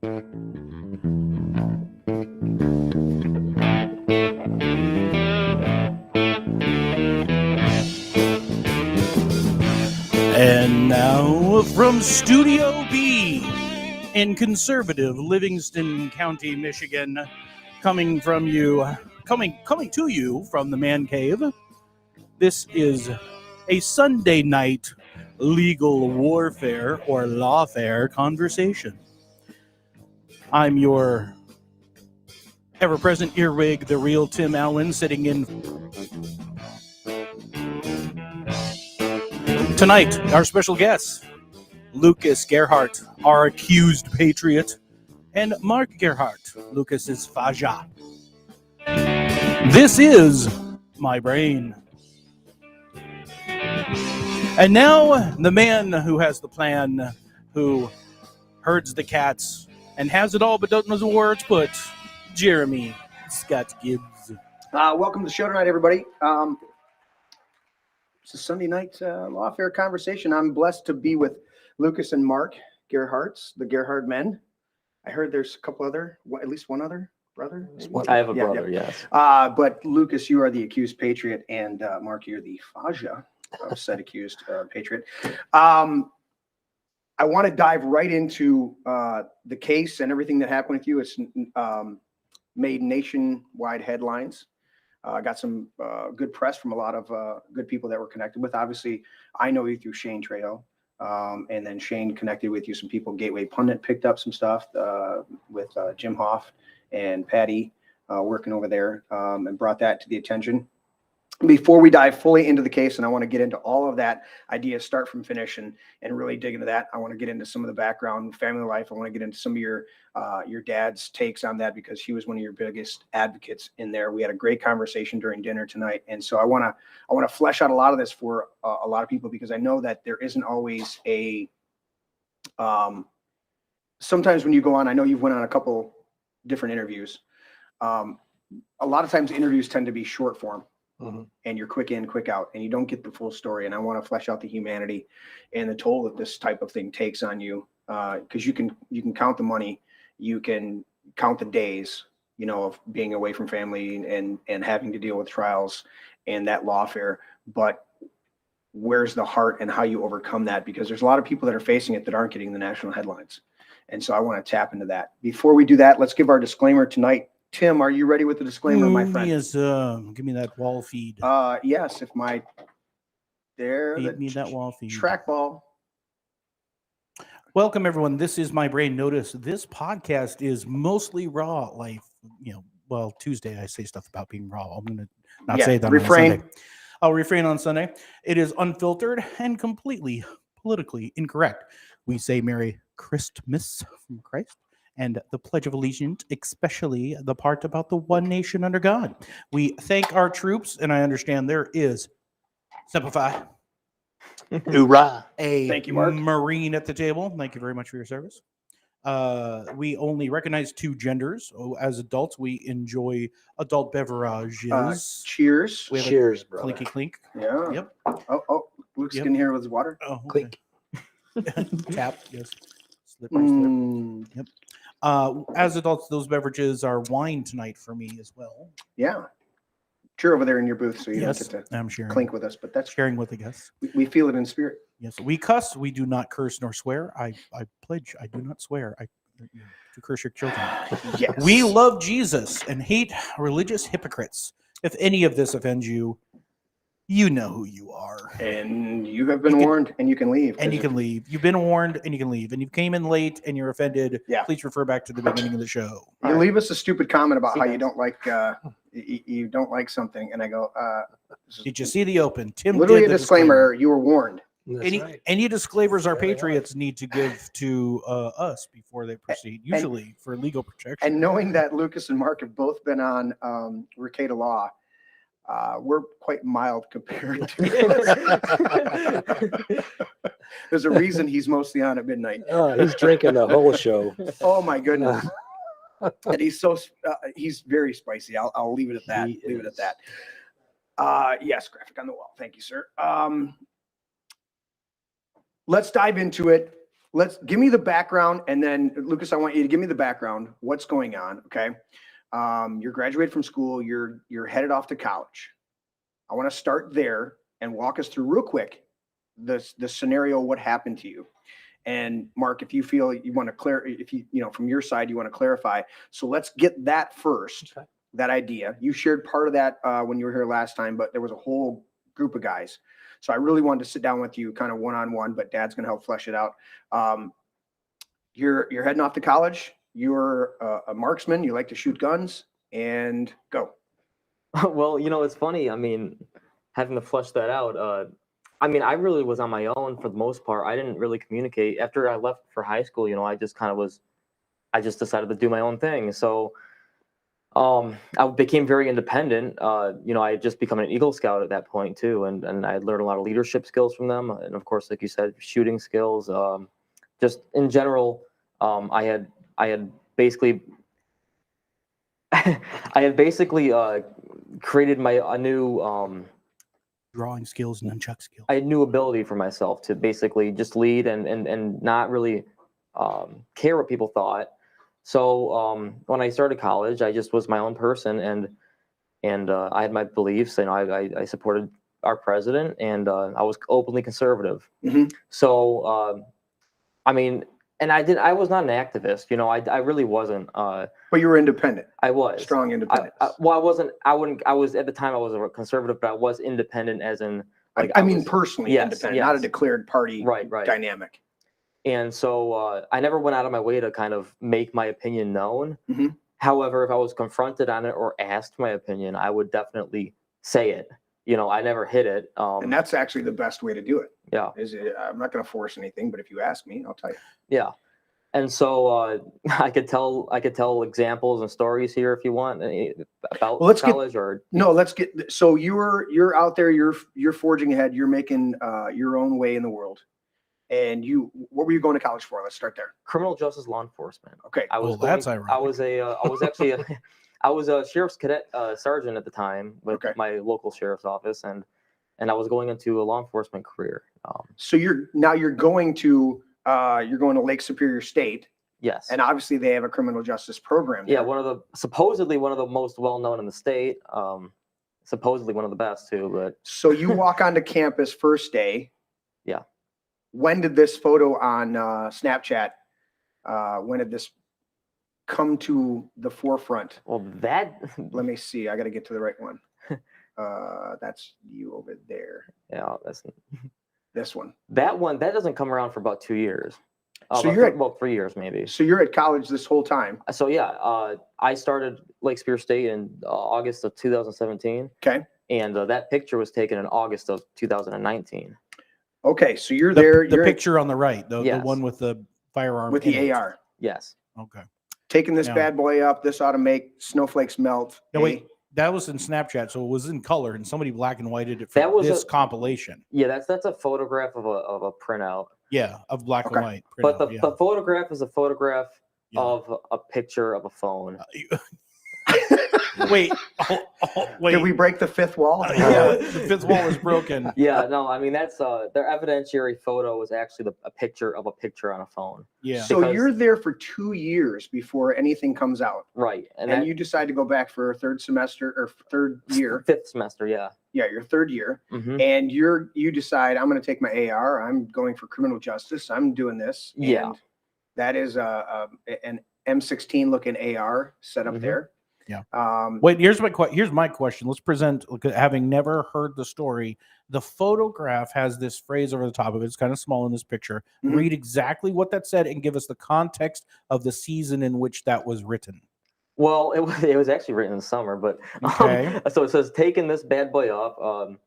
And now from Studio B in conservative Livingston County, Michigan, coming to you from the Man Cave. This is a Sunday night legal warfare or lawfare conversation. I'm your ever-present earwig, the real Tim Allen, sitting in. Tonight, our special guests, Lucas Gerhard, our accused patriot, and Mark Gerhard, Lucas's Faja. This is My Brain. And now, the man who has the plan, who herds the cats, and has it all but doesn't know where it's put, Jeremy Scott Gibbs. Welcome to the show tonight, everybody. It's a Sunday night lawfare conversation. I'm blessed to be with Lucas and Mark Gerhards, the Gerhard men. I heard there's a couple other, at least one other brother. Maybe? I have a brother, yes. But Lucas, you are the accused patriot, and Mark, you're the Faja, said accused patriot. I want to dive right into the case and everything that happened with you. It's made nationwide headlines. I got some good press from a lot of good people that were connected with. Obviously, I know you through Shane Trejo, and then Shane connected with you. Some people, Gateway Pundit, picked up some stuff with Jim Hoff and Patty working over there and brought that to the attention. Before we dive fully into the case, and I want to get into all of that idea, start from finish, and really dig into that. I want to get into some of the background, family life. I want to get into some of your dad's takes on that, because he was one of your biggest advocates in there. We had a great conversation during dinner tonight, and so I want to flesh out a lot of this for a lot of people, because I know that there isn't always a. Sometimes when you go on, I know you've went on a couple different interviews. A lot of times interviews tend to be short form. Mm-hmm. And you're quick in, quick out, and you don't get the full story. And I want to flesh out the humanity and the toll that this type of thing takes on you, because you can count the money, you can count the days, of being away from family and having to deal with trials and that lawfare. But where's the heart and how you overcome that? Because there's a lot of people that are facing it that aren't getting the national headlines, and so I want to tap into that. Before we do that, let's give our disclaimer tonight. Tim, are you ready with the disclaimer, my friend? Yes, give me that wall feed. Yes, if my feed me that wall feed. Trackball. Welcome, everyone. This is My Brain. Notice this podcast is mostly raw. Like, Tuesday I say stuff about being raw. I'm going to not say that. Refrain. On Sunday. I'll refrain on Sunday. It is unfiltered and completely politically incorrect. We say Merry Christmas from Christ. And the Pledge of Allegiance, especially the part about the one nation under God. We thank our troops, and I understand there is Simplify. Hoorah. Thank you, Mark. Marine at the table. Thank you very much for your service. We only recognize two genders. As adults, we enjoy adult beverages. Cheers. Cheers, brother. Clinky clink. Yeah. Yep. Oh, Luke's getting here with his water. Oh, okay. Clink. Tap, yes. Slip, slip. Yep. As adults, those beverages are wine tonight for me as well. Yeah. Sure, over there in your booth, so you don't get to I'm sharing. clink with us, but that's sharing with the guests. We feel it in spirit. Yes, we cuss. We do not curse nor swear. I pledge. I do not swear. To curse your children. Yes. We love Jesus and hate religious hypocrites. If any of this offends you, you know who you are. And you have been warned, and you can leave. And you can leave. You've been warned, and you can leave. And you came in late, and you're offended. Yeah. Please refer back to the beginning of the show. You leave us a stupid comment about how you don't like you don't like something, and I go, did you see the open? Tim literally did a the disclaimer. You were warned. Any disclaimers our patriots need to give to us before they proceed, usually for legal protection. And knowing that Lucas and Mark have both been on Ricada Law, we're quite mild compared to There's a reason he's mostly on at midnight. Oh, he's drinking the whole show. Oh my goodness. And he's very spicy. I'll leave it at that. Leave it at that. Yes, graphic on the wall. Thank you, sir. Let's dive into it. let's give me the background, and then Lucas, I want you to give me the background. What's going on? Okay, you're graduated from school. You're headed off to college. I want to start there and walk us through real quick the scenario. What happened to you? And Mark, if you feel you want to if you from your side you want to clarify. So let's get that first. Okay. That idea. You shared part of that when you were here last time, but there was a whole group of guys. So I really wanted to sit down with you kind of one-on-one, but Dad's going to help flesh it out. You're heading off to college. You're a marksman. You like to shoot guns, and go. Well, it's funny. I mean, having to flesh that out. I mean, I really was on my own for the most part. I didn't really communicate. After I left for high school, I just I just decided to do my own thing. So I became very independent. I had just become an Eagle Scout at that point too. And I learned a lot of leadership skills from them. And of course, like you said, shooting skills, just in general. I had basically, created a new, Drawing skills and nunchuck skills. I had new ability for myself to basically just lead and not really care what people thought. So when I started college, I just was my own person, and I had my beliefs, and I supported our president, and I was openly conservative. Mhm. So I mean, and I was not an activist, I really wasn't. But you were independent. I was Strong independence. well, I wasn't. I was at the time. I was a conservative, but I was independent, as in. Like, I mean, was, personally yes, independent, yes. not a declared party Right. dynamic. And so I never went out of my way to kind of make my opinion known. Mhm. However, if I was confronted on it or asked my opinion, I would definitely say it. I never hid it. And that's actually the best way to do it. Yeah. I'm not going to force anything, but if you ask me, I'll tell you. Yeah. And so I could tell examples and stories here if you want about college let's get. So you're out there. You're forging ahead. You're making your own way in the world. And what were you going to college for? Let's start there. Criminal justice law enforcement. Okay. That's ironic. I was actually I was a sheriff's cadet sergeant at the time with my local sheriff's office, and I was going into a law enforcement career. So you're going to Lake Superior State. Yes. And obviously they have a criminal justice program there. Yeah, supposedly one of the most well-known in the state. Supposedly one of the best too, but. So you walk onto campus first day. Yeah. When did this photo on Snapchat, when did this come to the forefront? Well, let me see. I got to get to the right one. That's you over there. Yeah, that's this one. That doesn't come around for about 2 years. So you're about 3 years maybe. So you're at college this whole time. So yeah, I started Lake Superior State in August of 2017. Okay. And that picture was taken in August of 2019. Okay, so you're there. The picture on the right, the Yes. one with the firearm. with the AR. Yes. Okay. Taking this Yeah. bad boy up. This ought to make snowflakes melt. No, Hey, wait. That was in Snapchat, so it was in color, and somebody black and whited it for That was this compilation. Yeah, that's a photograph of a printout. Yeah, of black and white. But printout, the photograph is a photograph Yeah. of a picture of a phone. Wait, wait. Did we break the fifth wall? Yeah, the fifth wall is broken. Yeah, no, I mean that's their evidentiary photo was actually a picture of a picture on a phone. Yeah. So because- you're there for 2 years before anything comes out. Right, And you decide to go back for a third semester or third year. fifth semester, yeah. Yeah, your third year. Hmm. And you decide, I'm going to take my AR. I'm going for criminal justice. I'm doing this. Yeah. And that is an M16 looking AR set up Mhm. there. Yeah. Wait, here's my question. Let's present, having never heard the story, the photograph has this phrase over the top of it. It's kind of small in this picture. Mhm. Read exactly what that said and give us the context of the season in which that was written. Well, it was actually written in the summer, but Okay. so it says taking this bad boy up.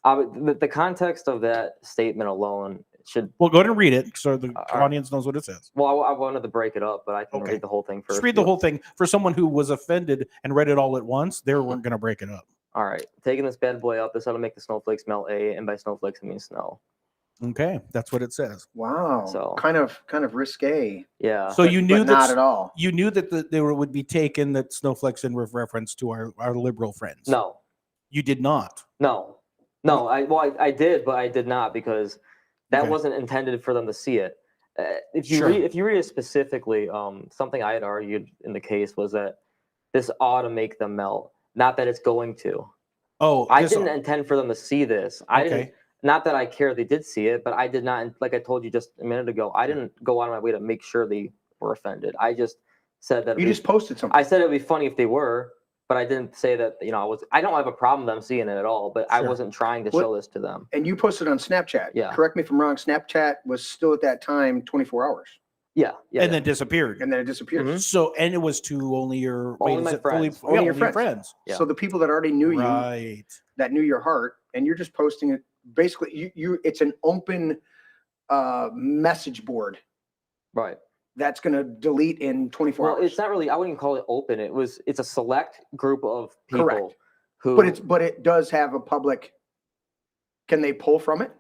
The context of that statement alone should. Well, go ahead and read it so the right. audience knows what it says. Well, I wanted to break it up, but I can Okay. read the whole thing first. Just read the whole thing. For someone who was offended and read it all at once, they weren't going to break it up. All right, taking this bad boy up. This ought to make the snowflakes melt. And by snowflakes, I mean snow. Okay, that's what it says. Wow. So- kind of risque. Yeah. So you knew but not that at all. you knew that they would be taken that snowflakes in reference to our liberal friends. No. You did not. No. I did, but I did not because that Okay. wasn't intended for them to see it. if you Sure. read it specifically, something I had argued in the case was that this ought to make them melt, not that it's going to. Oh, I didn't intend for them to see this. I didn't. Okay. Not that I care they did see it, but I did not. Like I told you just a minute ago, I didn't go out of my way to make sure they were offended. I just said that You just posted something. I said it would be funny if they were, but I didn't say that. I don't have a problem them seeing it at all. But I Sure. wasn't trying to What- show this to them. And you posted on Snapchat. Yeah. Correct me if I'm wrong. Snapchat was still at that time 24 hours, Yeah. and then disappeared. and then it disappeared. Mhm. So, and it was to only your Only is my it fully- friends. Only yeah, your only friends. Yeah. So the people that already knew you, Right. that knew your heart, and you're just posting it. Basically, you it's an open message board Right. that's going to delete in 24 Well, hours. it's not really. I wouldn't even call it open. It's a select group of people Correct. who. But it does have a public. Can they pull from it?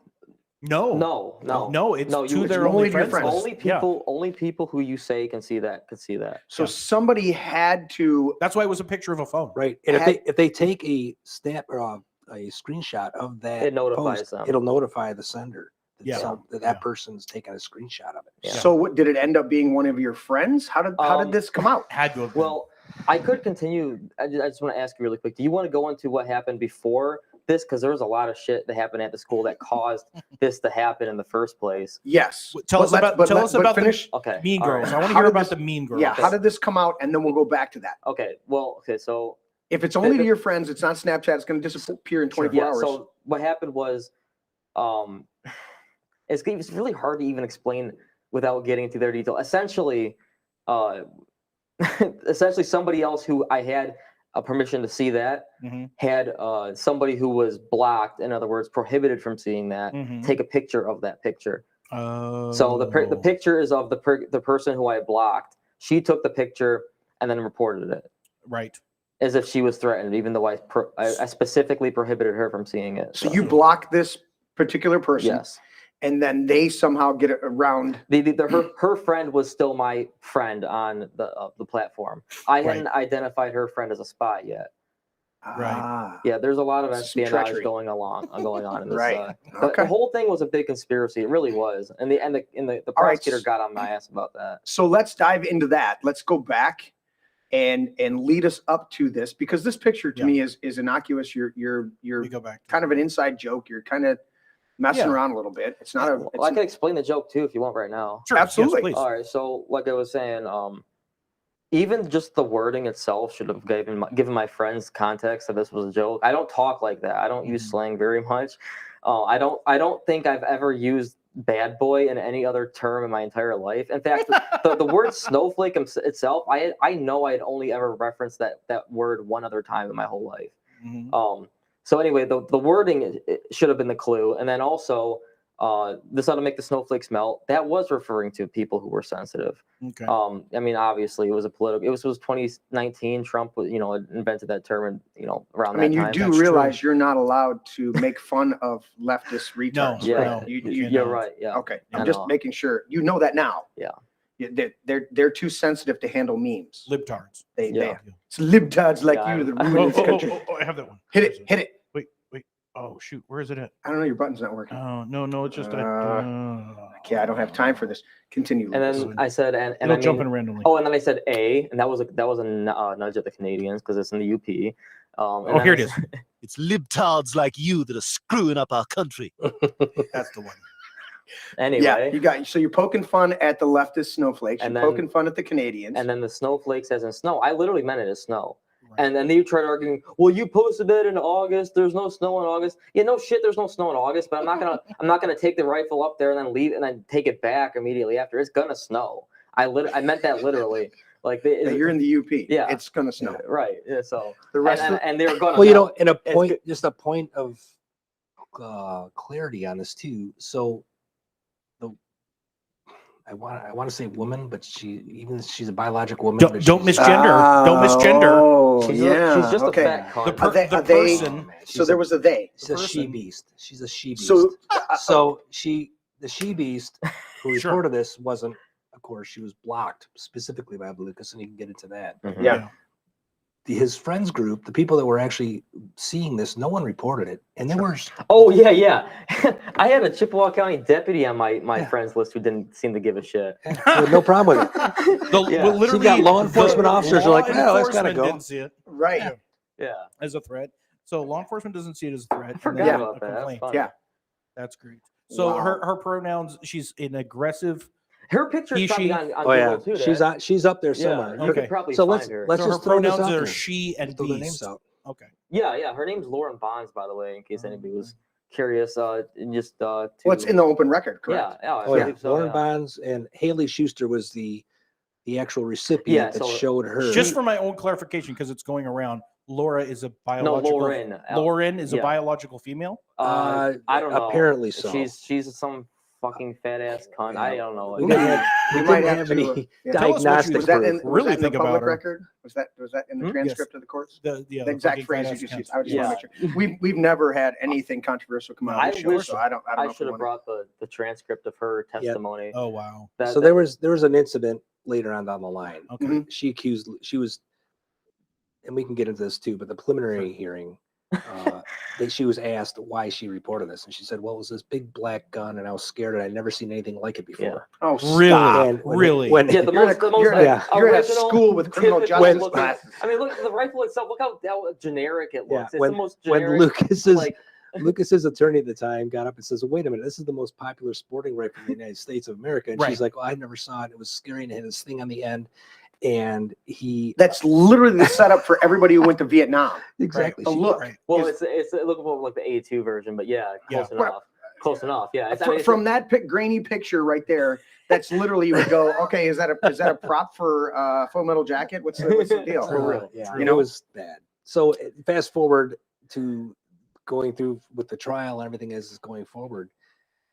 No. No. It's No, to you- their it's only only to your friends. friends. list. Only people who you say can see that could see that. So Yeah. somebody had to. That's why it was a picture of a phone. Right. And Had- if they take a snap or a screenshot of that It notifies post, them. it'll notify the sender that, Yeah. that Yeah. person's taking a screenshot of it. Yeah. So what did it end up being? One of your friends? How did this come out? Had to have been. Well, I could continue. I just want to ask you really quick. Do you want to go into what happened before this? Because there was a lot of shit that happened at the school that caused this to happen in the first place. Yes. Tell us about the finish. Okay. Mean all right. Girls. I want to How hear did about this- the Mean Girls. Yeah. How did this come out? And then we'll go back to that. Okay. Well. Okay. So. If it's only to your friends, it's not Snapchat. It's going to disappear in 24 Yeah. hours. So what happened was, it's really hard to even explain without getting into their detail. Essentially, somebody else who I had permission to see that Mhm. had somebody who was blocked, in other words, prohibited from seeing that, Mhm. take a picture of that picture. Oh. So the picture is of the person who I blocked. She took the picture and then reported it Right. as if she was threatened, even though I specifically prohibited her from seeing it. So you block this particular person, Yes. and then they somehow get it around. Her friend was still my friend on the platform. I hadn't identified her friend as a spy yet. Right. Ah, Yeah, there's a lot of Some espionage treachery. going on in this. Right. But Okay. the whole thing was a big conspiracy. It really was, and the right, prosecutor got on my ass about that. So let's dive into that. Let's go back and lead us up to this, because this picture to Yeah. me is innocuous. You're We go back. kind of an inside joke. You're kind of messing Yeah. around a little bit. It's not a. Well, It's I can explain the joke too if you want right now. Sure. Absolutely. Yes, please. All right, so like I was saying, even just the wording itself should have given my friends context that this was a joke. I don't talk like that. I don't use Mhm. slang very much. I don't think I've ever used bad boy in any other term in my entire life. In fact, the word snowflake itself, I know I had only ever referenced that word one other time in my whole life. Mhm. So anyway, the wording it should have been the clue, and then also this ought to make the snowflakes melt. That was referring to people who were sensitive. Okay. I mean, obviously, it was a political. It was 2019. Trump, invented that term, around I mean, that you time. do That's realize you're not allowed to make fun of leftist retards. No, Yeah, right? no. you're right. Yeah. Okay. I I'm just know. making sure you know that now. Yeah. They're too sensitive to handle memes. Libtards. Yeah. It's libtards like Yeah, you that I- ruin this country. I have that one. Hit Where is it. Hit it. Wait. Oh shoot, where is it at? I don't know. Your button's not working. Oh no, it's just Okay, I don't have time for this. Continue. And Lucas. then I said, and it'll I jump mean, in randomly. oh, and then I said A, and that was a nudge at the Canadians because it's in the UP. And Oh, then here I it is. said- It's libtards like you that are screwing up our country. That's the one. Anyway, yeah, so you're poking fun at the leftist snowflakes. And You're then- poking fun at the Canadians. and then the snowflakes as in snow. I literally meant it as snow. Right. And then they tried arguing, well, you posted that in August. There's no snow in August. Yeah, no shit. There's no snow in August. But I'm not gonna take the rifle up there and then leave and then take it back immediately after. It's gonna snow. I meant that literally. Like Yeah, you're in the UP. Yeah. It's gonna snow. right. Yeah. So The rest and they were gonna. Well, melt. and It's just a point of clarity on this too. So I want to say woman, but she's a biological woman. but Don't she's- misgender. Don't misgender. Oh, she's, yeah. she's just okay. a fat cunt. The Are they- the are they- person. Oh, man, So there was a they. She's a she person- beast. She's a she beast. So So the she beast who Sure. reported this wasn't, of course, she was blocked specifically by Lucas, and you can get into that. Mhm. Yeah. his friends group, the people that were actually seeing this, no one reported it, and there were Oh yeah. I had a Chippewa County deputy on my Yeah. friends list who didn't seem to give a shit. no problem with it. Yeah. So you got law enforcement the officers are law like, well, that's gotta enforcement go. didn't see it Right. Yeah. as a threat. So law enforcement doesn't see it as a threat. I and forgot then about a that. That's complaint. funny. Yeah. That's great. So Wow. her pronouns, she's an aggressive. Her picture's He, probably she? on Oh yeah, Google too. she's up there Yeah, somewhere. you Okay. could probably So find her. let's So her just throw this pronouns out are there. she and Throw their beast. names out. Okay. Yeah. Her name's Lauren Bonds, by the way, in case anybody was curious. And just to, Well, it's in the open record, correct? yeah, I Oh yeah, believe so, Lauren yeah. Bonds and Haley Schuster was the actual recipient Yeah, that so showed her. Just for my own clarification, because it's going around, Laura is a biological. Lauren. Lauren is a Yeah. biological female. I don't know. Apparently so. She's some fucking fat ass cunt. Yeah. I don't know. we Like, didn't have, We we might didn't have have to, any yeah. Tell us what you diagnostic Was that proof. in, was Really that in the think about public her. record? Was that in the Mhm. transcript of the courts? The The exact fucking phrase fat-ass you just used. cunt. I just want to Yeah. make sure. We've never had anything controversial come out I of the show, wish so I don't know. I if we should have wanna- brought the transcript of her testimony. Oh wow. So there was an incident later on down the line. Okay. Mhm. She was, and we can get into this too, but the preliminary hearing, that she was asked why she reported this, and she said, "Well, it was this big black gun, and I was scared, and I'd never seen anything like it before." Oh, Really? stop. And Really? when Yeah, the You're most, in the a- most you're in a- yeah. You're at a original, school with criminal typical justice looking- classes. I mean, look at the rifle itself. Look how generic it Yeah, looks. It's when- the most when generic. Lucas's like, Lucas's attorney at the time got up and says, "Wait a minute, this is the most popular sporting rifle in the United States of America," and Right. she's like, "Well, I never saw it. It was scary, and it had this thing on the end." And he That's literally the setup for everybody who went to Vietnam. exactly The she- look. Right. well, is- it's looking for like the A2 version, but yeah, close Yeah. enough. Close enough. Yeah. It's, I Fr- mean, it's from that grainy picture right there, that's literally you would go, okay, is that a prop for Full Metal Jacket? What's the deal? For real. Yeah, You you know? know, it was bad. So fast forward to going through with the trial and everything as is going forward.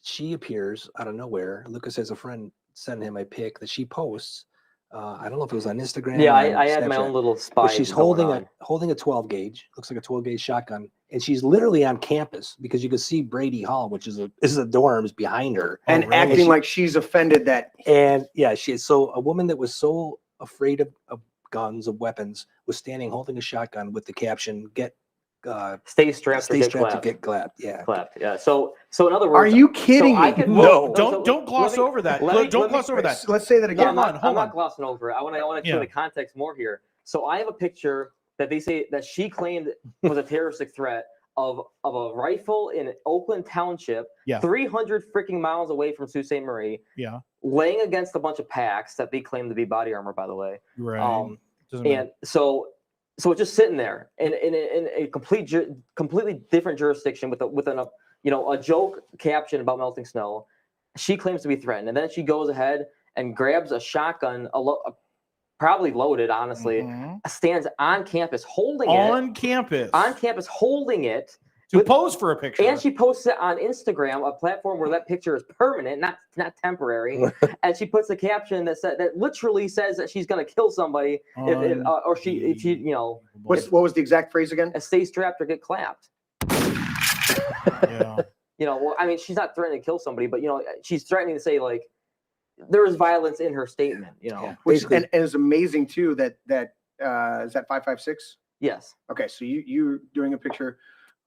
She appears out of nowhere. Lucas has a friend send him a pic that she posts. I don't know if it was on Instagram. yeah, or I on had my Snapchat, own little spy. but she's going holding on. a 12 gauge. Looks like a 12 gauge shotgun, and she's literally on campus because you can see Brady Hall, which is the dorms behind her. And really? acting like she's offended that And yeah, so a woman that was so afraid of guns, of weapons, was standing holding a shotgun with the caption, "Get Stay strapped or stay get strapped clapped. to get clapped." Yeah. Clapped. Yeah. So in other words, Are you kidding I me? could- No. Don't gloss let me- over that. let me- Don't let me- gloss over that. Let's say that No, again. I'm Hold not, on. I'm not glossing over it. I want to Yeah. explain the context more here. So I have a picture that they say that she claimed was a terroristic threat of a rifle in Oakland Township, Yeah. 300 freaking miles away from Sault Ste. Marie, Yeah. laying against a bunch of packs that they claim to be body armor, by the way. Right. Doesn't matter. And so it's just sitting there in a completely different jurisdiction with a joke caption about melting snow. She claims to be threatened, and then she goes ahead and grabs a shotgun, probably loaded, honestly, Mhm. stands on campus holding On campus. it, to with- pose for a picture. and she posts it on Instagram, a platform where that picture is permanent, not temporary. And she puts a caption that literally says that she's going to kill somebody if she What was the exact phrase again? stay strapped or get clapped. Yeah. Well, I mean, she's not threatening to kill somebody, but she's threatening to say like there is violence in her statement. Yeah. Which Basically- and it's amazing too that is that 5.56? Yes. Okay, so you're doing a picture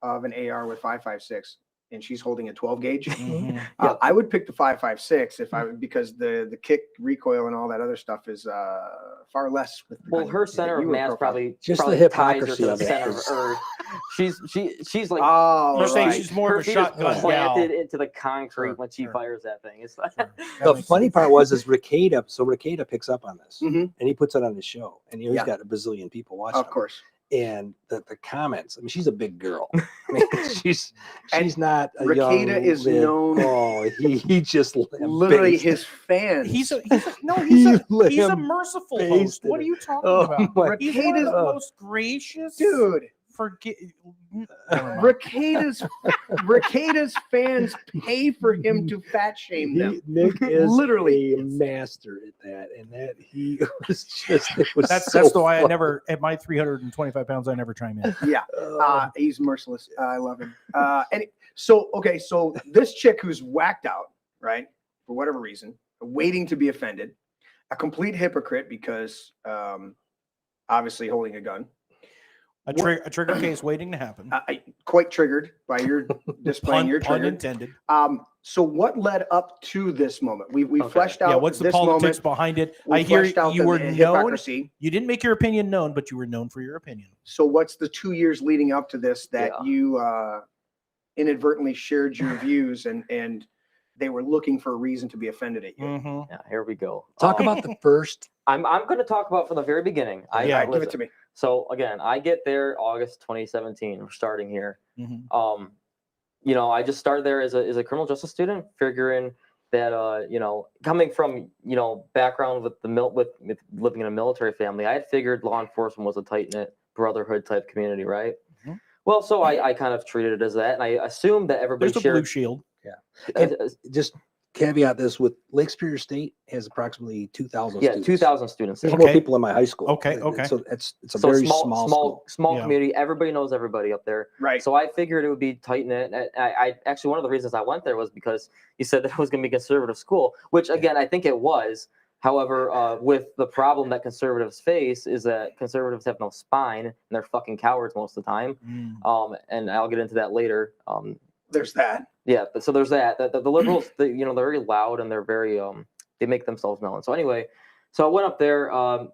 of an AR with 5.56, and she's holding a 12 gauge. Mhm. I would pick the 5.56 because the kick recoil and all that other stuff is far less. Well, her center of you were mass profile. probably Just the probably ties her hypocrisy to the of it center of is- Earth. She's like Oh, You're saying right. she's more her of a feet is shotgun gal. planted into the concrete Sure, when she sure. fires that thing. It's like, Sure. That The makes funny sense. part was Ricada. So Ricada picks up on this, Mhm. and he puts it on his show, and he's Yeah. got a bazillion people watching. Of him. course. And the comments. I mean, she's a big girl. I mean, she's And not a Ricada young, is limp- known- Oh, he just Literally, based- his fans. He's a He merciful host. basted What are it. you talking Oh about? my He's one of the God. most gracious. dude. Forget. Never mind. Ricada's fans pay for him to fat shame them. Nick is Literally. a master at that, and that he was just. It was That's so why I fun. never at my 325 pounds I never chime in. Yeah, Oh, he's merciless. I love him. So this chick who's whacked out, right, for whatever reason, waiting to be offended, a complete hypocrite because obviously holding a gun. A trigger case waiting to happen. Quite triggered by your displaying your Pun trigger. intended. So what led up to this moment? We Okay. fleshed out Yeah, what's the this politics moment. behind it? We I hear fleshed out you the were known. hypocrisy. You didn't make your opinion known, but you were known for your opinion. So what's the 2 years leading up to this that Yeah. you inadvertently shared your views and they were looking for a reason to be offended at you? Mhm. Yeah, here we go. Talk about the first. I'm going to talk about from the very beginning. Yeah, give it listen. to me. So again, I get there August 2017. We're starting here. Mhm. You know, I just started there as a criminal justice student, figuring that you know, coming from, you know, background with with living in a military family, I had figured law enforcement was a tight knit brotherhood type community, right? Mhm. Well, so I kind of treated it as that, and I assumed that everybody There's a blue shared. shield. And just caveat this with Lake Superior State has approximately 2,000 Yeah, students. 2,000 students. There's there. more Okay. people in my high school. Okay, okay. So it's a So very small school. Yeah. community. Everybody knows everybody up there. Right. So I figured it would be tight knit. I actually, one of the reasons I went there was because you said that it was going to be a conservative school, which again I think it was. However, with the problem that conservatives face is that conservatives have no spine and they're fucking cowards most of the time. And I'll get into that later. There's that. Yeah, so there's that. The liberals, you know, they're very loud and they're very they make themselves known. So anyway, so I went up there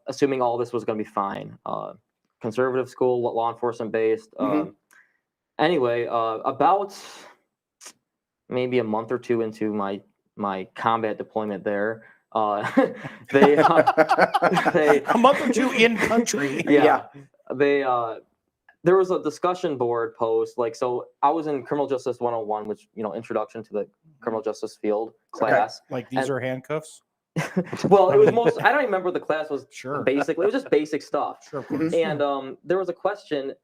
assuming all this was going to be fine. Conservative school, law enforcement based. Mhm. Anyway, about maybe a month or two into my combat deployment there, they A month or two in country. yeah, they there was a discussion board post, like, so I was in criminal justice 101, which, you know, introduction to the criminal justice field class. Like these And- are handcuffs. Well, it was most, I don't even remember what the class was. Sure. Basically, it was just basic stuff. Sure, of course. And there was a question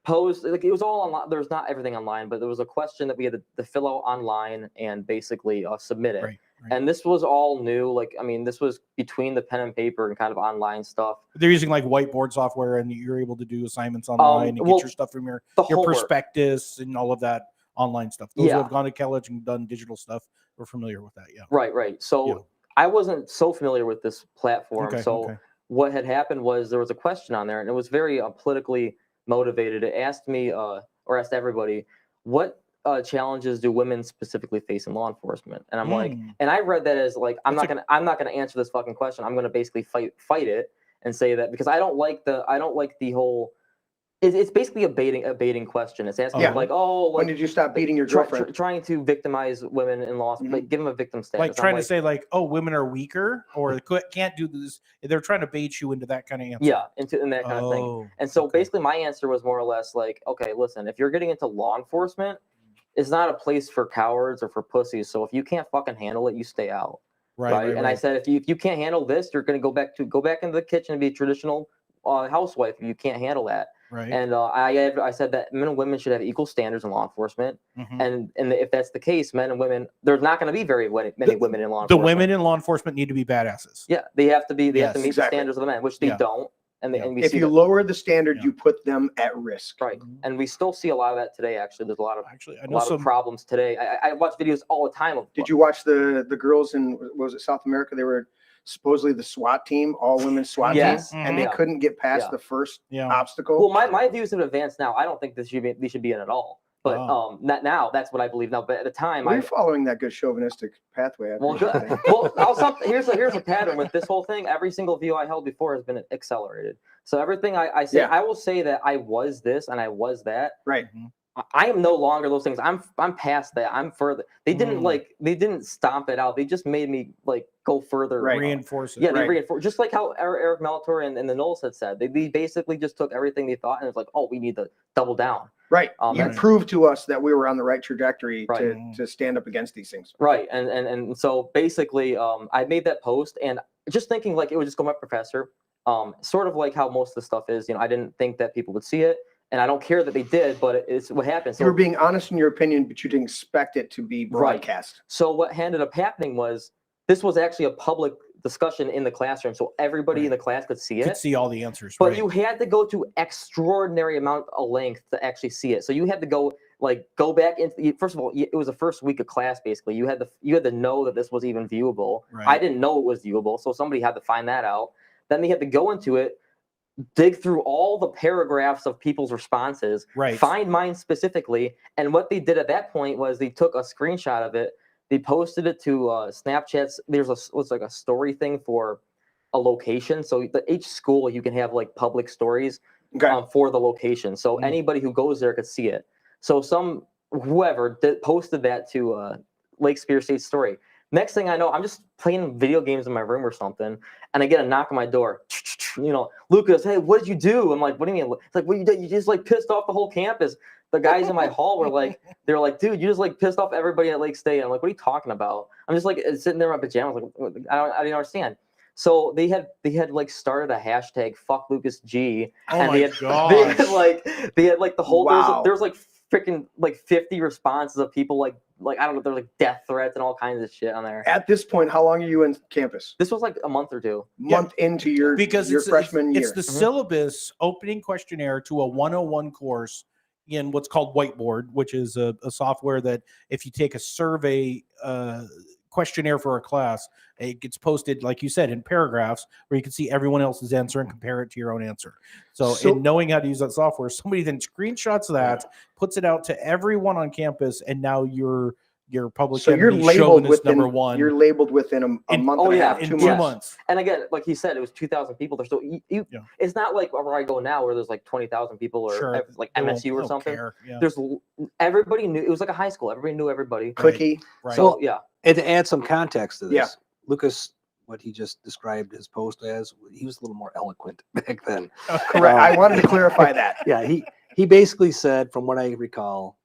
posed, like, it was all online. There was not everything online, but there was a question that we had to fill out online and basically submit it. Right. And this was all new. Like, I mean, this was between the pen and paper and kind of online stuff. They're using like whiteboard software, and you're able to do assignments online and well, get your stuff from your homework. prospectus and all of that online stuff. Those Yeah. who have gone to college and done digital stuff are familiar with that. Yeah. Right. So Yeah. I wasn't so familiar with this platform. Okay, So okay. what had happened was there was a question on there, and it was very politically motivated. It asked me, or asked everybody, what challenges do women specifically face in law enforcement? And I'm like, and I read that as like, I'm not gonna answer this fucking question. I'm gonna basically fight it and say that, because I don't like the whole. It's basically a baiting question. It's asking Yeah. like, oh, When like, did you stop beating your girlfriend? trying to victimize women in law, like give them a victim status. Like I'm trying to say like, oh, women are weaker or they can't do this. They're trying to bait you into that kind of answer. yeah, in that kind of thing. Oh, And so okay. basically my answer was more or less like, okay, listen, if you're getting into law enforcement, it's not a place for cowards or for pussies. So if you can't fucking handle it, you stay out. Right. And I said, if you can't handle this, you're going to go back into the kitchen and be a traditional housewife. If you can't handle that. Right. And I said that men and women should have equal standards in law enforcement. Mhm. And if that's the case, men and women, there's not going to be very many women in law The enforcement. women in law enforcement need to be badasses. Yeah, they have to be. They have to Yes, meet exactly. the standards of the men, which they Yeah. don't. And, Yeah. and we If see you that. lower the standard, Yeah. you put them at risk. Right. And we still see a lot of that today, actually. There's a lot of Actually, I a know lot some. of problems today. I watch videos all the time of. Did you watch the girls in, what was it, South America? They were supposedly the SWAT team, all women SWAT Yes. team, and they Yeah. couldn't get past Yeah. the first Yeah. obstacle. Well, my views have advanced now. I don't think these should be in at all. But Wow. not now. That's what I believe now. But at the time, We're following that good chauvinistic pathway. I well, appreciate good. that. Well, here's a pattern with this whole thing. Every single view I held before has been accelerated. So everything I say, Yeah. I will say that I was this and I was that. Right. I am no longer those things. I'm past that. I'm further. They didn't stomp it out. They just made me like go further. Right. Reinforce it. Yeah, they Right. reinforced, just like how Eric Malator and the Knowles had said. They basically just took everything they thought and it's like, oh, we need to double down. Right. You that's- proved to us that we were on the right trajectory Right. to stand up against these things. Right. And so basically, I made that post and just thinking like it would just go to my professor. Sort of like how most of the stuff is. I didn't think that people would see it. And I don't care that they did, but it's what happened. So, You were being honest in your opinion, but you didn't expect it to be broadcast. so what ended up happening was this was actually a public discussion in the classroom, so everybody in the class could see it. Could see all the answers. But right. you had to go to extraordinary amount of length to actually see it. So you had to go back into. First of all, it was the first week of class. Basically, you had to know that this was even viewable. Right. I didn't know it was viewable, so somebody had to find that out. Then they had to go into it. dig through all the paragraphs of people's responses, Right. find mine specifically. And what they did at that point was they took a screenshot of it, they posted it to Snapchats. There's what's like a story thing for a location. So each school you can have like public stories for the location. So anybody who goes there could see it. So whoever posted that to Lake Superior State Story. Next thing I know, I'm just playing video games in my room or something, and I get a knock on my door. Lucas, hey, what did you do? I'm like, what do you mean? It's like, what you did? You just like pissed off the whole campus. The guys in my hall were like, they're like, dude, you just like pissed off everybody at Lake State. I'm like, what are you talking about? I'm just like sitting there in my pajamas, like, I didn't understand. So they had like started a hashtag fuck Lucas G, and they had like the whole there's like freaking like 50 responses of people like I don't know, there's like death threats and all kinds of shit on there. At this point, how long are you in campus? This was like a month or two. Into your freshman year. It's the syllabus opening questionnaire to a 101 course in what's called Whiteboard, which is a software that if you take a survey questionnaire for a class, it gets posted, like you said, in paragraphs where you can see everyone else's answer and compare it to your own answer. So in knowing how to use that software, somebody then screenshots that, puts it out to everyone on campus, and now you're public. So you're labeled within number one. You're labeled within a month and a half, in 2 2 months. months. And again, like he said, it was 2,000 people there. So it's not like where I go now, where there's like 20,000 people, or like MSU or something. Yeah. There's everybody knew. It was like a high school. Everybody knew everybody. Clicky. Right. So yeah. And to add some context to this, Lucas, what he just described his post as, he was a little more eloquent back then. Correct. I wanted to clarify that. Yeah, he basically said, from what I recall,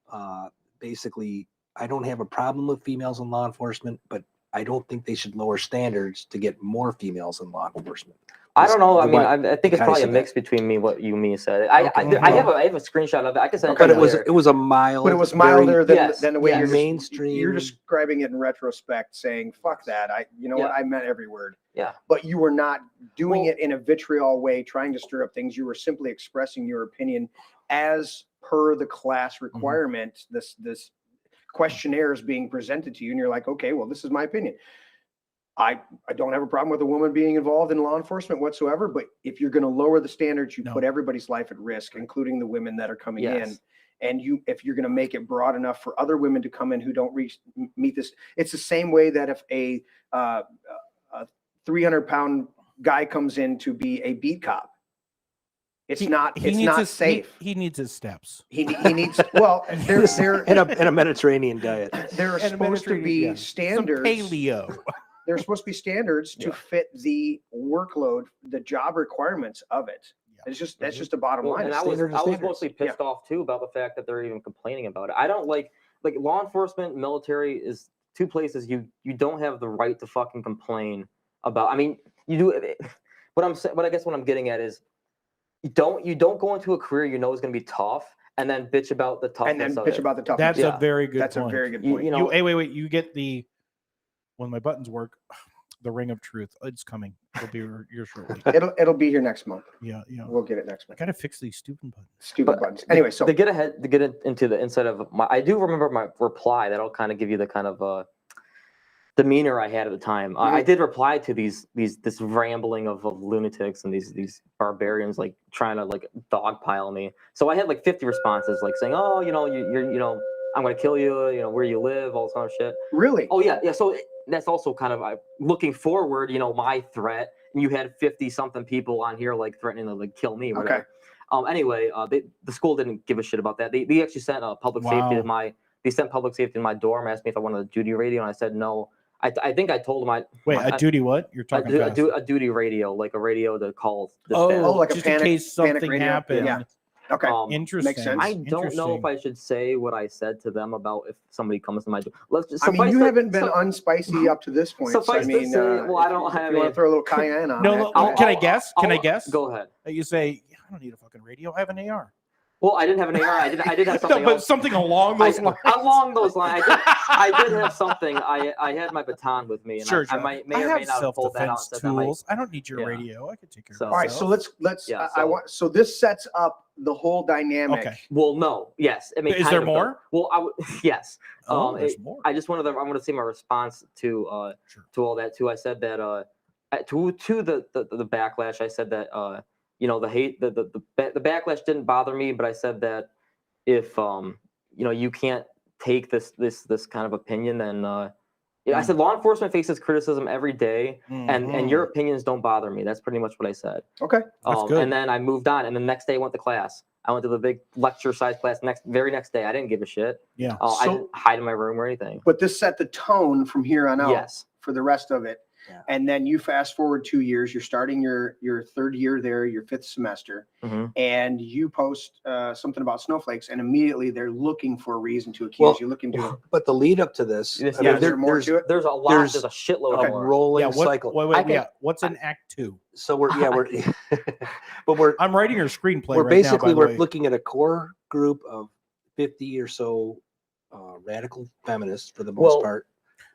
basically, I don't have a problem with females in law enforcement, but I don't think they should lower standards to get more females in law enforcement. I don't know. I mean, I think it's probably a mix between what you and me said. I have a screenshot of it. I can send it. But it was a mild. But it was milder than the way you're mainstream. You're describing it in retrospect, saying "fuck that." What I meant every word. Yeah. But you were not doing it in a vitriol way, trying to stir up things. You were simply expressing your opinion as per the class requirement. This questionnaire is being presented to you, and you're like, okay, well, this is my opinion. I don't have a problem with a woman being involved in law enforcement whatsoever, but if you're going to lower the standards, you put everybody's life at risk, including the women that are coming in. And if you're going to make it broad enough for other women to come in who don't meet this, it's the same way that if a 300-pound guy comes in to be a beat cop, it's not safe. He needs his steps. He needs they're in a Mediterranean diet. There are supposed to be standards. Some paleo. There's supposed to be standards to fit the workload, the job requirements of it. It's just that's just a bottom line. And I was mostly pissed off too about the fact that they're even complaining about it. I don't like law enforcement, military is two places you don't have the right to fucking complain about. I mean, you do. What I guess what I'm getting at is you don't go into a career you know is going to be tough and then bitch about the toughness. That's a very good point. That's a very good point. Hey, wait. You get when my buttons work, the ring of truth. It's coming. It'll be here shortly. It'll be here next month. Yeah. We'll get it next month. I gotta fix these stupid buttons. Anyway, so to get into the inside of I do remember my reply. That'll kind of give you the kind of demeanor I had at the time. I did reply to this rambling of lunatics and these barbarians like trying to like dogpile me. So I had like 50 responses like saying, oh, you're I'm gonna kill you, where you live, all this kind of shit. Really? Oh yeah. So that's also kind of looking forward, my threat. And you had 50 something people on here like threatening to like kill me. Whatever. Okay. Anyway, the school didn't give a shit about that. They actually sent public safety to they sent public safety in my dorm, asked me if I wanted a duty radio, and I said no. I think I told them a duty what? You're talking about a duty radio, like a radio to call. Like just a panic, in case something happened. Yeah. Okay. Interesting. Makes sense. I don't know if I should say what I said to them about if somebody comes to my door. You haven't been unspicy up to this point. I don't have. You want to throw a little cayenne on it? Can I guess? Can I guess? Go ahead. You say I don't need a fucking radio. I have an AR. Well, I didn't have an AR. I did have something. But something along those lines. Along those lines, I did have something. I had my baton with me, and sure, I may or may not have pulled that out. Tools. I don't need your radio. I can take care of it. All right, so let's. So this sets up the whole dynamic. Okay. Well, no. Yes. I mean, is there more? Well, yes. There's more. I just wanted to. I want to say my response to all that too. I said that to the backlash. I said that the hate, the backlash didn't bother me, but I said that if you can't take this kind of opinion, then I said law enforcement faces criticism every day, and your opinions don't bother me. That's pretty much what I said. Okay. That's good. And then I moved on, and the next day I went to class. I went to the big lecture size class very next day. I didn't give a shit. Yeah. I didn't hide in my room or anything. But this set the tone from here on out Yes. for the rest of it. Yeah. And then you fast forward 2 years, you're starting your third year there, your fifth semester, and you post something about snowflakes, and immediately they're looking for a reason to accuse you, looking to. But the lead up to this, Yes, I mean, Is there more to it? There's a lot. There's There's a shitload Okay. a more. rolling Yeah. cycle. Wait. What's in Act 2? So we're but we're I'm writing your screenplay. we're right basically now, by the we're way. looking at a core group of 50 or so radical feminists for the most Well, part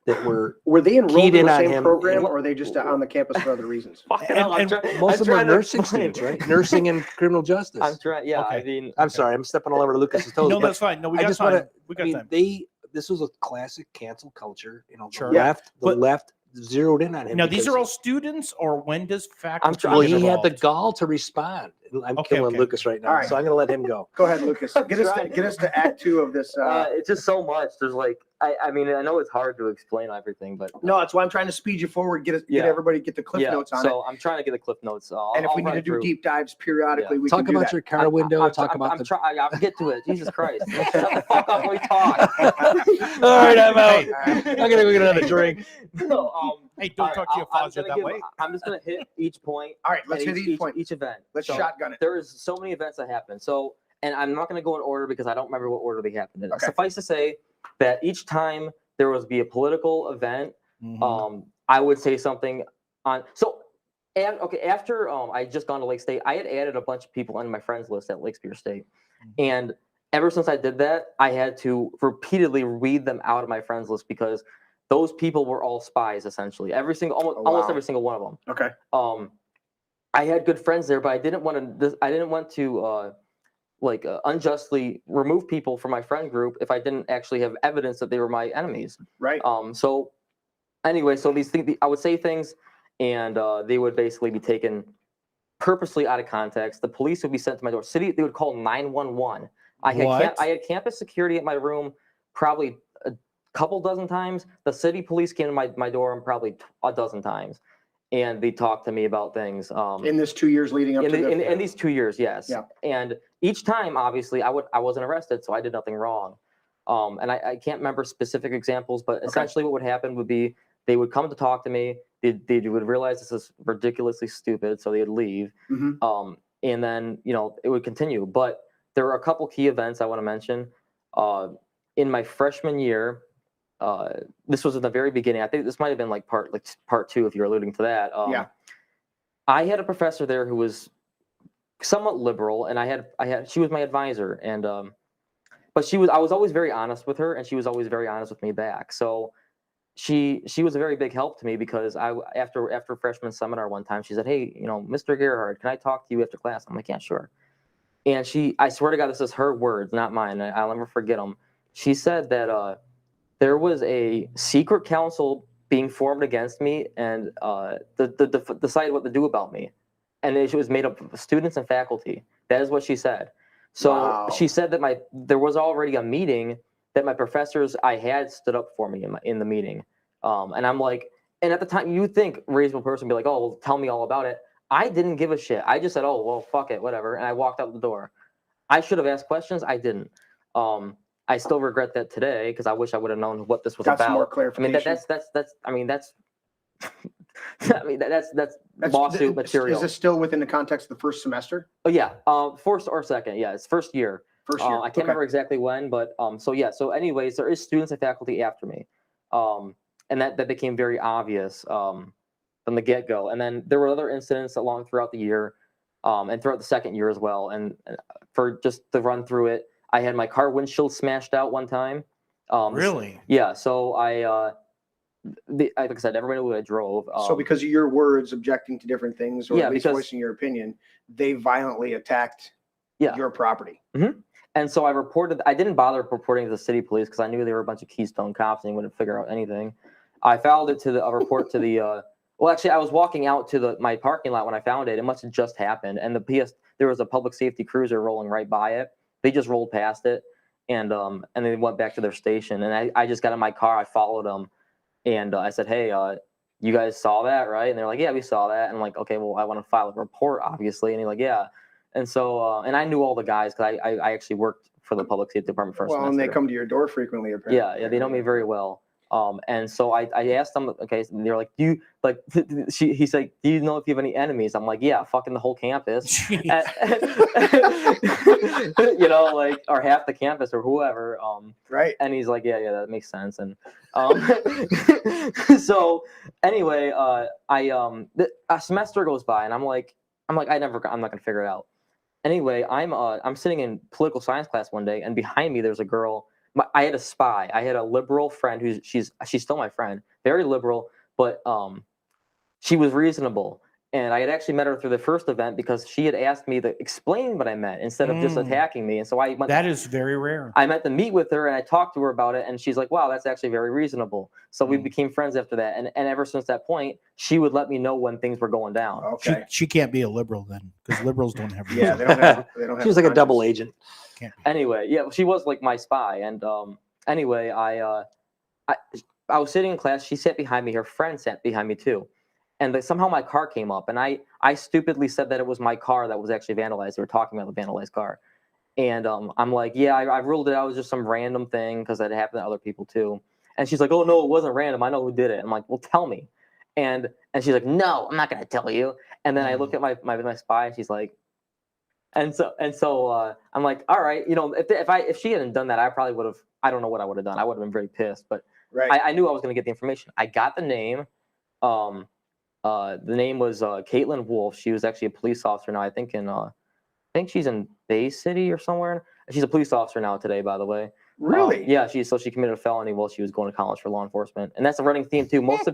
that were Were they enrolled Keyed in in the on same him. program, or are they just on the campus for other reasons? Fucking hell, I'm And try- most I'm of them are trying to nursing explain. students, right? Nursing and criminal justice. I'm trying. Yeah, I Okay. mean, I'm sorry, I'm stepping all over to Lucas's toes. No, but that's fine. No, we I got just time. wanna- We I got mean, time. this was a classic cancel culture. Sure. The left, But- zeroed in on him. Now, these because- are all students, or when does faculty trying- Well, get he had the involved? gall to respond. I'm Okay, killing okay. Lucas right now, All right. so I'm going to let him go. Go ahead, Lucas. Get us to Act 2 of this. it's just so much. There's like, I mean, I know it's hard to explain everything, but No, that's why I'm trying to speed you forward. Get Yeah. everybody get the cliff yeah. notes on So I'm trying to get the cliff notes. it. And if we need to do deep dives periodically, we Talk can do about that. your car window. Talk about I'm the. trying. I'll get to it. Jesus Christ! Shut the fuck up when we talk. All right, I'm out. Hey, I'm gonna go get another drink. No, Hey, don't all talk right, to your I'm father gonna that give- way. I'm just gonna hit each point. All right, let's and hit each point. Each event. Let's So, shotgun it. There is so many events that happen. So, and I'm not going to go in order because I don't remember what order they happened in. Okay. Suffice to say that each time there was be a political event, Mhm. I would say something on. So, after I had just gone to Lake State, I had added a bunch of people on my friends list at Lake Superior State, and ever since I did that, I had to repeatedly weed them out of my friends list because those people were all spies essentially. Almost wow. every single one of them. Okay. I had good friends there, but I didn't want to unjustly remove people from my friend group if I didn't actually have evidence that they were my enemies. Right. So anyway, so these things, I would say things, and they would basically be taken purposely out of context. The police would be sent to my door. They would call 911. I had campus security at my room probably a couple dozen times. The city police came to my door probably a dozen times. And they talked to me about things. In this 2 years leading up to in these 2 years, yes. Yeah. And each time, obviously, I wasn't arrested, so I did nothing wrong. And I can't remember specific examples, but essentially what would happen would be they would come to talk to me. They would realize this is ridiculously stupid, so they'd leave. Mhm. And then it would continue. But there were a couple key events I want to mention. In my freshman year. This was in the very beginning. I think this might have been like part two, if you're alluding to that. Yeah. I had a professor there who was somewhat liberal, and she was my advisor, and but I was always very honest with her, and she was always very honest with me back. So she was a very big help to me because after freshman seminar one time, she said, "Hey, Mr. Gerhard, can I talk to you after class?" I'm like, "Yeah, sure." And I swear to God, this is her words, not mine. I'll never forget them. She said that there was a secret council being formed against me and decided what to do about me. And it was made up of students and faculty. That is what she said. So Wow. she said that there was already a meeting that my professors I had stood up for me in the meeting. And I'm like, and at the time you would think a reasonable person would be like, "Oh, well, tell me all about it." I didn't give a shit. I just said, "Oh, well, fuck it, whatever." And I walked out the door. I should have asked questions. I didn't. I still regret that today because I wish I would have known what this was Got some about. more I mean, clarification. that's lawsuit material. Is this still within the context of the first semester? Oh yeah, first or second. Yeah, it's first year. First year. I can't Okay. remember exactly when, but so yeah. So anyways, there is students and faculty after me, and that became very obvious from the get-go. And then there were other incidents throughout the year, and throughout the second year as well. And for just to run through it, I had my car windshield smashed out one time. Really? Yeah. So like I said, everybody knew I drove. So because of your words objecting to different things, or Yeah, at least because- voicing your opinion, they violently attacked Yeah. your property. And so I didn't bother reporting to the city police because I knew they were a bunch of Keystone cops and they wouldn't figure out anything. I filed it a report to the Well, actually, I was walking out to my parking lot when I found it. It must have just happened, and there was a public safety cruiser rolling right by it. They just rolled past it, and they went back to their station. And I just got in my car. I followed them, and I said, "Hey, you guys saw that, right?" And they're like, "Yeah, we saw that." And I'm like, "Okay, well, I want to file a report, obviously." And he's like, "Yeah." And so, and I knew all the guys because I actually worked for the public safety department for a Well, and semester. they come to your door frequently, apparently. Yeah, they know me very well. And so I asked them, okay, and they're like, he's like, "Do you know if you have any enemies?" I'm like, "Yeah, fucking the whole campus." Jeez. You know, like, or half the campus or whoever. Right. And he's like, yeah, that makes sense. And so anyway, a semester goes by, and I'm like, I'm not gonna figure it out. Anyway, I'm sitting in political science class one day, and behind me there's a girl. I had a spy. I had a liberal friend she's still my friend, very liberal, but she was reasonable. And I had actually met her through the first event because she had asked me to explain what I meant instead of just attacking me. And so I went. That is very rare. I meant to meet with her, and I talked to her about it, and she's like, "Wow, that's actually very reasonable." So we became friends after that, and ever since that point, she would let me know when things were going down. Okay. She can't be a liberal then, because liberals don't have. Yeah, they don't have. She was like a double agent. Can't be. Anyway, yeah, she was like my spy, and anyway, I was sitting in class. She sat behind me. Her friend sat behind me too. And somehow my car came up, and I stupidly said that it was my car that was actually vandalized. They were talking about the vandalized car. And I'm like, yeah, I ruled it out. It was just some random thing because that happened to other people too. And she's like, "Oh, no, it wasn't random. I know who did it." I'm like, "Well, tell me." And she's like, "No, I'm not going to tell you." And then I look at my spy, and she's like, and so I'm like, "All right, you know, if she hadn't done that, I probably would have, I don't know what I would have done. I would have been very pissed, but Right. I knew I was going to get the information. I got the name. The name was Caitlin Wolf. She was actually a police officer now. I think she's in Bay City or somewhere. She's a police officer now today, by the way. Really? Yeah, she committed a felony while she was going to college for law enforcement, and that's a running theme too. Most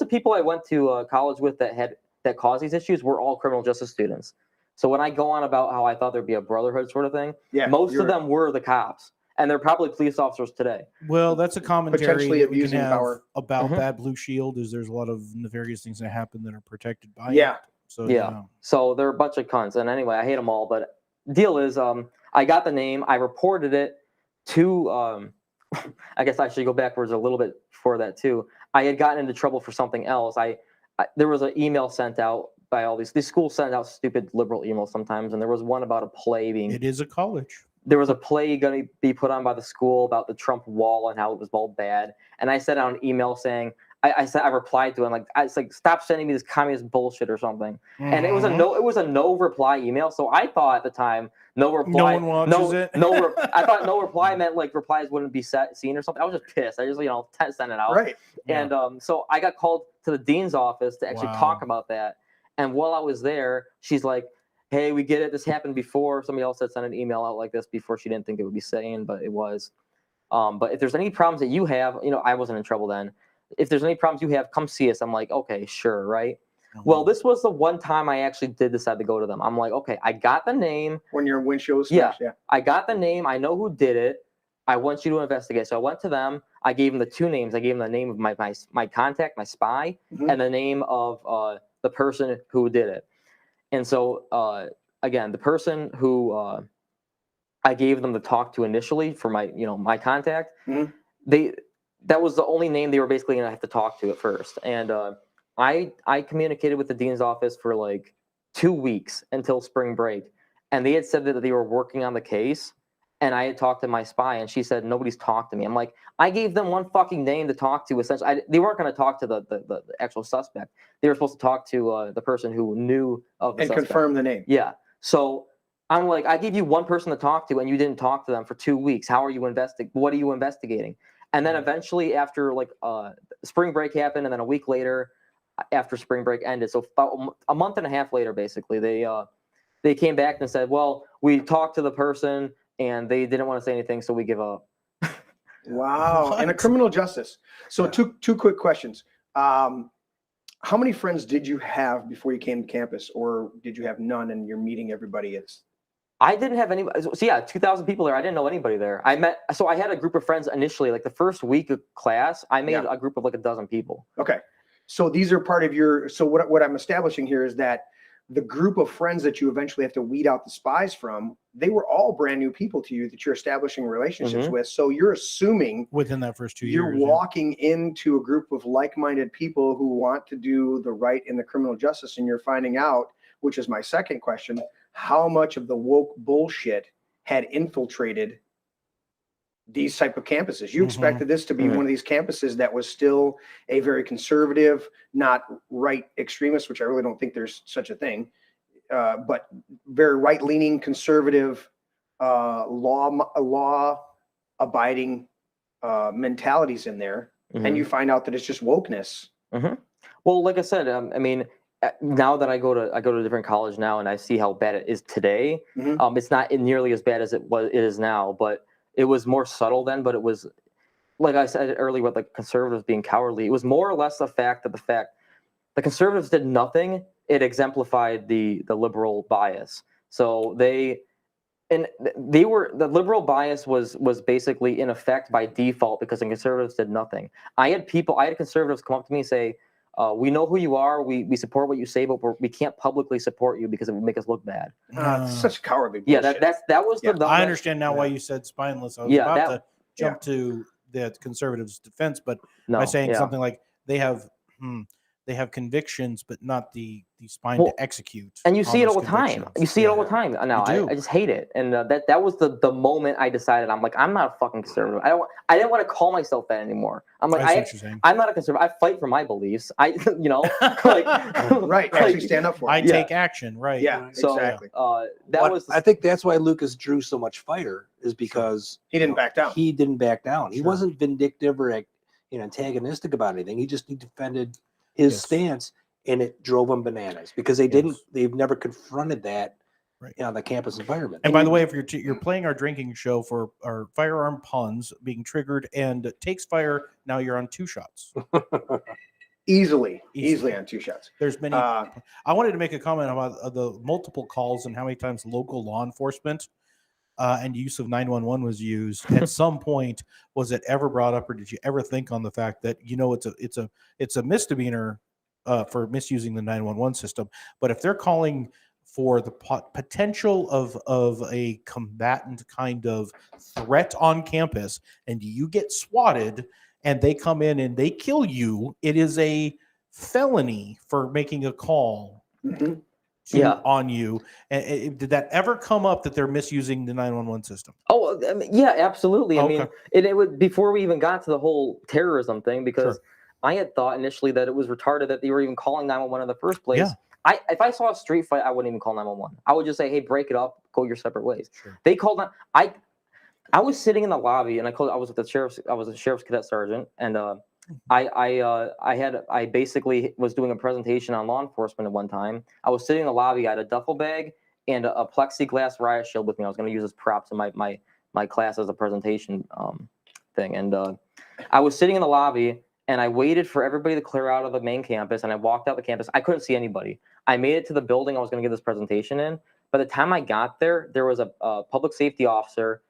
of people I went to college with that caused these issues were all criminal justice students. So when I go on about how I thought there'd be a brotherhood sort of thing, most of them were the cops, and they're probably police officers today. Well, that's a commentary Potentially that we can abusing have power. about that blue shield. Is there's a lot of nefarious things that happen that are protected by Yeah. it. So Yeah. So they're a bunch of cunts. And anyway, I hate them all. But deal is, I got the name. I reported it to, I guess I should go backwards a little bit for that too. I had gotten into trouble for something else. There was an email sent out by all these schools send out stupid liberal emails sometimes. And there was one about a play being. It is a college. There was a play going to be put on by the school about the Trump wall and how it was all bad. And I sent out an email saying, I replied to him I was like, "Stop sending me this communist bullshit or something." And it was a no reply email. So I thought at the time, no reply. No one watches it. I thought no reply meant like replies wouldn't be seen or something. I was just pissed. I just sent it out. Right. And so I got called to the dean's office to actually talk about that. And while I was there, she's like, "Hey, we get it. This happened before. Somebody else had sent an email out like this before. She didn't think it would be sane, but it was. But if there's any problems that you have, I wasn't in trouble then. If there's any problems you have, come see us." I'm like, "Okay, sure, right?" Well, this was the one time I actually did decide to go to them. I'm like, "Okay, I got the name. When your windshield was Yeah. smashed, yeah. I got the name. I know who did it. I want you to investigate." So I went to them. I gave them the two names. I gave them the name of my contact, my spy, and the name of the person who did it. And so, again, the person who I gave them to talk to initially for my contact, that was the only name they were basically going to have to talk to at first. And I communicated with the dean's office for like 2 weeks until spring break. And they had said that they were working on the case. And I had talked to my spy, and she said, "Nobody's talked to me." I'm like, I gave them one fucking name to talk to. Essentially, they weren't going to talk to the actual suspect. They were supposed to talk to the person who knew of the suspect. Confirm the name. Yeah. So I'm like, I gave you one person to talk to, and you didn't talk to them for 2 weeks. How are you What are you investigating? And then eventually, after like spring break happened, and then a week later, after spring break ended, so about a month and a half later, basically, they came back and said, "Well, we talked to the person, and they didn't want to say anything, so we give up." Wow. And a criminal justice. So two quick questions. How many friends did you have before you came to campus, or did you have none and you're meeting everybody? I didn't have anybody. So yeah, 2,000 people there. I didn't know anybody there. I had a group of friends initially, like the first week of class, I made a group of like a dozen people. Okay. So these are part of your, so what I'm establishing here is that the group of friends that you eventually have to weed out the spies from, they were all brand new people to you that you're establishing relationships with. So you're assuming Within that first 2 you're years. yeah. walking into a group of like-minded people who want to do the right in the criminal justice, and you're finding out, which is my second question, how much of the woke bullshit had infiltrated these type of campuses. You expected this to be one of these campuses that was still a very conservative, not right extremist, which I really don't think there's such a thing, but very right-leaning, conservative, law-abiding mentalities in there. And you find out that it's just wokeness. Well, like I said, I mean, now that I go to a different college now, and I see how bad it is today. It's not nearly as bad as it is now, but it was more subtle then. But it was, like I said earlier, with the conservatives being cowardly. It was more or less the fact that the conservatives did nothing. It exemplified the liberal bias. So the liberal bias was basically in effect by default because the conservatives did nothing. I had conservatives come up to me and say, we know who you are. We support what you say, but we can't publicly support you because it would make us look bad. Such cowardly bullshit. Yeah, that was the. I understand now why you said spineless. I was about to jump to the conservatives' defense, but by saying something like they have convictions, but not the spine to execute. And you see it all the time. convictions. You see it all the time. Now I just hate it. And that was the moment I decided I'm like, I'm not a fucking conservative. I didn't want to call myself that anymore. I'm like, I'm not a conservative. I fight for my beliefs. Right. Actually stand up for it. I take action. Right. Yeah. So, exactly. I think that's why Lucas drew so much fire, is because he didn't back down. He didn't back down. He wasn't vindictive or antagonistic about anything. He defended his stance, and it drove them bananas because they've never confronted that on the campus environment. And by the way, if you're playing our drinking show for our firearm puns being triggered and takes fire, now you're on 2 shots. Easily on 2 shots. There's many. I wanted to make a comment about the multiple calls and how many times local law enforcement and use of 911 was used. At some point, was it ever brought up, or did you ever think on the fact that it's a misdemeanor for misusing the 911 system? But if they're calling for the potential of a combatant kind of threat on campus, and you get swatted, and they come in and they kill you, it is a felony for making a call. On you. And did that ever come up that they're misusing the 911 system? Oh, I mean, yeah, absolutely. I mean, it would, before we even got to the whole terrorism thing, because I had thought initially that it was retarded that they were even calling 911 in the first place. Yeah. If I saw a street fight, I wouldn't even call 911. I would just say, hey, break it up, go your separate ways. They called I was sitting in the lobby, and I was with I was a sheriff's cadet sergeant, and I basically was doing a presentation on law enforcement at one time. I was sitting in the lobby. I had a duffel bag and a plexiglass riot shield with me. I was going to use as props in my class as a presentation thing. And I was sitting in the lobby, and I waited for everybody to clear out of the main campus, and I walked out the campus. I couldn't see anybody. I made it to the building I was going to give this presentation in. By the time I got there, there was a public safety officer,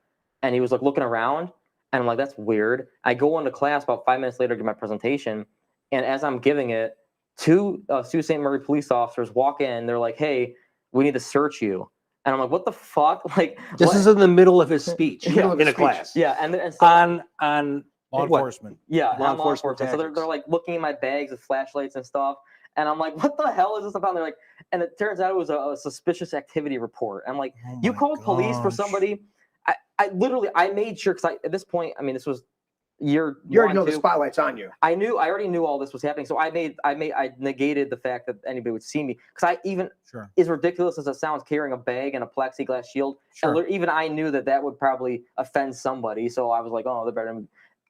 and he was like looking around. And I'm like, that's weird. I go into class about 5 minutes later to give my presentation. And as I'm giving it, 2 Sault Ste. Marie police officers walk in. They're like, hey, we need to search you. And I'm like, what the fuck? Like, this is in the middle of his speech in a class. Yeah. And so, on law enforcement. Yeah. Law enforcement. So they're like looking in my bags with flashlights and stuff. And I'm like, what the hell is this about? And they're like, and it turns out it was a suspicious activity report. I'm like, you called police for somebody? I literally made sure, because at this point, I mean, this was you already know the spotlight's on you. I already knew all this was happening. So I negated the fact that anybody would see me, because as ridiculous as it sounds, carrying a bag and a plexiglass shield, and even I knew that would probably offend somebody. So I was like, oh, they're better.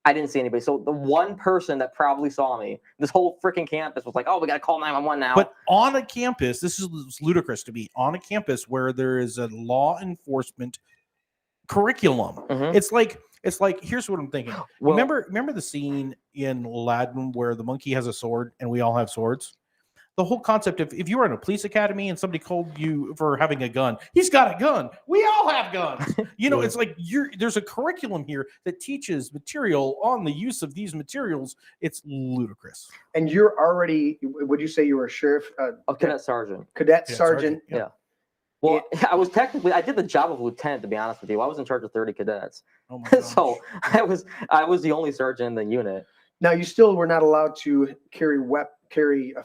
I didn't see anybody. So the one person that probably saw me, this whole freaking campus was like, oh, we got to call 911 now. But on a campus, this is ludicrous to me, on a campus where there is a law enforcement curriculum. It's like here's what I'm thinking. Remember the scene in Aladdin where the monkey has a sword and we all have swords? the whole concept of if you were in a police academy and somebody called you for having a gun, he's got a gun. We all have guns. It's like there's a curriculum here that teaches material on the use of these materials. It's ludicrous. And you're already, would you say you were a sheriff? A cadet sergeant. Cadet Yeah, sergeant. Yeah. Well, I did the job of lieutenant, to be honest with you. I was in charge of 30 cadets. Oh my gosh. So I was the only sergeant in the unit. Now you still were not allowed to carry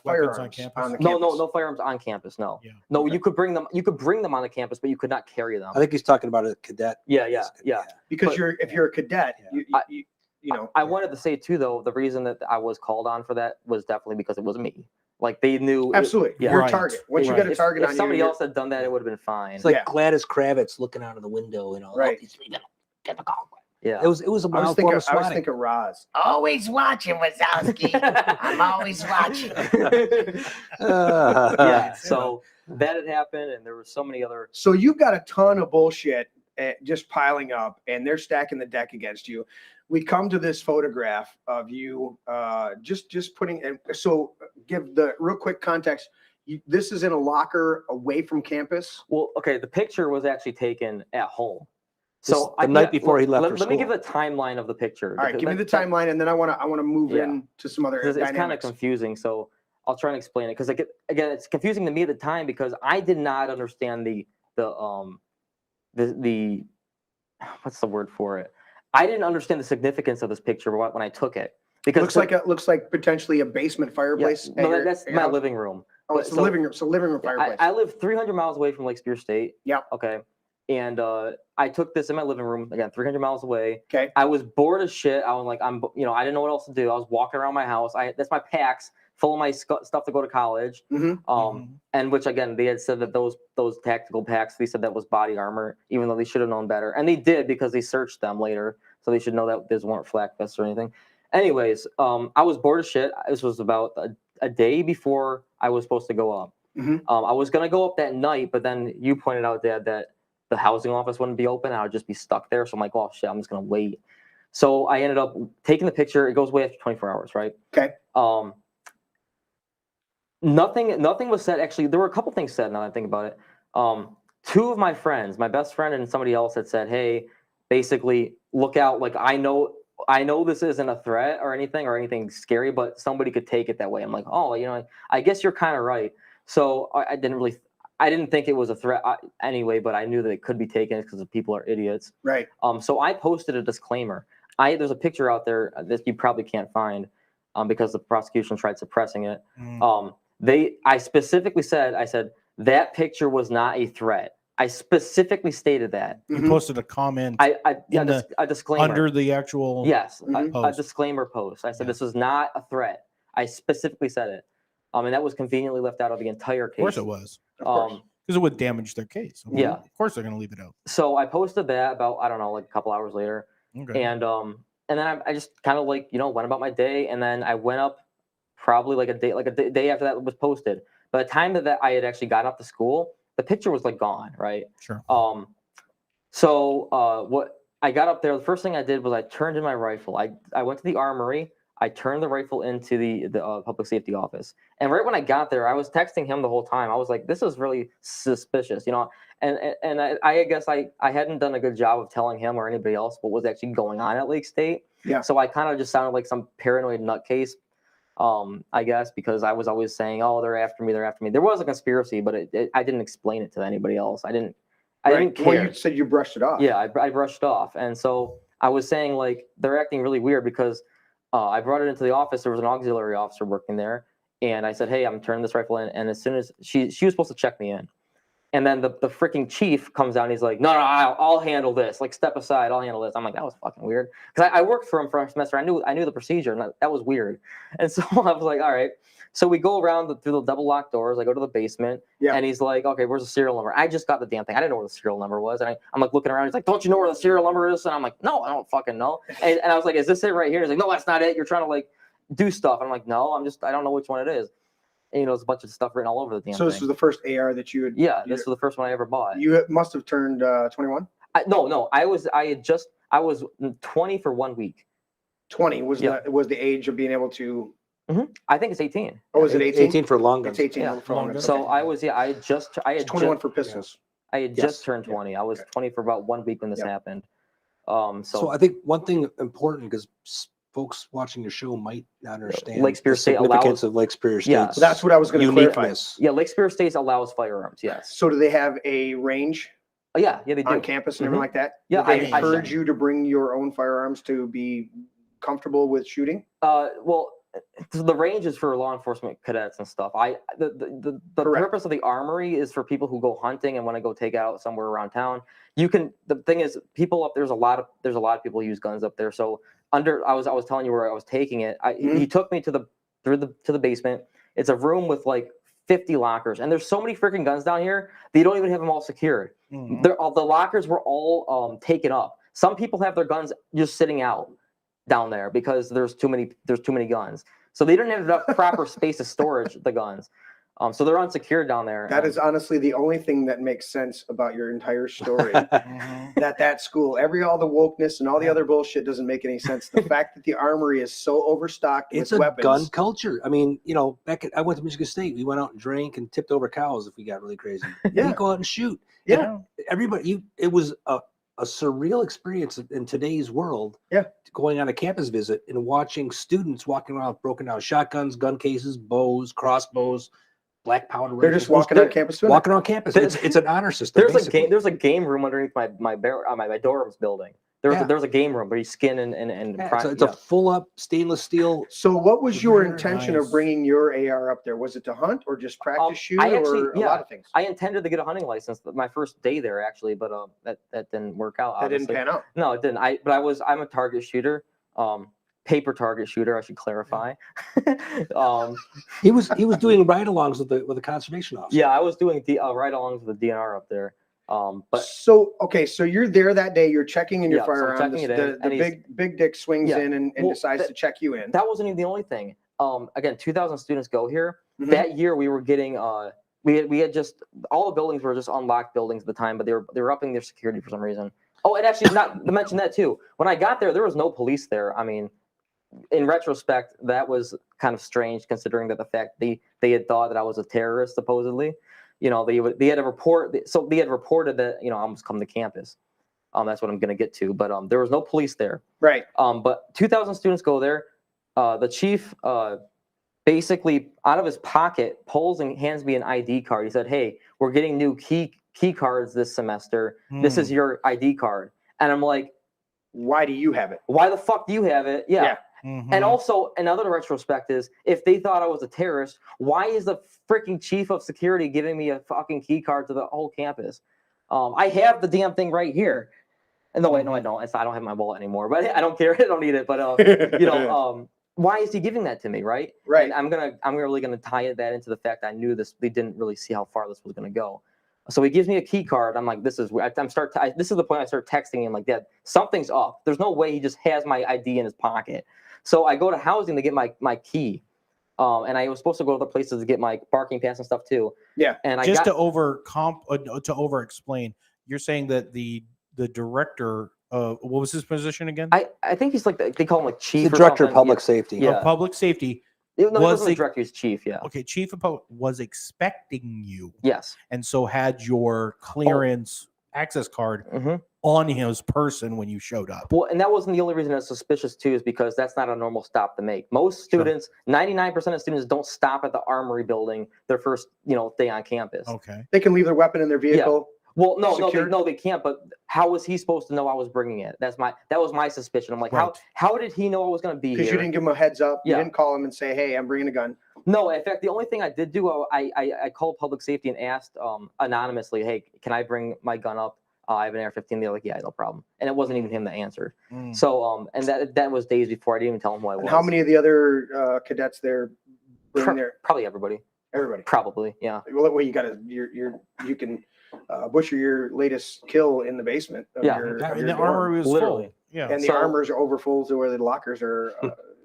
firearms on campus? on the No, campus. no firearms on campus. No, Yeah. no. Okay. You could bring them. You could bring them on the campus, but you could not carry them. I think he's talking about a cadet. Yeah. Because But- if you're a cadet, Yeah. you know. I wanted to say too, though, the reason that I was called on for that was definitely because it was me. Like they knew. Absolutely, Yeah. you're a Right. target. Once you Right. got a target If on somebody you, else had done that, it would have been fine. It's like Yeah. Gladys Kravitz looking out of the window, Right. he's leaving. Get the call. Yeah. It was a I was mild thinking, form of swatting. Roz. Always watching Wazowski. I'm always watching. Yeah. So that had happened, and there were so many other. So you've got a ton of bullshit just piling up, and they're stacking the deck against you. We come to this photograph of you just putting. And so give the real quick context. This is in a locker away from campus. Well, okay, the picture was actually taken at home. So the night before he left for Let me give school. the timeline of the picture. All right, give me the timeline, and then I want to move Yeah. in to some other Because it's kind of dynamics. confusing. So I'll try and explain it. Because again, it's confusing to me at the time because I did not understand the what's the word for it? I didn't understand the significance of this picture when I took it. Because looks like potentially a basement fireplace. Yeah, no, at that's your my house. living room. Oh, it's the So- living room. So living room fireplace. I live 300 miles away from Lake Spear State. Yep. Okay. And I took this in my living room, again, 300 miles away. Okay. I was bored as shit. I was like, I didn't know what else to do. I was walking around my house. That's my packs full of my stuff to go to college. Mhm. And which again, they had said that those tactical packs, they said that was body armor, even though they should have known better. And they did because they searched them later. So they should know that these weren't flak vests or anything. Anyways, I was bored as shit. This was about a day before I was supposed to go up. Mhm. I was going to go up that night, but then you pointed out, Dad, that the housing office wouldn't be open. I would just be stuck there. So I'm like, oh, shit, I'm just going to wait. So I ended up taking the picture. It goes away after 24 hours, right? Okay. Nothing was said. Actually, there were a couple things said now that I think about it. Two of my friends, my best friend and somebody else had said, hey, basically, look out. Like, I know this isn't a threat or anything scary, but somebody could take it that way. I'm like, oh, I guess you're kind of right. So I didn't think it was a threat anyway, but I knew that it could be taken because people are idiots. Right. So I posted a disclaimer. There's a picture out there that you probably can't find because the prosecution tried suppressing it. I specifically said, I said, that picture was not a threat. I specifically stated that. You posted a comment A disclaimer. under the actual Yes, Mhm. a post. disclaimer post. I said Yeah. this was not a threat. I specifically said it. And that was conveniently left out of the entire case. Of course it was. Of course. Because it would damage their case. I mean, Yeah. Of course they're going to leave it out. So I posted that about, I don't know, like a couple hours later. Okay. And then I just kind of like, went about my day. And then I went up probably like a day after that was posted. By the time that I had actually gotten up to school, the picture was like gone, right? Sure. So what I got up there, the first thing I did was I turned in my rifle. I went to the armory. I turned the rifle into the public safety office. And right when I got there, I was texting him the whole time. I was like, this is really suspicious, And I guess I hadn't done a good job of telling him or anybody else what was actually going on at Lake State. Yeah. So I kind of just sounded like some paranoid nutcase, I guess, because I was always saying, oh, they're after me. There was a conspiracy, but I didn't explain it to anybody else. I didn't Right. care. Well, you said you brushed it off. Yeah, I brushed off. And so I was saying, like, they're acting really weird because I brought it into the office. There was an auxiliary officer working there. And I said, hey, I'm turning this rifle in. And as soon as she was supposed to check me in. And then the freaking chief comes down and he's like, no, I'll handle this. Like, step aside. I'll handle this. I'm like, that was fucking weird. Because I worked for him for a semester. I knew the procedure. And that was weird. And so I was like, all right. So we go around through the double locked doors. I go to the basement. Yeah. And he's like, okay, where's the serial number? I just got the damn thing. I didn't know where the serial number was. And I'm like looking around. He's like, don't you know where the serial number is? And I'm like, no, I don't fucking know. And I was like, is this it right here? He's like, no, that's not it. You're trying to like do stuff. And I'm like, no, I don't know which one it is. And there's a bunch of stuff written all over the damn So this thing. was the first AR that you had. Yeah, this was the first one I ever bought. You must have turned 21. No, I was 20 for 1 week. 20 was Yeah. the age of being able to I think it's 18. Oh, is it 18? 18 for long guns. It's 18 Yeah. for long guns. So Okay. I had It's 21 for pistols. I had Yes. just turned Yeah. 20. I was Okay. 20 for about 1 week when this Yeah. happened. So I think one thing important, because folks watching your show might not understand Lake Superior the State significance allows- of Lake Superior Yeah. State's So that's what I was going to clarify. uniqueness. Yeah, Lake Superior State allows firearms. Yes. So do they have a range Oh, yeah, they do. on campus and everything like that? Yeah, Do they I- encourage you to bring your own firearms to be comfortable with shooting? Well, so the range is for law enforcement cadets and stuff. The Correct. purpose of the armory is for people who go hunting and want to go take out somewhere around town. You can. The thing is, people up there's a lot of people who use guns up there. So I was telling you where I was taking it. He took me to the basement. It's a room with like 50 lockers, and there's so many freaking guns down here. They don't even have them all secured. Mhm. The lockers were all taken up. Some people have their guns just sitting out down there because there's too many guns. So they didn't have enough proper space to storage the guns. So they're unsecured down there. That is honestly the only thing that makes sense about your entire story. Mhm. that school, all the wokeness and all the other bullshit doesn't make any sense. The fact that the armory is so overstocked It's with a weapons. gun culture. I mean, I went to Michigan State. We went out and drank and tipped over cows if we got really crazy. Yeah. We go out and shoot. Yeah. Everybody, it was a surreal experience in today's world. Yeah. Going on a campus visit and watching students walking around with broken down shotguns, gun cases, bows, crossbows, black powder. They're just rifles. walking on campus doing Walking on campus. It's an honor system. There's a game room underneath my dorms building. There's a game room where you skin and It's a full up stainless steel. So what was your Very intention nice. of bringing your AR up there? Was it to hunt or just practice shoot I actually- or a yeah. lot of things? I intended to get a hunting license my first day there actually, but that didn't work out. That didn't obviously. pan out. No, it didn't. I'm a target shooter. Paper target shooter, I should clarify. He was doing ride-alongs with the conservation officer. Yeah, I was doing ride-alongs with the DNR up there. But So you're there that day, you're checking in your Yeah, so I'm firearm. checking it in, The and he's- big dick swings Yeah. in and Well, decides to check you in. that wasn't even the only thing. Again, 2,000 students go here. Mhm. That year, we were getting we had just all the buildings were just unlocked buildings at the time, but they were upping their security for some reason. Oh, and actually, not to mention that too. When I got there was no police there. I mean, in retrospect, that was kind of strange considering that the fact they had thought that I was a terrorist supposedly. They had a report. So they had reported that I almost come to campus. That's what I'm going to get to. But there was no police there. Right. But 2,000 students go there. The chief basically out of his pocket pulls and hands me an ID card. He said, "Hey, we're getting new key cards this semester. This is your ID card." And I'm like, Why do you have it? "Why the fuck do you have it?" Yeah. Mhm. And also, another retrospect is if they thought I was a terrorist, why is the freaking chief of security giving me a fucking key card to the whole campus? I have the damn thing right here. And no, I don't. I don't have my wallet anymore, but I don't care. I don't need it. But why is he giving that to me, right? Right. And I'm really gonna tie that into the fact I knew this. They didn't really see how far this was gonna go. So he gives me a key card. I'm like, this is weird. This is the point I start texting him like, Dad, something's up. There's no way he just has my ID in his pocket. So I go to housing to get my key. And I was supposed to go to other places to get my parking pass and stuff too. Yeah. And I Just got, to over explain, you're saying that the director what was his position again? I think he's like they call him like chief. The or director of something. public safety. Yeah. Of public safety. No, he was wasn't the the- director. He's chief. Yeah. Okay, chief of public was expecting you, Yes. and so had your clearance access card hmm on his person when you showed up. Well, and that wasn't the only reason it's suspicious too, is because that's not a normal stop to make. Most students, 99% of students, don't stop at the Armory building their first day on campus. Okay. They can leave their weapon in their vehicle. Well, no, Secured? they can't. But how was he supposed to know I was bringing it? That was my suspicion. I'm like, Right. how did he know I was going to be Because here? you didn't give him a heads up. You Yeah. didn't call him and say, "Hey, I'm bringing a gun." No, in fact, the only thing I did do, I called public safety and asked anonymously, "Hey, can I bring my gun up? I have an AR-15." They're like, "Yeah, no problem." And it wasn't even him that answered. Mm. So, and that was days before. I didn't even tell him who I was. And how many of the other cadets there bring their Probably everybody. everybody? Probably, yeah. Well, you got to you can butcher your latest kill in the basement. Of Yeah. your, That- of and your the dorm. armory was Literally. full. Yeah. And the So- armors are over full to where the lockers are.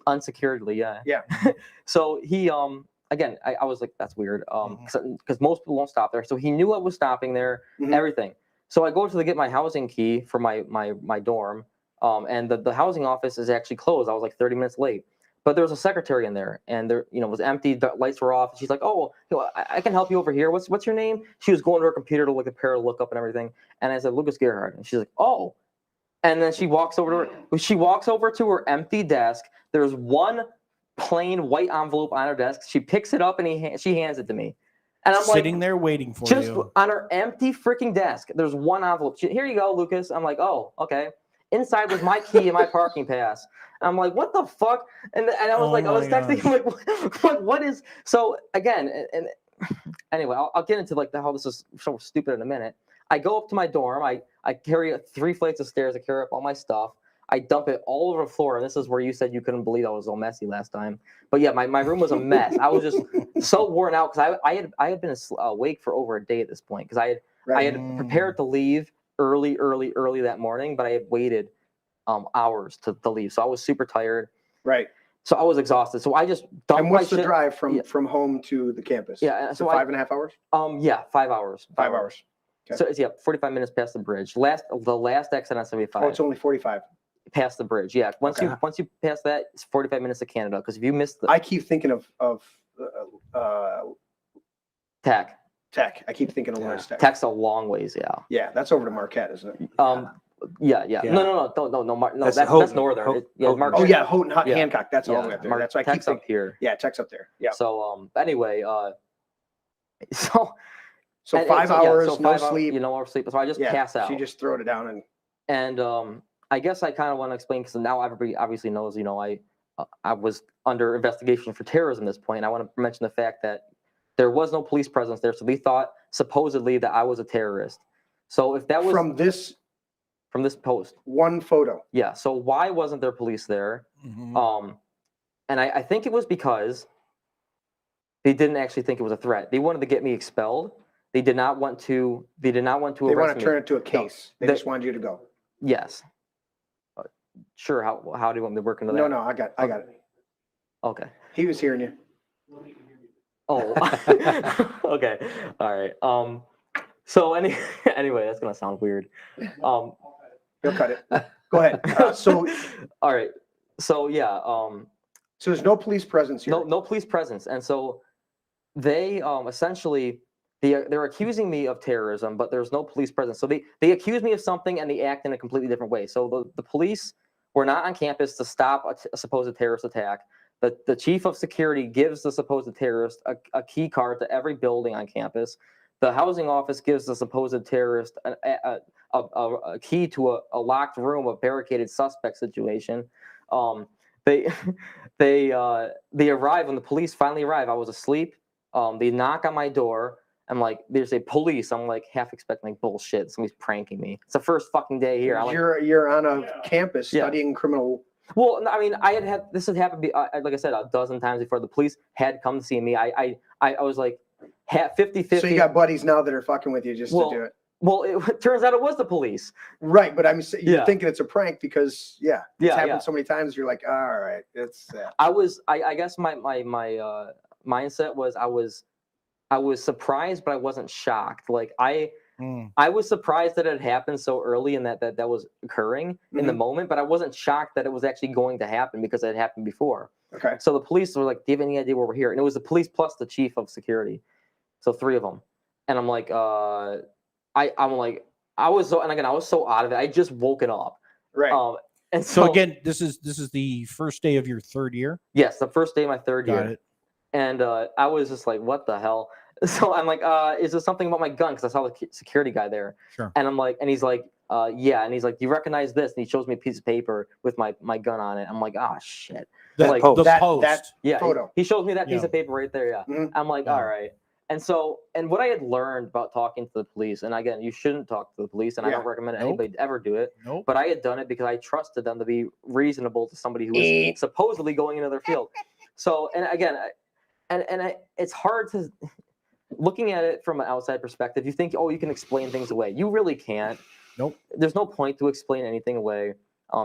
Unsecuredly, yeah. Yeah. So he again, I was like, that's weird. Because most people won't stop there. So he knew I was stopping there, Mhm. everything. So I go to get my housing key for my dorm. And the housing office is actually closed. I was like 30 minutes late. But there was a secretary in there, and there, you know, was empty. The lights were off. She's like, "Oh, you know, I can help you over here. What's your name?" She was going to her computer to look up and everything. And I said, "Lucas Gerhard." And she's like, "Oh." And then she walks over to her empty desk. There's one plain white envelope on her desk. She picks it up and she hands it to me. And I'm Sitting like, there waiting for just you. on her empty freaking desk, there's one envelope. Here you go, Lucas. I'm like, oh, okay. Inside was my key and my parking pass. And I'm like, what the fuck? And I was I was texting him like, what is? So again, and anyway, I'll get into like how this is so stupid in a minute. I go up to my dorm. I carry 3 flights of stairs. I carry up all my stuff. I dump it all over the floor. And this is where you said you couldn't believe I was so messy last time. But yeah, my room was a mess. I was just so worn out because I had been awake for over a day at this point because I had prepared to leave early that morning, but I had waited hours to leave. So I was super tired. Right. So I was exhausted. So I just dumped And what's my the shit. drive from home to the campus? Yeah, So 5.5 hours? Yeah, 5 hours. 5 hours. Okay. So it's 45 minutes past the bridge. The last exit on 75. Oh, it's only 45. Past the bridge. Yeah. Once you pass that, it's 45 minutes to Canada. Because if you miss the I keep thinking of Tech. Tech. I keep thinking of Lawrence Tech. Tech's a long ways. Yeah. Yeah, that's over to Marquette, isn't it? Yeah. No. That's northern. Oh yeah, Houghton, Yeah. Hancock. That's all the way up there. That's why I keep Tech's up thinking. here. Yeah, Tech's up there. Yeah. So anyway, so 5 hours, no sleep. No more sleep. So I just pass out. She just throwed it down And I guess I kind of want to explain because now everybody obviously knows, you know, I was under investigation for terrorism at this point. I want to mention the fact that there was no police presence there, so they thought supposedly that I was a terrorist. So if that was from this post, one photo. yeah. So why wasn't there police there? Mm-hmm. And I think it was because they didn't actually think it was a threat. They wanted to get me expelled. They did not want to. They want to turn it to a case. They just wanted you to go. Yes. Sure. How do you want me to work into that? No, I got it. Okay. He was hearing you. Oh. Okay. All right. So anyway, that's gonna sound weird. He'll cut it. Go ahead. So all right. So yeah. So there's no police presence here. No police presence, and so they essentially they're accusing me of terrorism, but there's no police presence. So they accuse me of something and they act in a completely different way. So the police were not on campus to stop a supposed terrorist attack. The chief of security gives the supposed terrorist a key card to every building on campus. The housing office gives the supposed terrorist a key to a locked room, a barricaded suspect situation. They arrive when the police finally arrive. I was asleep. They knock on my door. I'm like, there's a police. I'm like half expecting like bullshit. Somebody's pranking me. It's the first fucking day here. You're on a campus studying criminal. Well, I mean, this had happened. Like I said, a dozen times before. The police had come to see me. I was like 50-50. So you got buddies now that are fucking with you just to do it. Well, it turns out it was the police. Right, but you're thinking it's a prank because it's happened so many times. You're like, all right, it's. I guess my mindset was I was surprised, but I wasn't shocked. Like I was surprised that it happened so early and that was occurring in the moment, but I wasn't shocked that it was actually going to happen because it had happened before. Okay. So the police were like, "Do you have any idea where we're here?" And it was the police plus the chief of security, so 3 of them. And I'm like, I'm like, I was so out of it. I had just woken up. Right. And so again, this is the first day of your 3rd year. Yes, the first day of my 3rd year. Got it. And I was just like, what the hell? So I'm like, is there something about my gun? Because I saw the security guy there. Sure. And I'm like, and he's like, yeah. And he's like, do you recognize this? And he shows me a piece of paper with my gun on it. I'm like, oh, shit. The post. post. Yeah. Photo. He shows me that piece of paper right there. Yeah. Mhm. I'm like, all right. And so, and what I had learned about talking to the police, and again, you shouldn't talk to the police, and I don't recommend anybody ever do it. Nope. But I had done it because I trusted them to be reasonable to somebody who was supposedly going into their field. So, and again, it's hard to, looking at it from an outside perspective, you think, oh, you can explain things away. You really can't. Nope. There's no point to explain anything away.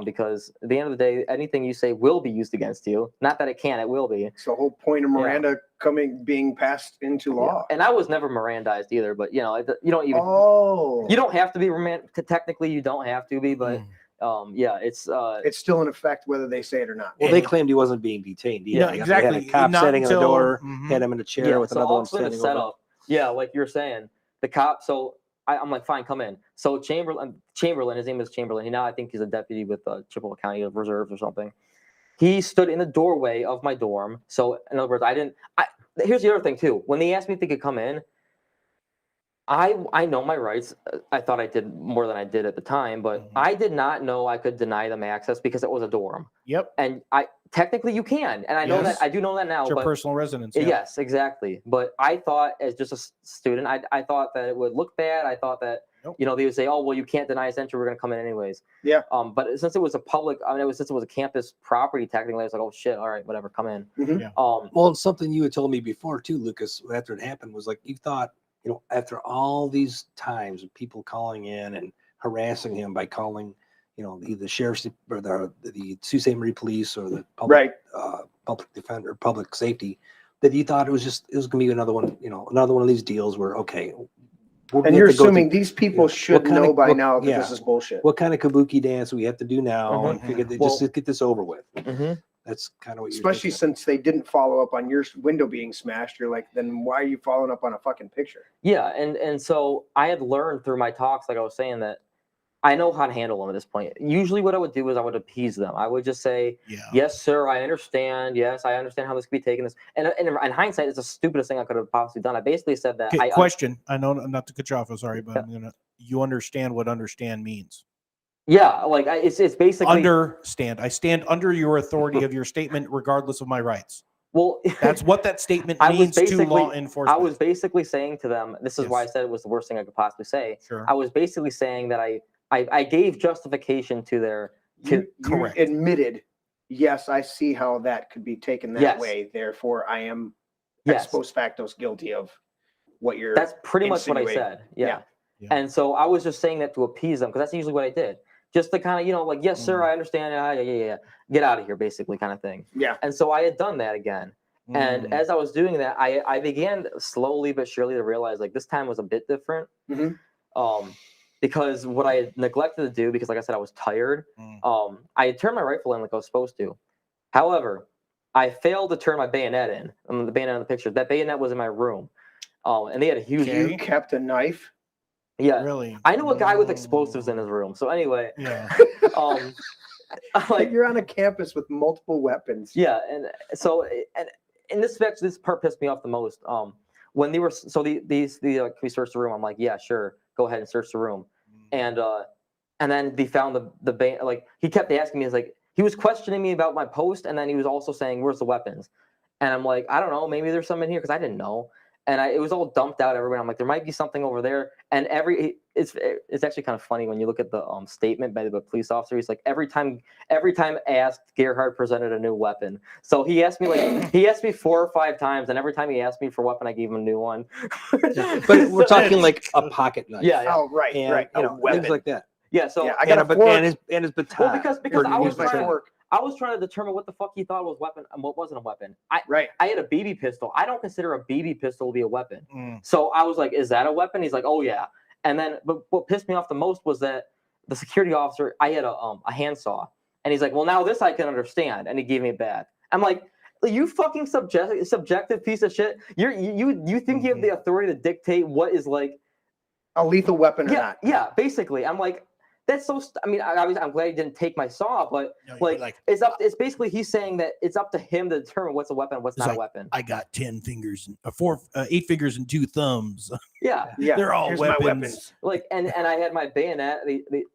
Because at the end of the day, anything you say will be used against you. Not that it can, it will be. It's the whole point of Miranda being passed into law. And I was never Mirandized either, but you know, you don't even. Oh. You don't have to be technically, you don't have to be, but Yeah, it's It's still in effect whether they say it or not. Well, they claimed he wasn't being detained. Either. No, They had exactly. a cop Not standing in the until- door, Mhm. had him in a chair yeah, with so another one ultimately the standing over. setup. Yeah, like you're saying, the cop. So I'm like, fine, come in. So Chamberlain, his name is Chamberlain. He now I think he's a deputy with Chippewa County Reserves or something. He stood in the doorway of my dorm. So in other words, here's the other thing too. When they asked me if they could come in, I know my rights. I thought I did more than I did at the time, but I did not know I could deny them access because it was a dorm. Yep. And technically you can, and I know Yes. that I do know that now. It's your But personal residence. Yeah. yes, exactly. But I thought as just a student, I thought that it would look bad. I thought that Nope. they would say, oh well, you can't deny us entry. We're going to come in anyways. Yeah. But since it was a public, since it was a campus property, technically, I was like, oh shit, all right, whatever, come in. Mhm. Yeah. Well, it's something you had told me before too, Lucas. After it happened, was like you thought, after all these times of people calling in and harassing him by calling, either the sheriff's or the Sault Ste. Marie police or the public defender, public safety, that you thought it was going to be another one, another one of these deals where And you're assuming these people should know by now that yeah. this is bullshit. what kind of kabuki dance we have to do now and figure just to get this over with. Mm-hmm. That's kind of what you're Especially thinking. since they didn't follow up on your window being smashed. You're like, then why are you following up on a fucking picture? Yeah, and so I had learned through my talks, like I was saying, that I know how to handle them at this point. Usually what I would do is I would appease them. I would just say, yes, sir, I understand. Yes, I understand how this could be taken. And in hindsight, it's the stupidest thing I could have possibly done. I basically said that. Okay, question. I know not to cut you off. I'm sorry, but you understand what understand means. Yeah, like it's basically understand. I stand under your authority of your statement, regardless of my rights. Well, that's what that statement means to law enforcement. I was basically saying to them, this is why I said it was the worst thing I could possibly say. Sure. I was basically saying that I gave justification to their You admitted, yes, I see how that could be taken that way. Therefore, I am ex post facto guilty of what you're. That's pretty much what I said. Yeah. And so I was just saying that to appease them because that's usually what I did. Just to kind of, like, yes, sir, I understand. Yeah. Get out of here, basically, kind of thing. Yeah. And so I had done that again. And as I was doing that, I began slowly but surely to realize, like, this time was a bit different. Because what I had neglected to do, because, like I said, I was tired, I had turned my rifle in like I was supposed to. However, I failed to turn my bayonet in. The bayonet in the picture. That bayonet was in my room. And they had a huge... You kept a knife? Yeah, really. I know a guy with explosives in his room. So anyway, like you're on a campus with multiple weapons. Yeah, and so and this part pissed me off the most. When they were can we search the room? I'm like, yeah, sure, go ahead and search the room. And then they found the like he kept asking me, he was questioning me about my post, and then he was also saying, where's the weapons? And I'm like, I don't know, maybe there's some in here because I didn't know. And it was all dumped out everywhere. I'm like, there might be something over there. And it's actually kind of funny when you look at the statement by the police officer. He's like, every time asked, Gerhard presented a new weapon. So he asked me 4 or 5 times, and every time he asked me for a weapon, I gave him a new one. But we're talking like a pocket knife. Yeah. Oh, right, and, right. Things like that. Yeah. So I got a fork. And his baton. Well, because I was trying to determine what the fuck he thought was weapon and what wasn't a weapon. I had a BB pistol. I don't consider a BB pistol to be a weapon. So I was like, is that a weapon? He's like, oh yeah. And then, but what pissed me off the most was that the security officer, I had a handsaw, and he's like, well, now this I can understand, and he gave me a bat. I'm like, you fucking subjective piece of shit. You think you have the authority to dictate what is like a lethal weapon or not? Yeah, basically. I'm like, that's so. I'm glad he didn't take my saw, but it's basically he's saying that it's up to him to determine what's a weapon, and what's not a weapon. I got 10 fingers, 8 fingers and 2 thumbs. Yeah, they're all weapons. Like, and I had my bayonet,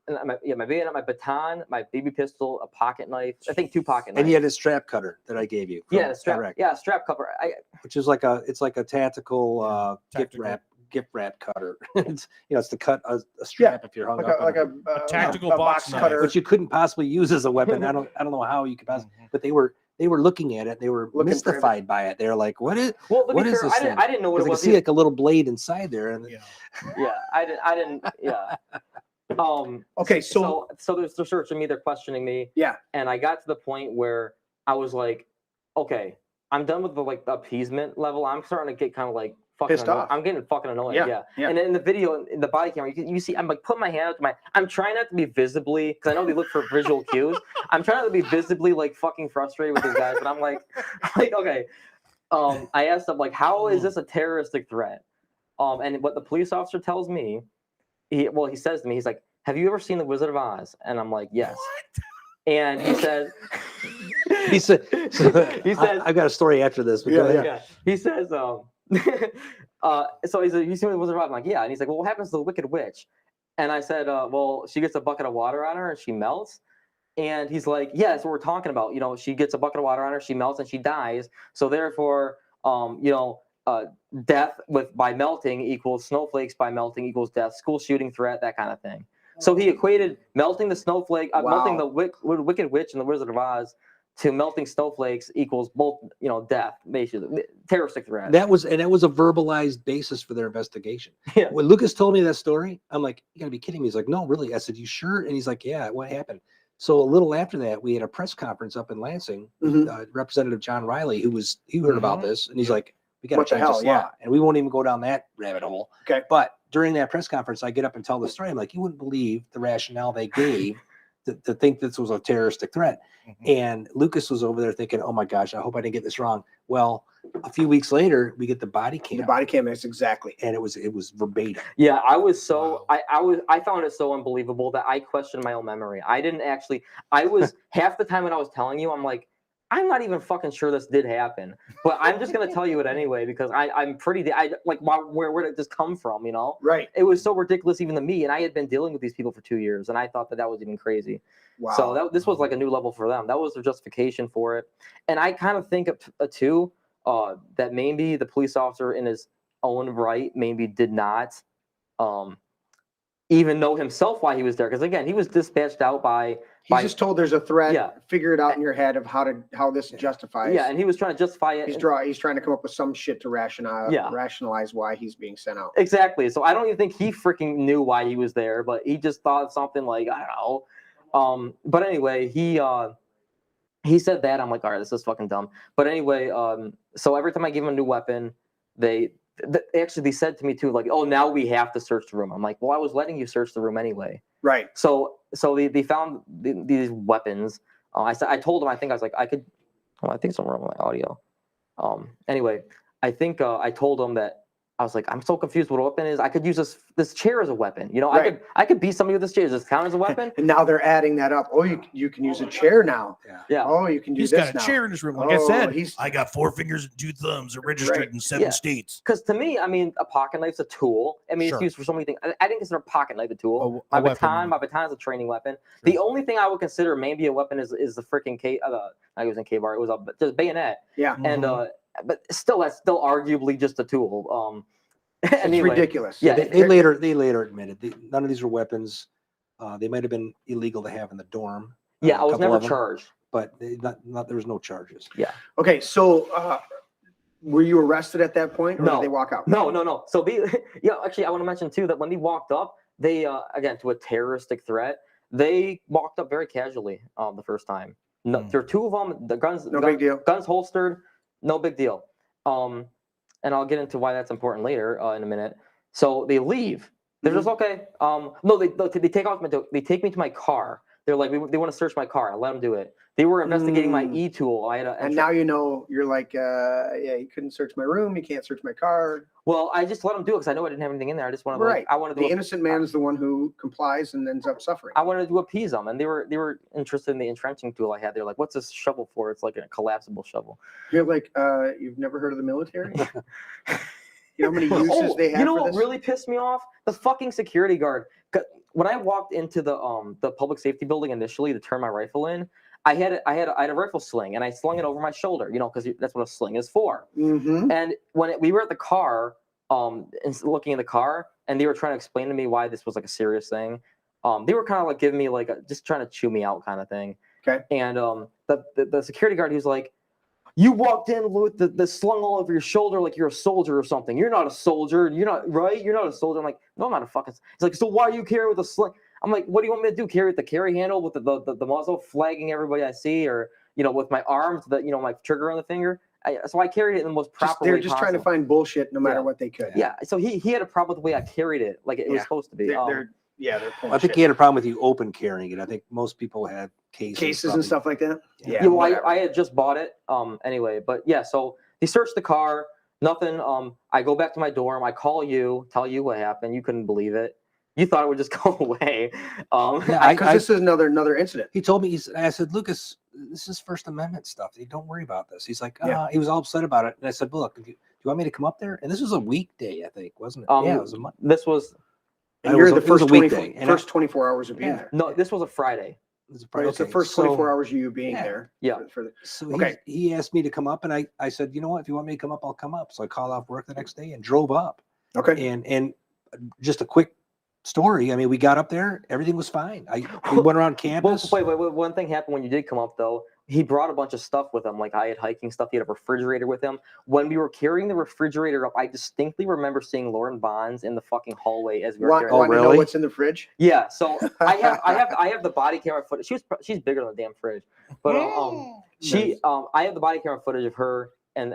my bayonet, my baton, my BB pistol, a pocket knife. I think 2 pocket knives. And you had a strap cutter that I gave you. Yeah, strap cover. Which is like a tactical gift wrap cutter. It's to cut a strap if you're hung up. Like a tactical box cutter, which you couldn't possibly use as a weapon. I don't know how you could possibly. But they were looking at it. They were mystified by it. They're like, what is? Well, what is this thing? I didn't know what it was. I could see like a little blade inside there. And I didn't. Yeah. Okay, so they're searching me. They're questioning me. Yeah. And I got to the point where I was like, okay, I'm done with the appeasement level. I'm starting to get kind of like fucking Pissed annoyed. off. I'm getting fucking annoyed. Yeah, Yeah. yeah. And in the video, in the body camera, you see, I'm like putting my hand up to I'm trying not to be visibly, because I know they look for visual cues. I'm trying not to be visibly like fucking frustrated with these guys, but I'm like, okay. I asked them like, how is this a terroristic threat? And what the police officer tells me, he says to me, he's like, have you ever seen The Wizard of Oz? And I'm like, yes. And he says, He said, he says, I've got a story after this. But go ahead. yeah. He says, so he said, you seen The Wizard of Oz? I'm like, yeah. And he's like, well, what happens to the Wicked Witch? And I said, well, she gets a bucket of water on her and she melts. And he's like, yeah, that's what we're talking about. You know, she gets a bucket of water on her, she melts and she dies. So therefore, death by melting equals snowflakes by melting equals death, school shooting threat, that kind of thing. So he equated melting the snowflake, melting the Wicked Witch and the Wizard of Oz to melting snowflakes equals both, death, basically, terroristic threat. That was a verbalized basis for their investigation. Yeah. When Lucas told me that story, I'm like, you gotta be kidding me. He's like, no, really. I said, you sure? And he's like, yeah, what happened? So a little after that, we had a press conference up in Lansing. Representative John Riley, he heard about this, and he's like, we got to What the change this hell, law. yeah. And we won't even go down that rabbit hole. Okay. But during that press conference, I get up and tell the story. I'm like, you wouldn't believe the rationale they gave to think this was a terroristic threat. And Lucas was over there thinking, oh my gosh, I hope I didn't get this wrong. Well, a few weeks later, we get the body cam. The body cam is exactly. And it was verbatim. Yeah, I was so I found it so unbelievable that I questioned my own memory. I was half the time when I was telling you, I'm like, I'm not even fucking sure this did happen, but I'm just gonna tell you it anyway because I'm pretty. Where did this come from? Right. It was so ridiculous even to me, and I had been dealing with these people for 2 years, and I thought that was even crazy. Wow. So this was like a new level for them. That was their justification for it, and I kind of think too that maybe the police officer in his own right maybe did not even know himself why he was there, because again he was dispatched out by. He's just told there's a threat. Yeah. Figure it out in your head of how this justifies. Yeah, and he was trying to justify it. He's trying to come up with some shit to rationalize why he's being sent out. Exactly. So I don't even think he freaking knew why he was there, but he just thought something like, I don't know. But anyway, he said that. I'm like, all right, this is fucking dumb. But anyway, so every time I give him a new weapon, they said to me too, like, oh, now we have to search the room. I'm like, well, I was letting you search the room anyway. Right. So they found these weapons. I told them, I think somewhere on my audio. Anyway, I think I told them that I was like, I'm so confused what a weapon is. I could use this chair as a weapon. Right. I could beat somebody with this chair. Does this count as a weapon? And now they're adding that up. Oh, you can use a chair now. Yeah. Oh, you can do He's this got a now. chair in his room. Like I said, he's I got 4 fingers and 2 thumbs. Are registered Right. in 7 Yeah. states. Because to me, I mean, a pocket knife's a tool. I mean, Sure. it's used for so many things. I didn't consider a pocket knife a tool. A My weapon. baton is a training weapon. The only thing I would consider maybe a weapon is the freaking I was in K-bar. It was just bayonet. yeah. And but still, that's still arguably just a tool. It's Anyway, ridiculous. Yeah. They later admitted none of these were weapons. They might have been illegal to have in the dorm. Yeah, I was couple never of them, charged. but there was no charges. Okay, so were you arrested at that point, or No. did they walk out? No. So actually, I want to mention too that when they walked up, they again to a terroristic threat. They walked up very casually the first time. No, there were 2 of them. The guns, Big deal. Guns holstered, no big deal. And I'll get into why that's important later in a minute. So they leave. They're just okay. No, they take off. They take me to my car. They're like, they want to search my car. I let them do it. They were investigating my e-tool. And now you're like, yeah, you couldn't search my room. You can't search my car. Well, I just let them do it because I know I didn't have anything in there. I just wanted Right. I wanted to The innocent man is the one who complies and ends up suffering. I wanted to appease them, and they were interested in the entrenching tool I had. They're like, "What's this shovel for?" It's like a collapsible shovel. You're like, you've never heard of the military? You know how many uses they have You know for what this? really pissed me off? The fucking security guard. When I walked into the public safety building initially to turn my rifle in, I had a rifle sling, and I slung it over my shoulder, because that's what a sling is for. Mm-hmm. And when we were at the car, and looking in the car, and they were trying to explain to me why this was like a serious thing, they were kind of like giving me like just trying to chew me out kind of thing. Okay. And the security guard, he was like, "You walked in with the slung all over your shoulder like you're a soldier or something. You're not a soldier. You're not right. You're not a soldier." I'm like, "No, I'm not a fucking." He's like, "So why are you carrying with a sling?" I'm like, "What do you want me to do? Carry with the carry handle with the muzzle, flagging everybody I see, or with my arms, my trigger on the finger?" So I carried it in the most proper way They're just trying to possible. find bullshit no matter Yeah. what they could. Yeah. So he had a problem with the way I carried it, like it was Yeah. supposed to be. They're pulling I think shit. he had a problem with you open carrying it. I think most people had cases and stuff like that. Yeah. Yeah, well, whatever. I had just bought it. Anyway, but yeah, so they searched the car, nothing. I go back to my dorm, I call you, tell you what happened. You couldn't believe it. You thought it would just go away. Yeah, Because this is another incident. He told me, I said, Lucas, this is First Amendment stuff. Don't worry about this. He's like, Yeah. he was all upset about it. And I said, well, look, do you want me to come up there? And this was a weekday, I think, wasn't it? Yeah, it was a month. This was And It you're was the a- it was first a weekday, and first 24 hours of being Yeah. there. no, this was a Friday. It was a Right, it's the okay, first so- 24 hours of you being Yeah. there. Yeah. So Okay. he asked me to come up, and I said, you know what? If you want me to come up, I'll come up. So I called off work the next day and drove up. Okay. And just a quick story. I mean, we got up there, everything was fine. We went around Well, campus. wait, one thing happened when you did come up though. He brought a bunch of stuff with him. Like I had hiking stuff. He had a refrigerator with him. When we were carrying the refrigerator up, I distinctly remember seeing Lauren Bonds in the fucking hallway as we were carrying. Want to know really? what's in the fridge? Yeah, so I have the body camera footage. She's bigger than the damn fridge, but I have the body camera footage of her and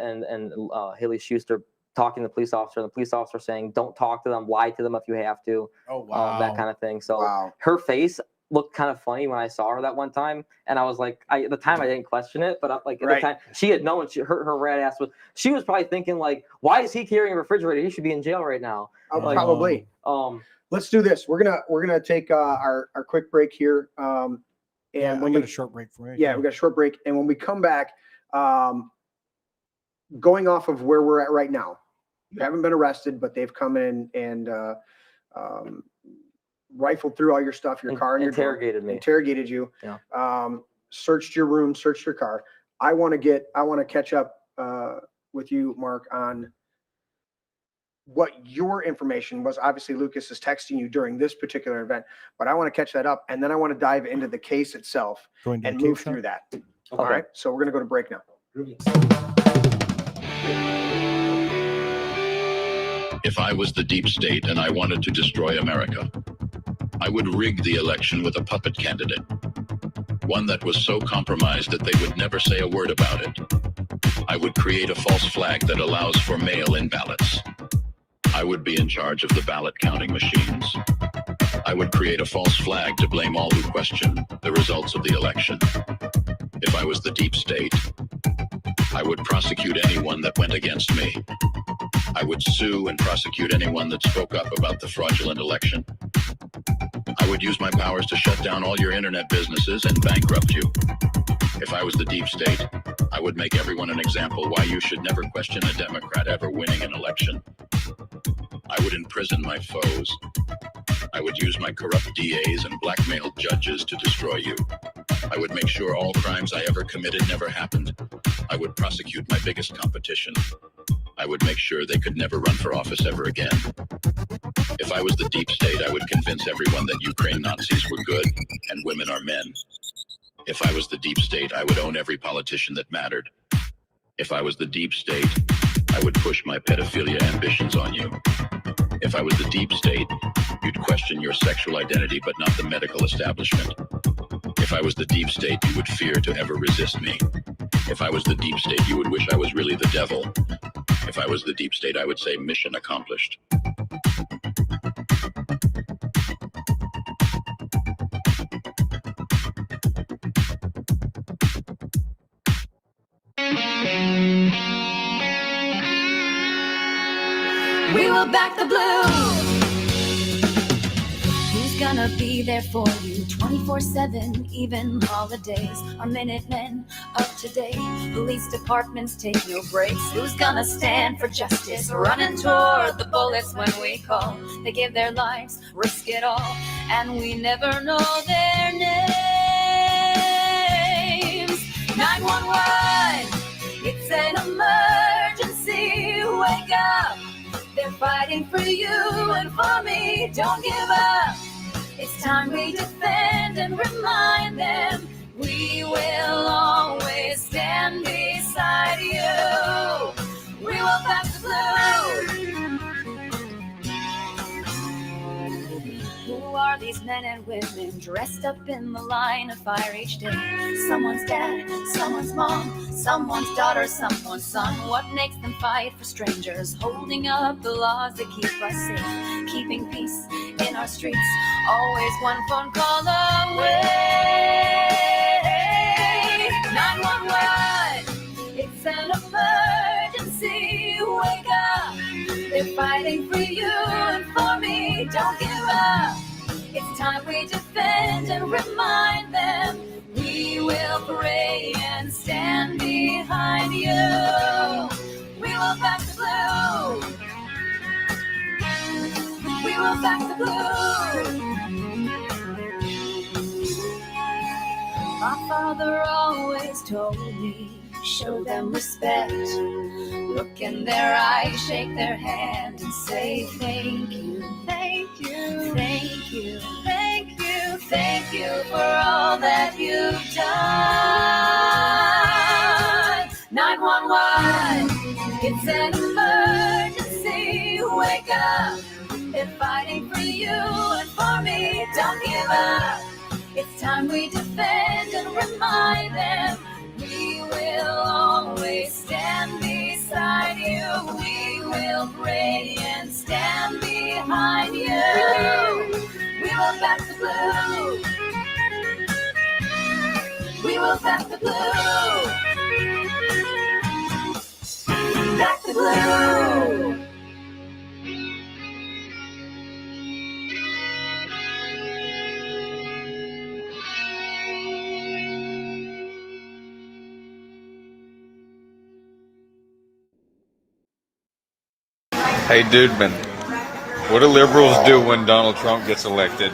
Haley Schuster talking to the police officer, and the police officer saying, "Don't talk to them, lie to them if you have to," Oh that kind of thing. So Wow. her face looked kind of funny when I saw her that one time, and I was like, at the time I didn't question it, but at the time she had known. Her rat ass she was probably thinking like, "Why is he carrying a refrigerator? He should be in jail right now." Like, Probably. Let's do this. We're gonna take our quick break here. And Yeah, when we we got a short break for you. yeah, we got a short break, and when we come back, going off of where we're at right now, you haven't been arrested, but they've come in and rifled through all your stuff, your car, and your dorm, interrogated me. interrogated you, Yeah. Searched your room, searched your car. I want to catch up with you, Mark, on what your information was. Obviously, Lucas is texting you during this particular event, but I want to catch that up, and then I want to dive into the case itself Going to and the move case through shop? that. All right, so we're going to go to break now. If I was the deep state and I wanted to destroy America, I would rig the election with a puppet candidate. One that was so compromised that they would never say a word about it. I would create a false flag that allows for mail-in ballots. I would be in charge of the ballot counting machines. I would create a false flag to blame all who question the results of the election. If I was the deep state, I would prosecute anyone that went against me. I would sue and prosecute anyone that spoke up about the fraudulent election. I would use my powers to shut down all your internet businesses and bankrupt you. If I was the deep state, I would make everyone an example why you should never question a Democrat ever winning an election. I would imprison my foes. I would use my corrupt DAs and blackmailed judges to destroy you. I would make sure all crimes I ever committed never happened. I would prosecute my biggest competition. I would make sure they could never run for office ever again. If I was the deep state, I would convince everyone that Ukraine Nazis were good and women are men. If I was the deep state, I would own every politician that mattered. If I was the deep state, I would push my pedophilia ambitions on you. If I was the deep state, you'd question your sexual identity but not the medical establishment. If I was the deep state, you would fear to ever resist me. If I was the deep state, you would wish I was really the devil. If I was the deep state, I would say mission accomplished. We will back the blue. Who's gonna be there for you 24/7, even holidays? Our Minutemen up to date. Police departments take no breaks. Who's gonna stand for justice, running toward the bullets when we call? They give their lives, risk it all, and we never know their names. 911, it's an emergency. Wake up. They're fighting for you and for me. Don't give up. It's time we defend and remind them we will always stand beside you. We will back the blue. Who are these men and women dressed up in the line of fire each day. Someone's dad, someone's mom, someone's daughter, someone's son. What makes them fight for strangers? Holding up the laws that keep us safe, keeping peace in our streets, always one phone call away. 911, it's an emergency. Wake up, they're fighting for you and for me. Don't give up. It's time we defend and remind them. We will pray and stand behind you. We will back the blue. We will back the blue. My father always told me, show them respect. Look in their eyes, shake their hand, and say thank you, thank you, thank you, thank you, thank you for all that you've done. 911, it's an emergency. Wake up, they're fighting for you and for me. Don't give up. It's time we defend and remind them. We will always stand beside you. We will pray and stand behind you. We will back the blue. We will back the blue. Back the blue. Hey, Dudeman, what do liberals do when Donald Trump gets elected?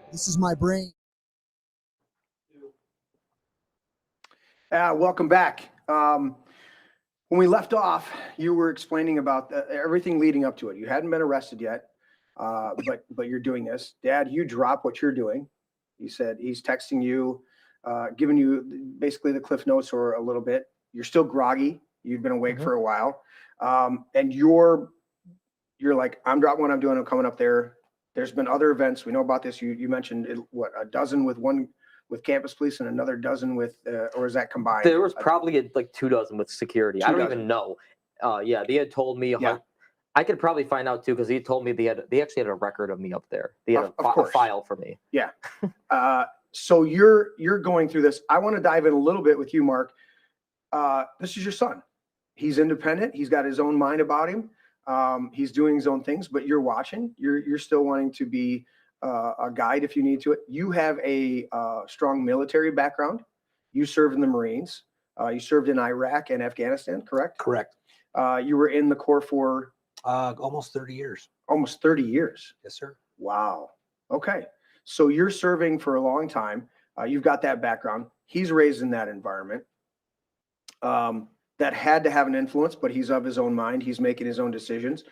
This is my brain. Welcome back. When we left off, you were explaining about everything leading up to it. You hadn't been arrested yet, but you're doing this. Dad, you drop what you're doing. You said he's texting you, giving you basically the Cliff Notes or a little bit. You're still groggy. You've been awake for a while, and you're like, I'm dropping what I'm doing. I'm coming up there. There's been other events. We know about this. You mentioned what, a dozen with campus police and another dozen with, or is that combined? There was probably like 2 dozen with security. I don't even know. Yeah, they had told me. Yeah. I could probably find out too, because he told me they actually had a record of me up there. They had a file for me. Yeah. So you're going through this. I want to dive in a little bit with you, Mark. This is your son. He's independent. He's got his own mind about him. He's doing his own things, but you're watching. You're still wanting to be a guide if you need to. You have a strong military background. You served in the Marines. You served in Iraq and Afghanistan, correct? Correct. You were in the Corps for Almost 30 years. almost 30 years. Yes, sir. Wow. Okay. So you're serving for a long time. You've got that background. He's raised in that environment. That had to have an influence, but he's of his own mind. He's making his own decisions.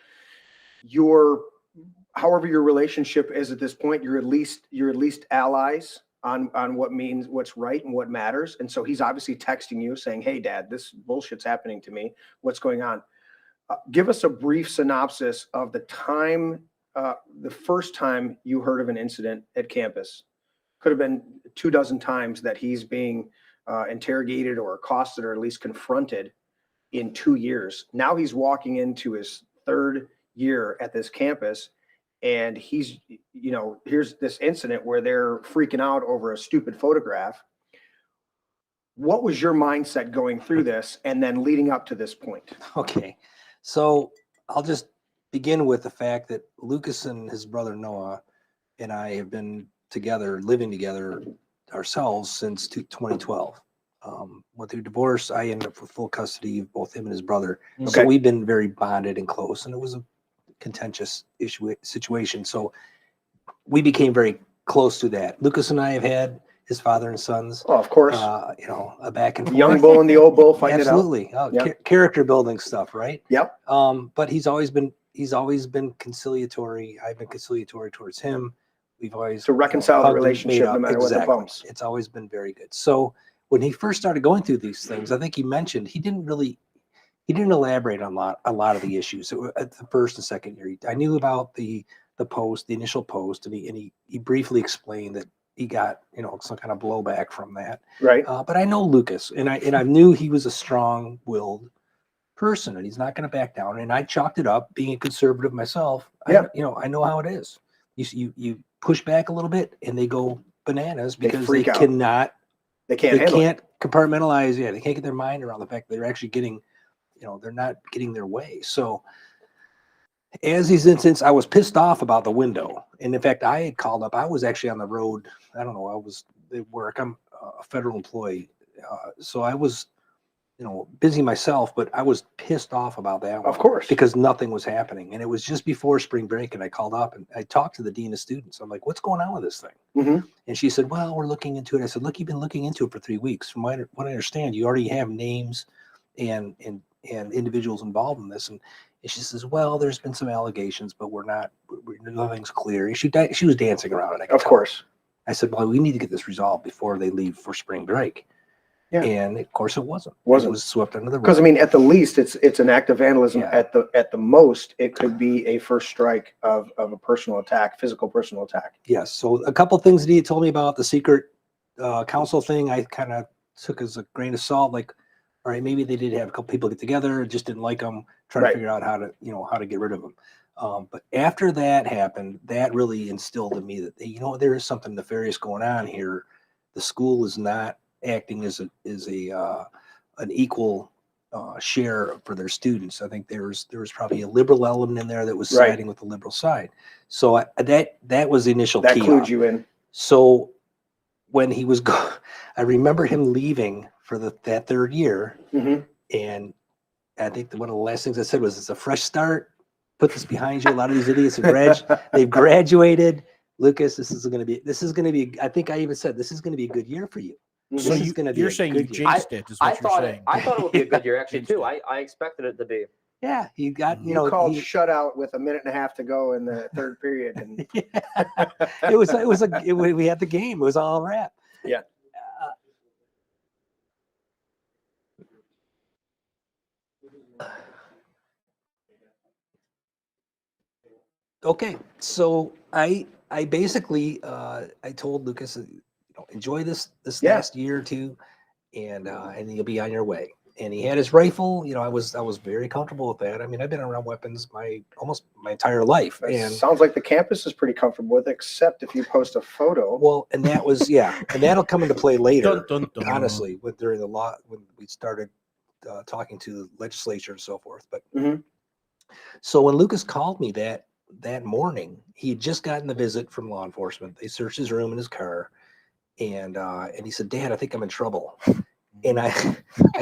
However your relationship is at this point, you're at least allies on what's right and what matters. And so he's obviously texting you saying, hey, Dad, this bullshit's happening to me. What's going on? Give us a brief synopsis of the first time you heard of an incident at campus. Could have been 24 times that he's being interrogated or accosted or at least confronted in 2 years. Now he's walking into his third year at this campus, and he's, here's this incident where they're freaking out over a stupid photograph. What was your mindset going through this and then leading up to this point? Okay. So I'll just begin with the fact that Lucas and his brother Noah and I have been together, living together ourselves since 2012. Went through divorce. I ended up with full custody of both him and his brother. Okay. So we've been very bonded and close, and it was a contentious situation. So we became very close to that. Lucas and I have had his father and sons. Oh, of course. A back and forth. Young bull and the old bull fighting Absolutely. it out. Yep. Character building stuff, right? Yep. But he's always been conciliatory. I've been conciliatory towards him. We've always To reconcile the hugged and made relationship no up. matter what the Exactly. bumps. It's always been very good. So when he first started going through these things, I think he mentioned he didn't elaborate on a lot of the issues at the first and second year. I knew about the initial post, and he briefly explained that he got some kind of blowback from that. Right. But I know Lucas, and I knew he was a strong-willed person, and he's not going to back down. And I chalked it up, being a conservative myself. Yeah. I know how it is. You push back a little bit, and they go bananas They because freak out. They can't they handle it. can't compartmentalize. Yeah, they can't get their mind around the fact that they're actually getting, they're not getting their way. So as these incidents, I was pissed off about the window. And in fact, I had called up, I was actually on the road. I don't know. I was at work. I'm a federal employee. So I was, busy myself, but I was pissed off about that one. Of course. Because nothing was happening. And it was just before spring break, and I called up and I talked to the dean of students. I'm like, what's going on with this thing? Mhm. And she said, well, we're looking into it. I said, look, you've been looking into it for 3 weeks. From what I understand, you already have names and individuals involved in this. And she says, well, there's been some allegations, but nothing's clear. And she was dancing around it. Of course. I said, well, we need to get this resolved before they leave for spring break. Yeah. And of course it wasn't. It Wasn't. was swept under the rug. Because I mean, at the least, it's an act of vandalism. Yeah. At the most, it could be a first strike of a personal attack, physical personal attack. Yes. So a couple things that he told me about the secret council thing, I kind of took as a grain of salt. Like, all right, maybe they did have a couple people get together, just didn't like them, trying Right. to figure out how to get rid of them. But after that happened, that really instilled in me that there is something nefarious going on here. The school is not acting as an equal share for their students. I think there was probably a liberal element in there that was Right. siding with the liberal side. So that was the initial That key clued off. you in. So when he was I remember him leaving for that third year, Mhm. and I think one of the last things I said was, "It's a fresh start. Put this behind you. A lot of these idiots they've graduated. Lucas, this is going to be. I think I even said this is going to be a good year for you. So This is gonna be you're a saying you good year. jinxed it, is what you're saying. I thought it would be a good year actually Jinxed too. it. I expected it to be. Yeah, he got You called shutout with a minute and a half to go in the third period, and we had the game. It was all a wrap. Yeah. Okay, so I basically I told Lucas, enjoy this Yeah. last year or two, and you'll be on your way. And he had his rifle. I was very comfortable with that. I mean, I've been around weapons almost my entire life, it and sounds like the campus is pretty comfortable with, except if you post a photo. well, and that was and that'll come into play later. Dun, dun, dun. Honestly, during the law when we started talking to the legislature and so forth. But Mhm. so when Lucas called me that morning, he had just gotten the visit from law enforcement. They searched his room and his car, and he said, "Dad, I think I'm in trouble." And I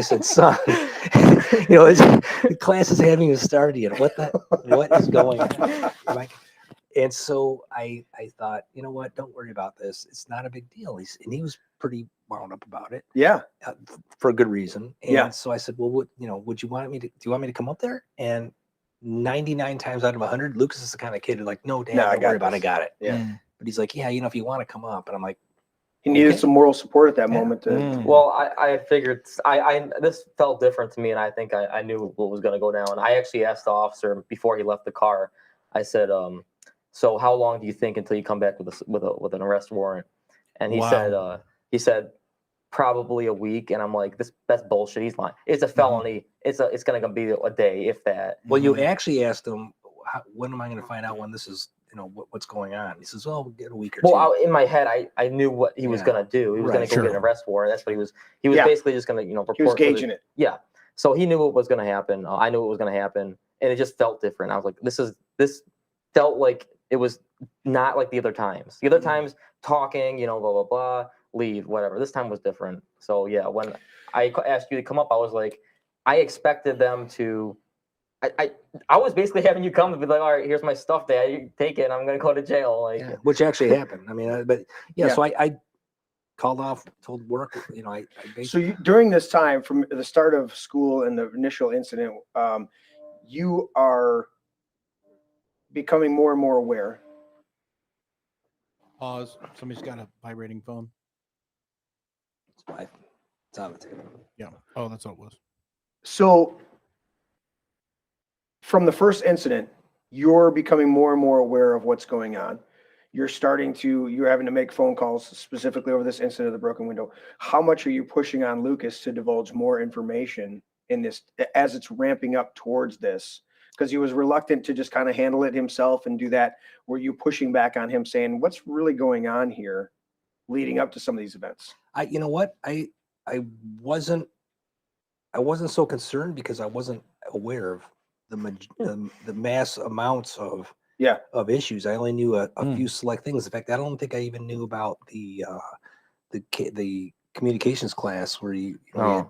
said, "Son, the class hasn't even started yet. What is going on?" And so I thought, you know what? Don't worry about this. It's not a big deal. He was pretty wound up about it. Yeah. For a good reason. And Yeah. so I said, well, do you want me to come up there? And 99 times out of 100, Lucas is the kind of kid who's like, no, Dad, No, I don't got worry about it. I this. got it. Yeah. But he's like, yeah, if you want to come up. And I'm like, He needed Okay. some moral support at that Yeah. moment. Mm. Well, I figured this felt different to me, and I think I knew what was going to go down. I actually asked the officer before he left the car. I said, "So how long do you think until you come back with an arrest warrant?" And he Wow. said, probably a week. And I'm like, that's bullshit. He's lying. It's a felony. It's going to be a day, if that. well, you actually asked him, when am I going to find out when this is, what's going on? He says, well, we'll get a week or two. Well, in my head, I knew what he was Yeah. going to do. He was going Right, to go get sure. an arrest warrant. That's what he was Yeah. basically just going to, report. He was for the- gauging it. Yeah. So he knew what was going to happen. I knew what was going to happen, and it just felt different. I was like, this felt like it was not like the other times. The other times, talking, blah, blah, blah, leave, whatever. This time was different. So yeah, when I asked you to come up, I was like, I expected them to. I was basically having you come and be like, all right, here's my stuff, Dad. You take it. I'm going to go to jail. Like, Yeah, which actually happened. I mean, but yeah, Yeah. so I called off, told work, I So during this time, from the start of school and the initial incident, you are becoming more and more aware. Pause. Somebody's got a vibrating phone. It's on the table. Yeah. Oh, that's all it was. So from the first incident, you're becoming more and more aware of what's going on. You're having to make phone calls specifically over this incident of the broken window. How much are you pushing on Lucas to divulge more information in this as it's ramping up towards this? Because he was reluctant to just kind of handle it himself and do that. Were you pushing back on him saying, what's really going on here leading up to some of these events? You know what? I wasn't so concerned because I wasn't aware of the mass amounts of issues. I only knew a few select things. In fact, I don't think I even knew about the communications class where you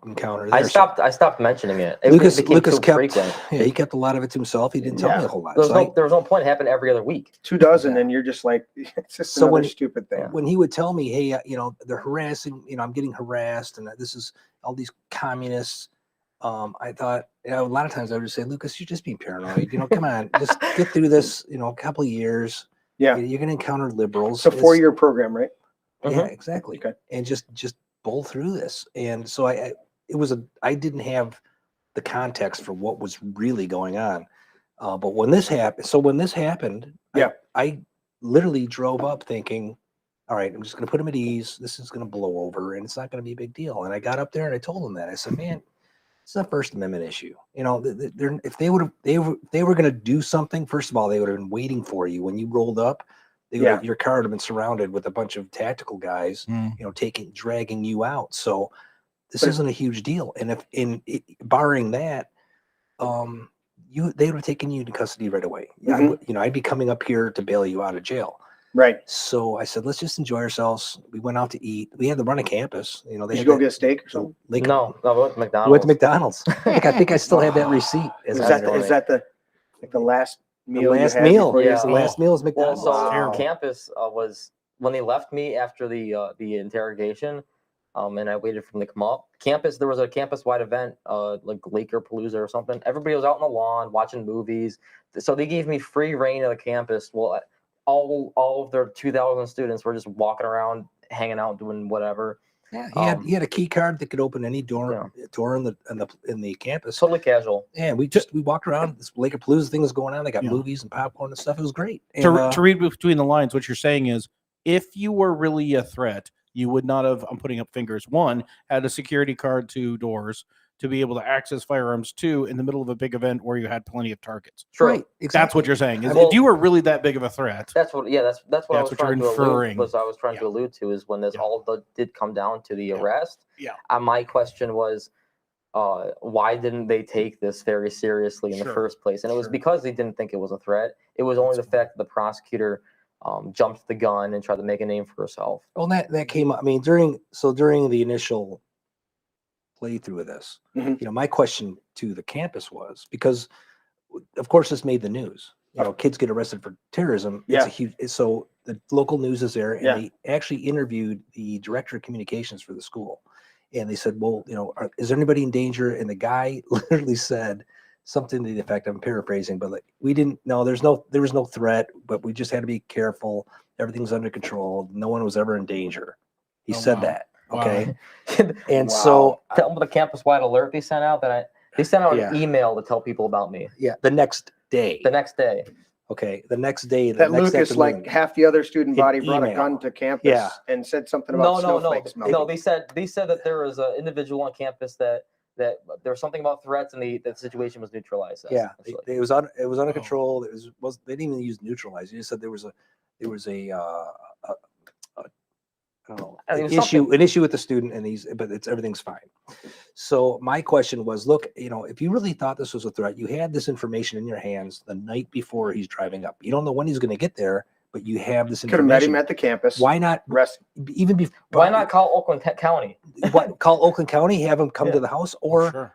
encountered. I stopped mentioning it. Lucas became too kept frequent. he kept a lot of it to himself. He didn't tell me a whole lot. There was no point. It happened every other week. 24, and you're just like, it's just another stupid thing. When he would tell me, hey, they're harassing, I'm getting harassed, and this is all these communists. I thought, a lot of times I would just say, Lucas, you're just being paranoid. Come on, just get through this. A couple of years. Yeah, you're going to encounter liberals. It's a 4-year program, right? Yeah, exactly. Okay. And just bowl through this. And so I didn't have the context for what was really going on. But when this happened, I literally drove up thinking, all right, I'm just going to put him at ease. This is going to blow over and it's not going to be a big deal. And I got up there and I told him that. I said, man, it's a First Amendment issue. If they were going to do something, first of all, they would have been waiting for you when you rolled up. Your car would have been surrounded with a bunch of tactical guys, dragging you out. So this isn't a huge deal. And barring that, they would have taken you into custody right away. I'd be coming up here to bail you out of jail. Right. So I said, let's just enjoy ourselves. We went out to eat. We had to run a campus. Did you go get a steak or something? No, we went to McDonald's. We went to McDonald's. I think I still have that receipt. Is that the last meal? The last meal. The last meal is McDonald's. Well, so campus was when they left me after the interrogation, and I waited for them to come up. Campus, there was a campus-wide event, like Laker Palooza or something. Everybody was out on the lawn watching movies. So they gave me free reign of the campus. Well, all of their 2,000 students were just walking around, hanging out, doing whatever. Yeah, he had a key card that could open any door in the campus. Totally casual. Yeah, we walked around. This Laker Palooza thing was going on. They got movies and popcorn and stuff. It was great. And, to read between the lines, what you're saying is, if you were really a threat, you would not have, I'm putting up fingers, 1, had a security card, 2 doors to be able to access firearms, 2, in the middle of a big event where you had plenty of targets. Sure. Right. Exactly. That's what you're saying. If you were really that big of a threat. That's what I was trying to allude to is when this did come down to the arrest. Yeah. My question was, why didn't they take this very seriously in the first place? And it was because they didn't think it was a threat. It was only the fact that the prosecutor jumped the gun and tried to make a name for herself. Well, that came up. I mean, during the initial playthrough of this, my question to the campus was, because of course this made the news. Kids get arrested for terrorism. It's a huge. So the local news is there, and they actually interviewed the director of communications for the school, and they said, "Well, is there anybody in danger?" And the guy literally said something to the effect, I'm paraphrasing, but like, we didn't know, there was no threat, but we just had to be careful. Everything's under control. No one was ever in danger. He said that. Okay. And so tell them the campus-wide alert they sent out they sent out an email to tell people about me. Yeah. The next day. Okay. The next day. That Lucas, like half the other student body, brought a gun to campus and said something about snowflakes. No, they said that there was an individual on campus that there was something about threats and the situation was neutralized. It was under control. It was they didn't even use neutralize. They just said there was an issue with the student, and but everything's fine. So my question was, look, if you really thought this was a threat, you had this information in your hands the night before he's driving up. You don't know when he's going to get there, but you have this information. Could have met him at the campus. Why not even before? Why not call Oakland County? Call Oakland County, have them come to the house, or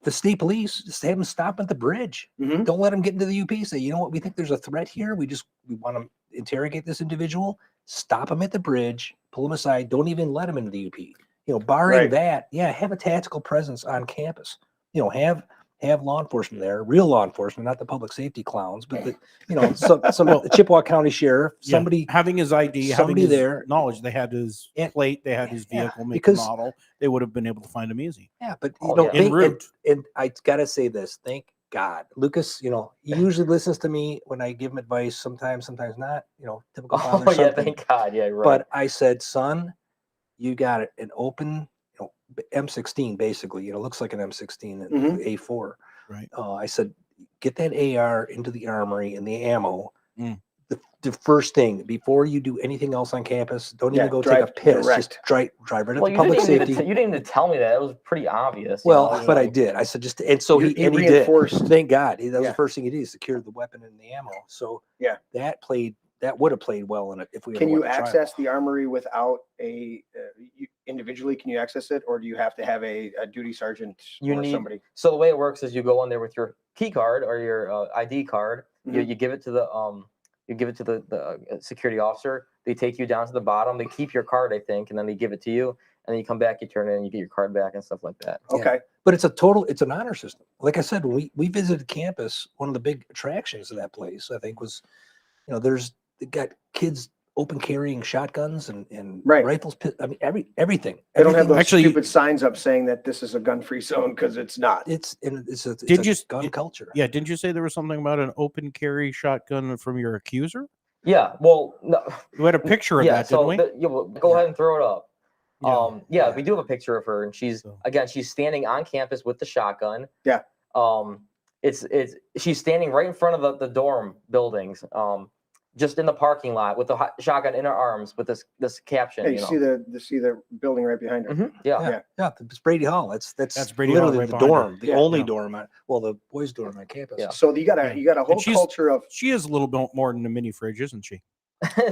the state police, just have them stop at the bridge. Don't let them get into the UP. Say, you know what, we think there's a threat here. We want to interrogate this individual. Stop him at the bridge, pull him aside. Don't even let him into the UP. Barring that, have a tactical presence on campus. Have have law enforcement there, real law enforcement, not the public safety clowns, but some the Chippewa County Sheriff, Yeah, somebody having his ID, having somebody his there. knowledge, they had his And- plate, they had his yeah, vehicle, make and because- model. They would have been able to find him easy. Yeah, but Oh, yeah. En and route. I gotta say this, thank God. Lucas, he usually listens to me when I give him advice, sometimes not, typical father Oh yeah, something. thank God. Yeah, right. But I said, son, you got an open, M16 basically, looks like an M16 and Mhm. A4. Right. I said, get that AR into the armory and the ammo. Mm. The first thing before you do anything else on campus, don't Yeah, even go take a drive piss. direct. Just drive right well, up to you public didn't even safety. you didn't even tell me that. It was pretty obvious. Well, but I like- did. I said and so You- he you did. reinforced. Thank God. That was Yeah. the first thing he did, secure the weapon and the ammo. So Yeah. that would have played well in it if we Can would've you won the trial. access the armory without individually? Can you access it, or do you have to have a duty sergeant You or need- somebody? So the way it works is you go in there with your key card or your ID card. Mhm. You give it to the security officer. They take you down to the bottom. They keep your card, I think, and then they give it to you. And then you come back, you turn it in, you get your card back and stuff like that. Yeah. Okay. But it's an honor system. Like I said, when we visited campus, one of the big attractions of that place, I think, was, they got kids open carrying shotguns and Right. rifles. I mean, everything. They don't have those Actually- stupid signs up saying that this is a gun-free zone, because it's not. It's a Did you s- gun did- culture. Yeah, didn't you say there was something about an open carry shotgun from your accuser? Yeah. Well, no, We had a picture of yeah. that, So didn't we? go ahead and throw it up. Yeah. Yeah, we do have a picture of her, and she's So- she's standing on campus with the shotgun. Yeah. She's standing right in front of the dorm buildings. Just in the parking lot with the shotgun in her arms with this caption. Yeah, you see the building right behind her. Mhm, yeah. Yeah, yeah, it's Brady Hall. That's Brady Hall literally right the behind her. dorm, the Yeah. only Yeah. dorm. The boys' dorm on campus. Yeah. So you got a whole she's- culture of She is a little bit more than a mini fridge, isn't she?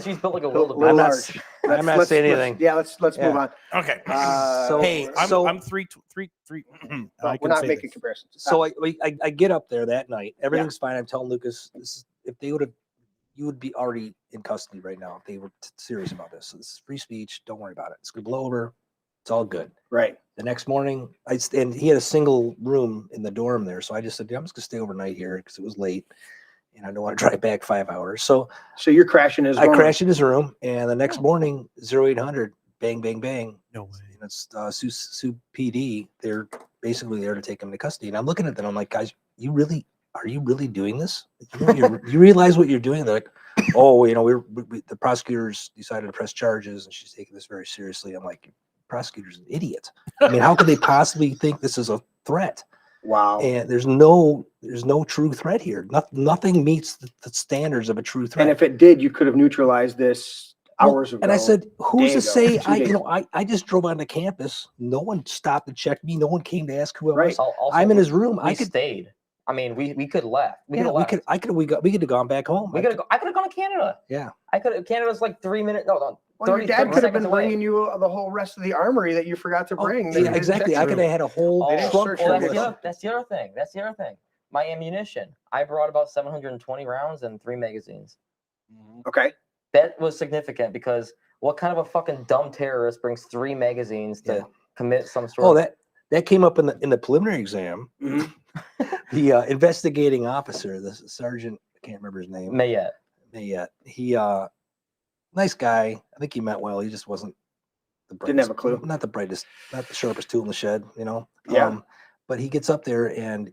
She's built like a little wildebeest. I'm not large. I'm not saying anything. Yeah, let's move Yeah. on. Okay. Uh, hey, so- I'm three. Well, we're not making comparisons. So I get up there that night. Everything's fine. I'm telling Lucas, if they would have, you would be already in custody right now if they were serious about this. So this is free speech. Don't worry about it. It's gonna blow over. It's all good. Right. The next morning, and he had a single room in the dorm there, so I just said, I'm just gonna stay overnight here because it was late, and I don't want to drive back 5 hours. So So you're crashing his I dorm. crashed in his room, and the next morning, 0800, bang, bang, bang. No way. And it's Sioux PD. They're basically there to take him to custody. And I'm looking at them. I'm like, guys, are you really doing this? You realize what you're doing? They're like, oh, the prosecutors decided to press charges, and she's taking this very seriously. I'm like, prosecutor's an idiot. I mean, how could they possibly think this is a threat? Wow. And there's no true threat here. Nothing meets the standards of a true threat. And if it did, you could have neutralized this hours ago. And I said, who's day to say? ago, 2 days I just drove onto campus. No one stopped and checked me. No one came to ask who I Right. was. Also, I'm in his room. We stayed. I mean, we could have left. We could have left. we could have gone back home. I could have gone to Canada. Yeah. Canada's like 3 minutes. No, Well, your 30 dad could have seconds been away. bringing you the whole rest of the armory that you forgot to bring. that you Yeah, didn't exactly. check I could through. have had a whole They didn't trunk search full your of vehicle. That's the other thing. That's the other thing. My ammunition. I brought about 720 rounds and 3 magazines. Okay. That was significant because what kind of a fucking dumb terrorist brings 3 magazines to Yeah. commit some sort Oh, of that came up in the preliminary exam. Mhm. The investigating officer, the sergeant, I can't remember his name. Mayette? Mayette. He nice guy. I think he meant well. He just wasn't the brightest. Didn't have a clue. Not the brightest, not the sharpest tool in the shed, Yeah. But he gets up there and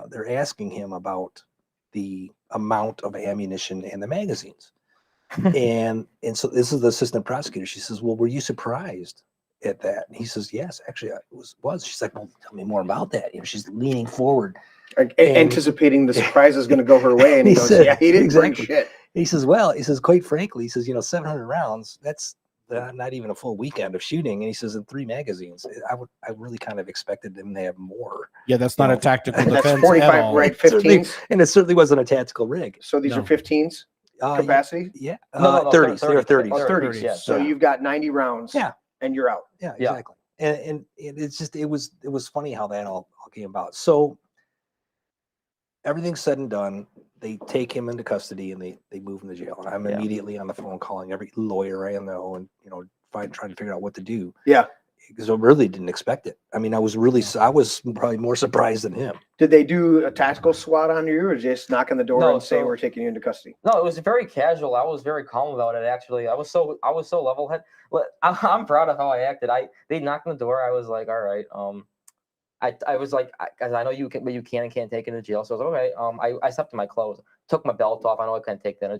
they're asking him about the amount of ammunition and the magazines. and so this is the assistant prosecutor. She says, well, were you surprised at that? And he says, yes, actually I was. She's like, well, tell me more about that. She's leaning forward. Anticipating the surprise is going to go her way. And he He goes, said- yeah, he didn't exactly. bring shit. He says, quite frankly, he says, 700 rounds, that's not even a full weekend of shooting. And he says, in 3 magazines, I really kind of expected them to have more. Yeah, that's not a tactical That's defense 45, at all. right? Certainly- 15s. And it certainly wasn't a tactical rig. So these No. are 15s capacity. Yeah. No, 30s. They were 30s. 30s. Oh, 30s. 30s, yeah. So you've got 90 rounds. Yeah. And you're out. Yeah, Yeah. exactly. And it's just, it was funny how that all came about. So everything's said and done. They take him into custody and they move him to jail. And I'm Yeah. immediately on the phone calling every lawyer I know and, trying to figure out what to do. Yeah. because I really didn't expect it. I mean, I was probably more surprised than him. Did they do a tactical SWAT on you, or just knock on the door No, and say so- we're taking you into custody? No, it was very casual. I was very calm about it. Actually, I was so level head. I'm proud of how I acted. They knocked on the door. I was like, all right. I was like, because I know you can, but you can and can't take it into jail. So I was like, okay. I stepped in my clothes, took my belt off. I know I can't take that.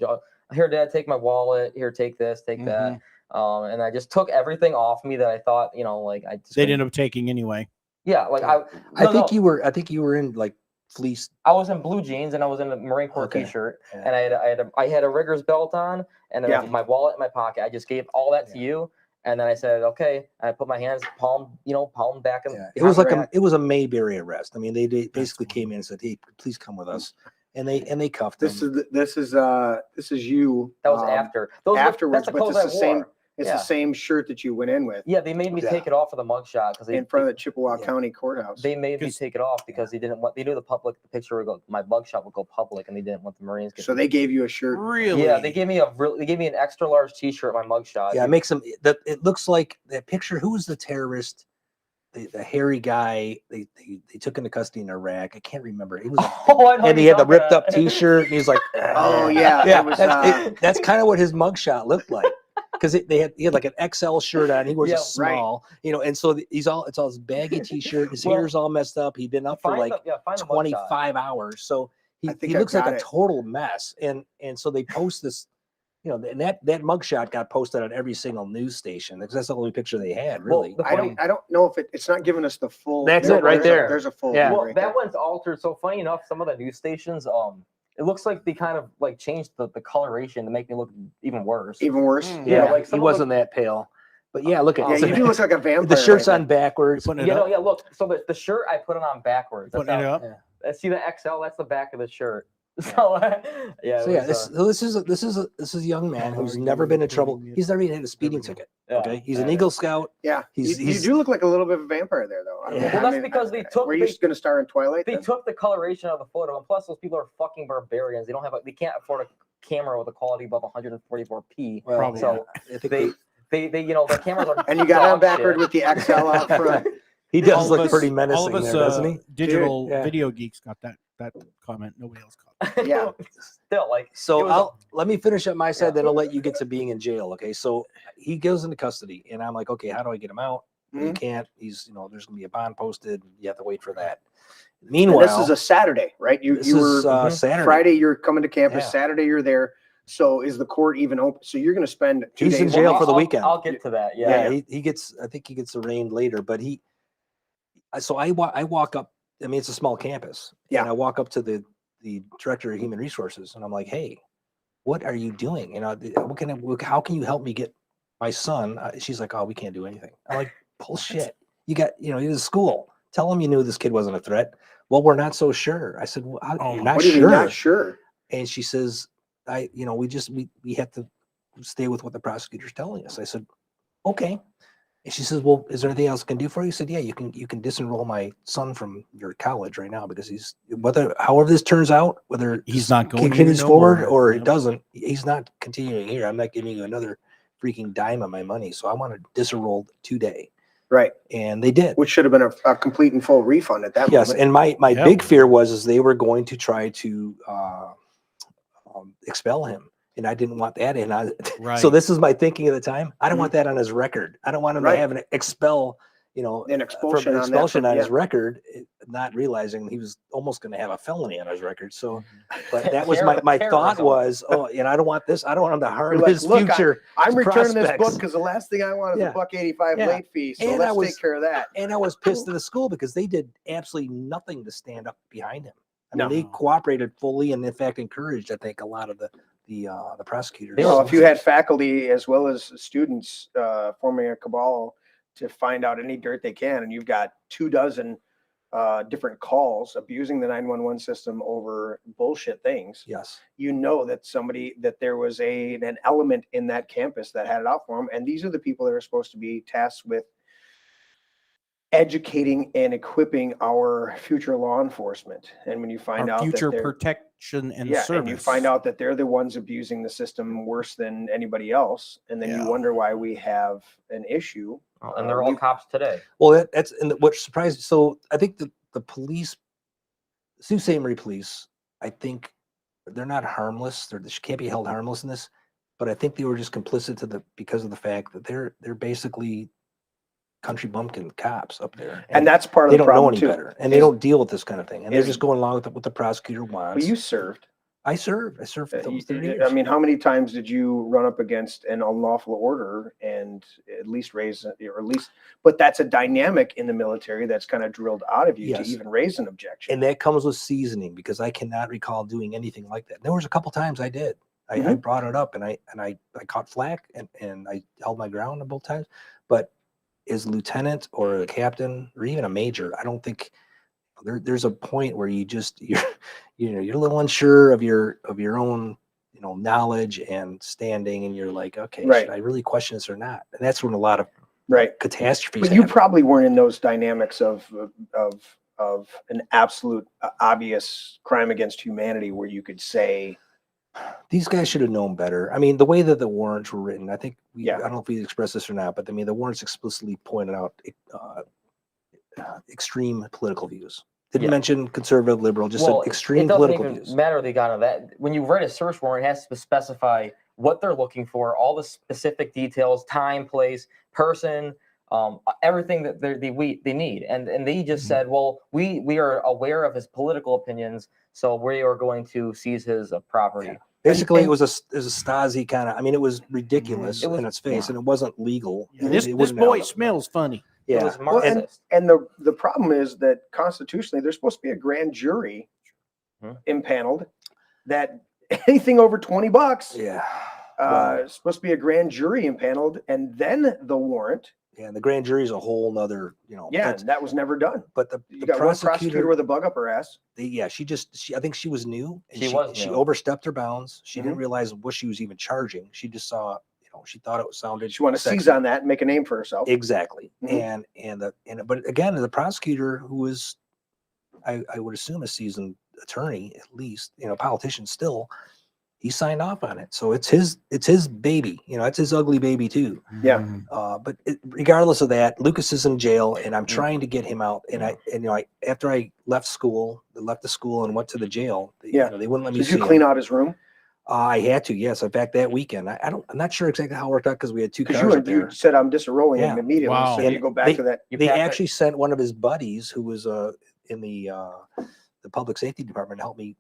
Here, Dad, take my wallet. Here, take this, take that. And I just took everything off me that I thought, like I just They ended up taking anyway. Yeah, like I think you were in like fleece. I was in blue jeans and I was in a Marine Corps Okay. T-shirt, Yeah. and I had a rigger's belt on and then Yeah. my wallet in my pocket. I just gave all that to you, and then I said, okay. And I put my hands palm back in. Yeah. It was like it was a Mayberry arrest. I mean, they basically came in and said, "Hey, please come with us," and they cuffed him. This is you. That was after. Afterwards, that's the but clothes it's I the same. wore. It's Yeah. the same shirt that you went in with Yeah, they made me take it off for the mugshot because in front of the Chippewa County Courthouse. They made me take it off because they didn't want. They knew the picture would go. My mugshot would go public, and they didn't want the Marines. So they gave you a shirt. Really? Yeah, they gave me an extra large T-shirt. My mugshot. Yeah, it makes them. It looks like that picture. Who was the terrorist? The hairy guy they took into custody in Iraq. I can't remember. He was, I know and he you're had the talking ripped up about. T-shirt. And he's like, Oh yeah, yeah. it was, That's kind of what his mugshot looked like. Because he had like an XL shirt on. He wears Yeah, a small, and so it's all his baggy T-shirt. His hair's all messed up. He'd been up for Find like the mugshot. 25 hours. So I think he I looks like got a it. total mess. And so they post this, and that mugshot got posted on every single news station because that's the only picture they had, really. the I don't know if it's not giving us the full. That's it right there. There's a full. Yeah. view Well, right that there. one's altered. So funny enough, some of the news stations, it looks like they kind of like changed the coloration to make me look even worse. Even worse. Yeah, like he some of wasn't that pale. But yeah, look at Yeah, you do look like a vampire. the shirt's right on backwards. Putting it Yeah, up. no, yeah. Look, so the shirt I put it on backwards. That's Putting it how, up. See the XL? That's the back of the shirt. So yeah. So yeah, this is a young man who's never been in trouble. He's never even had a speeding ticket. Okay, he's an Eagle Scout. Yeah, He's- you do look like a little bit of a vampire there, though. Yeah. Well, that's because they took. Were you They, going to star in Twilight? they then? took the coloration of the photo, and plus those people are fucking barbarians. They don't have. They can't afford a camera with a quality above 144p. Well, Probably. So I think they the cameras are. And you got on dog backward shit. with the XL out front. he All does of look us- pretty all menacing of us, there, doesn't he? digital Yeah. video geeks got that comment. Nobody else caught. Yeah. Still like. it So was let me finish up my side, Yeah. then I'll let you get to being in jail. Okay, so he goes into custody, and I'm like, okay, how do I get him out? You can't. He's there's gonna be a bond posted. You have to wait for that. And Meanwhile, this is a Saturday, right? You this were is Saturday. Friday. You're coming to campus. Yeah. Saturday, you're there. So is the court even open? So you're going to spend 2 He's days in jail for the I'll- weekend. I'll get to that. Yeah, Yeah. he gets. I think he gets arraigned later, but I walk up. I mean, it's a small campus. Yeah. And I walk up to the director of human resources, and I'm like, "Hey, what are you doing? How can you help me get my son?" She's like, "Oh, we can't do anything." I'm like, "Bullshit! You got he's in school. Tell him you knew this kid wasn't a threat." Well, we're not so sure. I said, well, you're not What do you sure? mean not sure? And she says, we have to stay with what the prosecutor's telling us. I said, okay. And she says, well, is there anything else I can do for you? I said, yeah, you can disenroll my son from your college right now because however this turns out, whether He's not going continues here no forward more. or it Yep. doesn't, he's not continuing here. I'm not giving you another freaking dime of my money. So I want to disenroll today. Right. And they did. Which should have been a complete and full refund at that Yes, moment. and my Yep. big fear was they were going to try to expel him, and I didn't want that. And Right. so this is my thinking at the time. I don't want that on his record. I don't want him Right. to have an expel, An expulsion on that expulsion from- on his yeah. record, not realizing he was almost going to have a felony on his record. So, but Ter- that was my thought terrorism. was, I don't want this. I don't want him to harm You're like, his "Look, future. I'm returning this prospects." book because the last thing I want is Yeah. a $1.85 Yeah. late fee. So And I let's was- take care of that. And I was pissed at the school because they did absolutely nothing to stand up behind him. I mean, No. they cooperated fully and in fact encouraged, I think, a lot of the prosecutors. Well, if you had faculty as well as students forming a cabal to find out any dirt they can, and you've got 24 different calls abusing the 911 system over bullshit things, Yes. you know that there was an element in that campus that had it out for them. And these are the people that are supposed to be tasked with educating and equipping our future law enforcement. And when you find Our out future that they're, protection and yeah, service. and you find out that they're the ones abusing the system worse than anybody else, and then Yeah. you wonder why we have an issue And they're all cops today. Well, that's and what surprised. So I think the police, Sault Ste. Marie police, I think they're not harmless. They can't be held harmless in this. But I think they were just complicit because of the fact that they're basically country bumpkin cops up there, And that's part of they the don't know problem any too. better, and they don't deal with this kind of thing, and they're is- just going along with what the prosecutor wants. But you served. I served for You- 30 I years. mean, how many times did you run up against an unlawful order and at least but that's a dynamic in the military that's kind of drilled out of you to Yes. even raise an objection. And that comes with seasoning, because I cannot recall doing anything like that. There was a couple times I did. I Mhm. brought it up, and I caught flack, and I held my ground both times. But as a lieutenant or a captain or even a major, I don't think there's a point where you're you're a little unsure of your own knowledge and standing, and you're like, okay, Right. should I really question this or not? And that's when a lot of Right. catastrophes But you happen. probably weren't in those dynamics of an absolute obvious crime against humanity where you could say, These guys should have known better. I mean, the way that the warrants were written, I think, Yeah. I don't know if we expressed this or not, but I mean, the warrants explicitly pointed out extreme political views. Didn't Yeah. mention conservative, liberal, just Well, said extreme it doesn't political even views. matter they got on that. When you write a search warrant, it has to specify what they're looking for, all the specific details, time, place, person, everything that they need. And they just Mm-hmm. said, well, we are aware of his political opinions, so we are going to seize his property. Yeah. Basically, and- it was a Stasi kind of. I mean, it was ridiculous It was- in its face, yeah. and it wasn't legal. Yeah, It- this it this wouldn't boy have- smells funny. It Yeah, was Well, Marxist. and the problem is that constitutionally there's supposed to be a grand jury impaneled that anything over $20 yeah. Wow. is supposed to be a grand jury impaneled and then the warrant. Yeah, and the grand jury is a whole nother, Yeah, that's- and that was never done. but the You got one prosecutor with a bug up her ass. I think she was new. And She was she new. overstepped her bounds. She Mm-hmm. didn't realize what she was even charging. She just saw, she thought it sounded. She wanted to seize sexy. on that and make a name for herself. Exactly. Mhm. But again, the prosecutor, who is, I would assume, a seasoned attorney, at least, politician still, he signed off on it. So it's his baby. It's his ugly baby too. Yeah. But regardless of that, Lucas is in jail, and I'm trying to get him out. And after I left the school and went to the jail, Yeah. they wouldn't let me Did see you him. clean out his room? I had to, yes. In fact, that weekend, I'm not sure exactly how it worked out because we had two Because cars up you there. said I'm disenrolling him Yeah. immediately. Wow. So And you go back to that. You They packed it- actually sent one of his buddies who was in the public safety department to help me,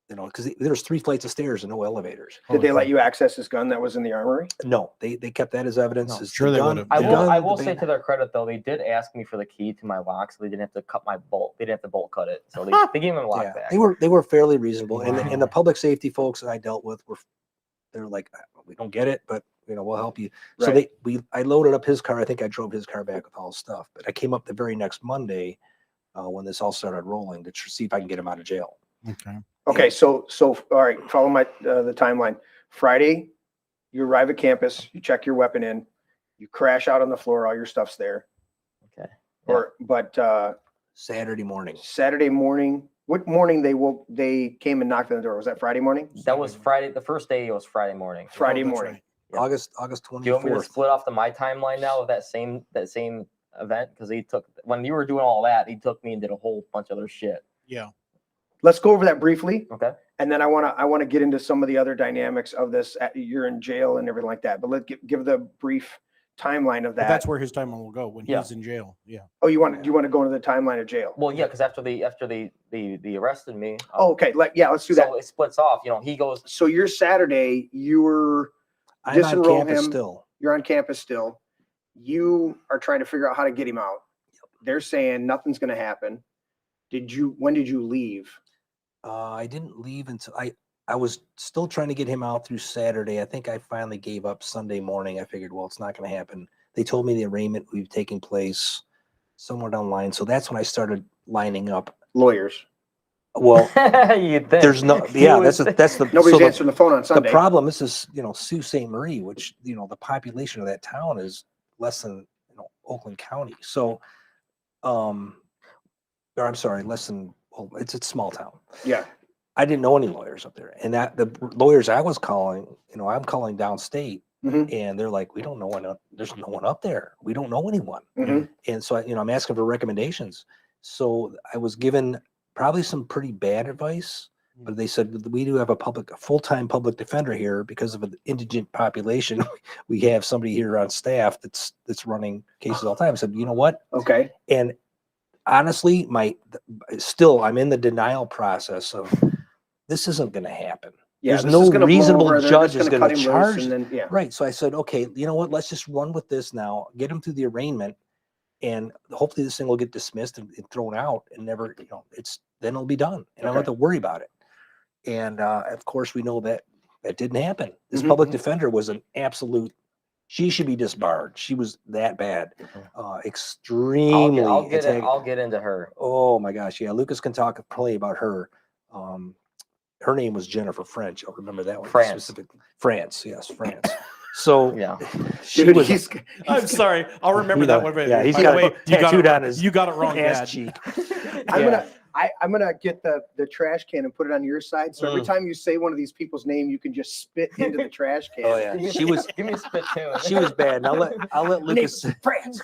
because there was 3 flights of stairs and no elevators. Did they let you access his gun that was in the armory? No, they kept that as evidence. No. as Sure the they gun- would've. the Yeah. gun, I the will say band- to their credit though, they did ask me for the key to my lock, so they didn't have to cut my bolt. They didn't have to bolt cut it, so they gave me a lock yeah, back. they were fairly reasonable, and Wow. the public safety folks that I dealt with they're like, we don't get it, but we'll help you. So Right. I loaded up his car. I think I drove his car back with all his stuff, but I came up the very next Monday when this all started rolling to see if I can get him out of jail. Okay. Okay, so all right, follow the timeline. Friday, you arrive at campus, you check your weapon in, you crash out on the floor, all your stuff's there. Okay. But Saturday morning. Saturday morning, what morning they came and knocked on the door? Was that Friday morning? That was Friday. The first day was Friday morning. Friday that's morning. right. Yeah. August Do you want me to 24th. split off to my timeline now of that same event? Because when you were doing all that, he took me and did a whole bunch of other shit. Yeah. Let's go over that briefly, Okay. and then I want to get into some of the other dynamics of this. You're in jail and everything like that, but let's give the brief timeline of But that. that's where his timeline will go when Yeah. he's in jail. Yeah. Oh, you want to go into the timeline of jail? Well, yeah, because after they arrested me. Oh, okay. Let's do so that. it splits off. He goes. So your Saturday, you're I'm on disenroll campus him. still. You're on campus still. You are trying to figure out how to get him out. They're saying nothing's going to happen. When did you leave? I didn't leave until I was still trying to get him out through Saturday. I think I finally gave up Sunday morning. I figured, well, it's not going to happen. They told me the arraignment would be taking place somewhere down the line. So that's when I started lining up. Lawyers. Well, You'd think. there's no, He yeah, was- that's the, Nobody's so the- answering the phone on the Sunday. problem, this is, Sault Ste. Marie, which, the population of that town is less than, Oakland County. So, or I'm sorry, less than, well, it's a small town. Yeah. I didn't know any lawyers up there. And that the lawyers I was calling, I'm calling downstate, Mhm. And they're like, we don't know one. There's no one up there. We don't know anyone. Mhm. And so, I'm asking for recommendations. So I was given probably some pretty bad advice, but they said we do have a full-time public defender here because of an indigent population. We have somebody here on staff that's running cases all the time. I said, you know what? Okay. And honestly, I'm in the denial process of this isn't going to happen. Yeah, There's this no is gonna blow reasonable over, they're judge just is gonna going cut to him loose, charge. and then, yeah. Right. So I said, okay, you know what? Let's just run with this now. Get him through the arraignment, and hopefully this thing will get dismissed and thrown out, and never, then it'll be done, and I don't have to worry about it. And of course, we know that didn't happen. This Mhm. public defender was an absolute. She should be disbarred. She was that bad, extremely. I'll get into her. Oh my gosh, yeah. Lucas can talk probably about her. Her name was Jennifer French. I'll remember that one. France. France, yes, France. So Yeah. she Dude, was. I'm sorry. I'll remember that one. Yeah, he's By got the way, it tattooed on his you got it wrong, ass Dad. cheek. I'm gonna get the trash can and put it on your side. So every time you say one of these people's name, you can just spit into the trash can. Oh yeah, she was. Give me a spit too. She was bad. And I'll let Lucas. France.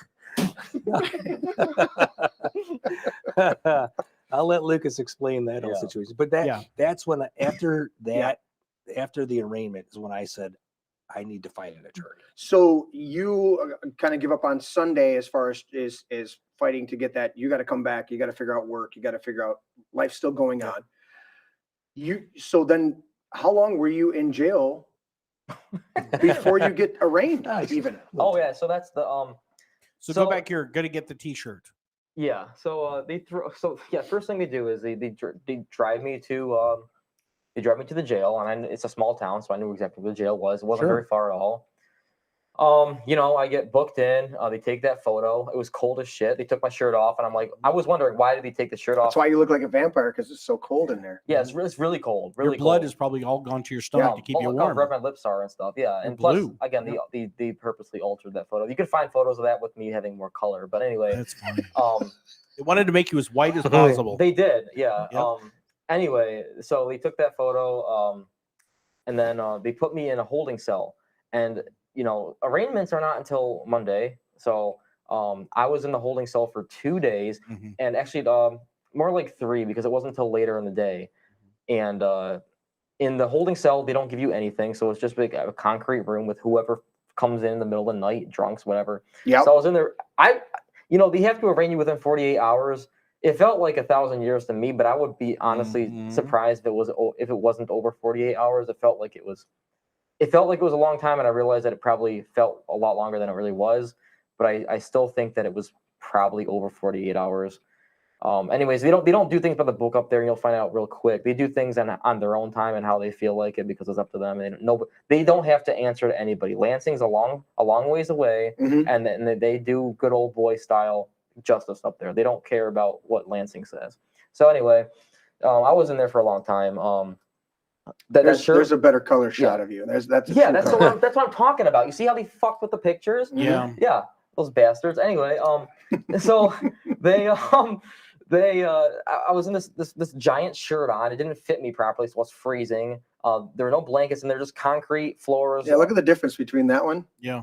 I'll let Lucas explain that whole situation. But that's when after the arraignment is when I said I need to find an attorney. So you kind of give up on Sunday as far as is fighting to get that. You got to come back. You got to figure out work. You got to figure out life's still going on. So then how long were you in jail before you get arraigned even? Oh yeah, so that's the So go back here. Gonna get the T-shirt. Yeah, so first thing they do is they drive me to the jail, and it's a small town, so I knew exactly where the jail was. It wasn't very far at all. I get booked in. They take that photo. It was cold as shit. They took my shirt off, and I'm like, I was wondering why did they take the shirt off? That's why you look like a vampire, because it's so cold in there. Yeah, it's really cold. Really Your blood cold. is probably all gone to your stomach to keep you Look how warm. red my lips are and stuff. Yeah, You're and plus, blue. again, they purposely altered that photo. You can find photos of that with me having more color, but anyway. That's funny. Um, They wanted to make you as white as possible. They did, yeah. Yep. Anyway, so they took that photo, and then they put me in a holding cell. And arraignments are not until Monday, so I was in the holding cell for 2 days, and actually more like 3 because it wasn't until later in the day. And in the holding cell, they don't give you anything, so it's just like a concrete room with whoever comes in the middle of the night, drunks, whatever. Yeah. So I was in there. They have to arraign you within 48 hours. It felt like 1,000 years to me, but I would be honestly surprised if it wasn't over 48 hours. It felt like it was a long time, and I realized that it probably felt a lot longer than it really was. But I still think that it was probably over 48 hours. Anyways, they don't do things by the book up there, and you'll find out real quick. They do things on their own time and how they feel like it because it's up to them. And they don't have to answer to anybody. Lansing's a long ways away, and they do good old boy style justice up there. They don't care about what Lansing says. So anyway, I was in there for a long time. There's a better color shot of you. That's what I'm talking about. You see how they fucked with the pictures? Yeah, those bastards. Anyway, so I was in this giant shirt on. It didn't fit me properly, so I was freezing. There were no blankets, and they're just concrete floors. Yeah, look at the difference between that one. Yeah.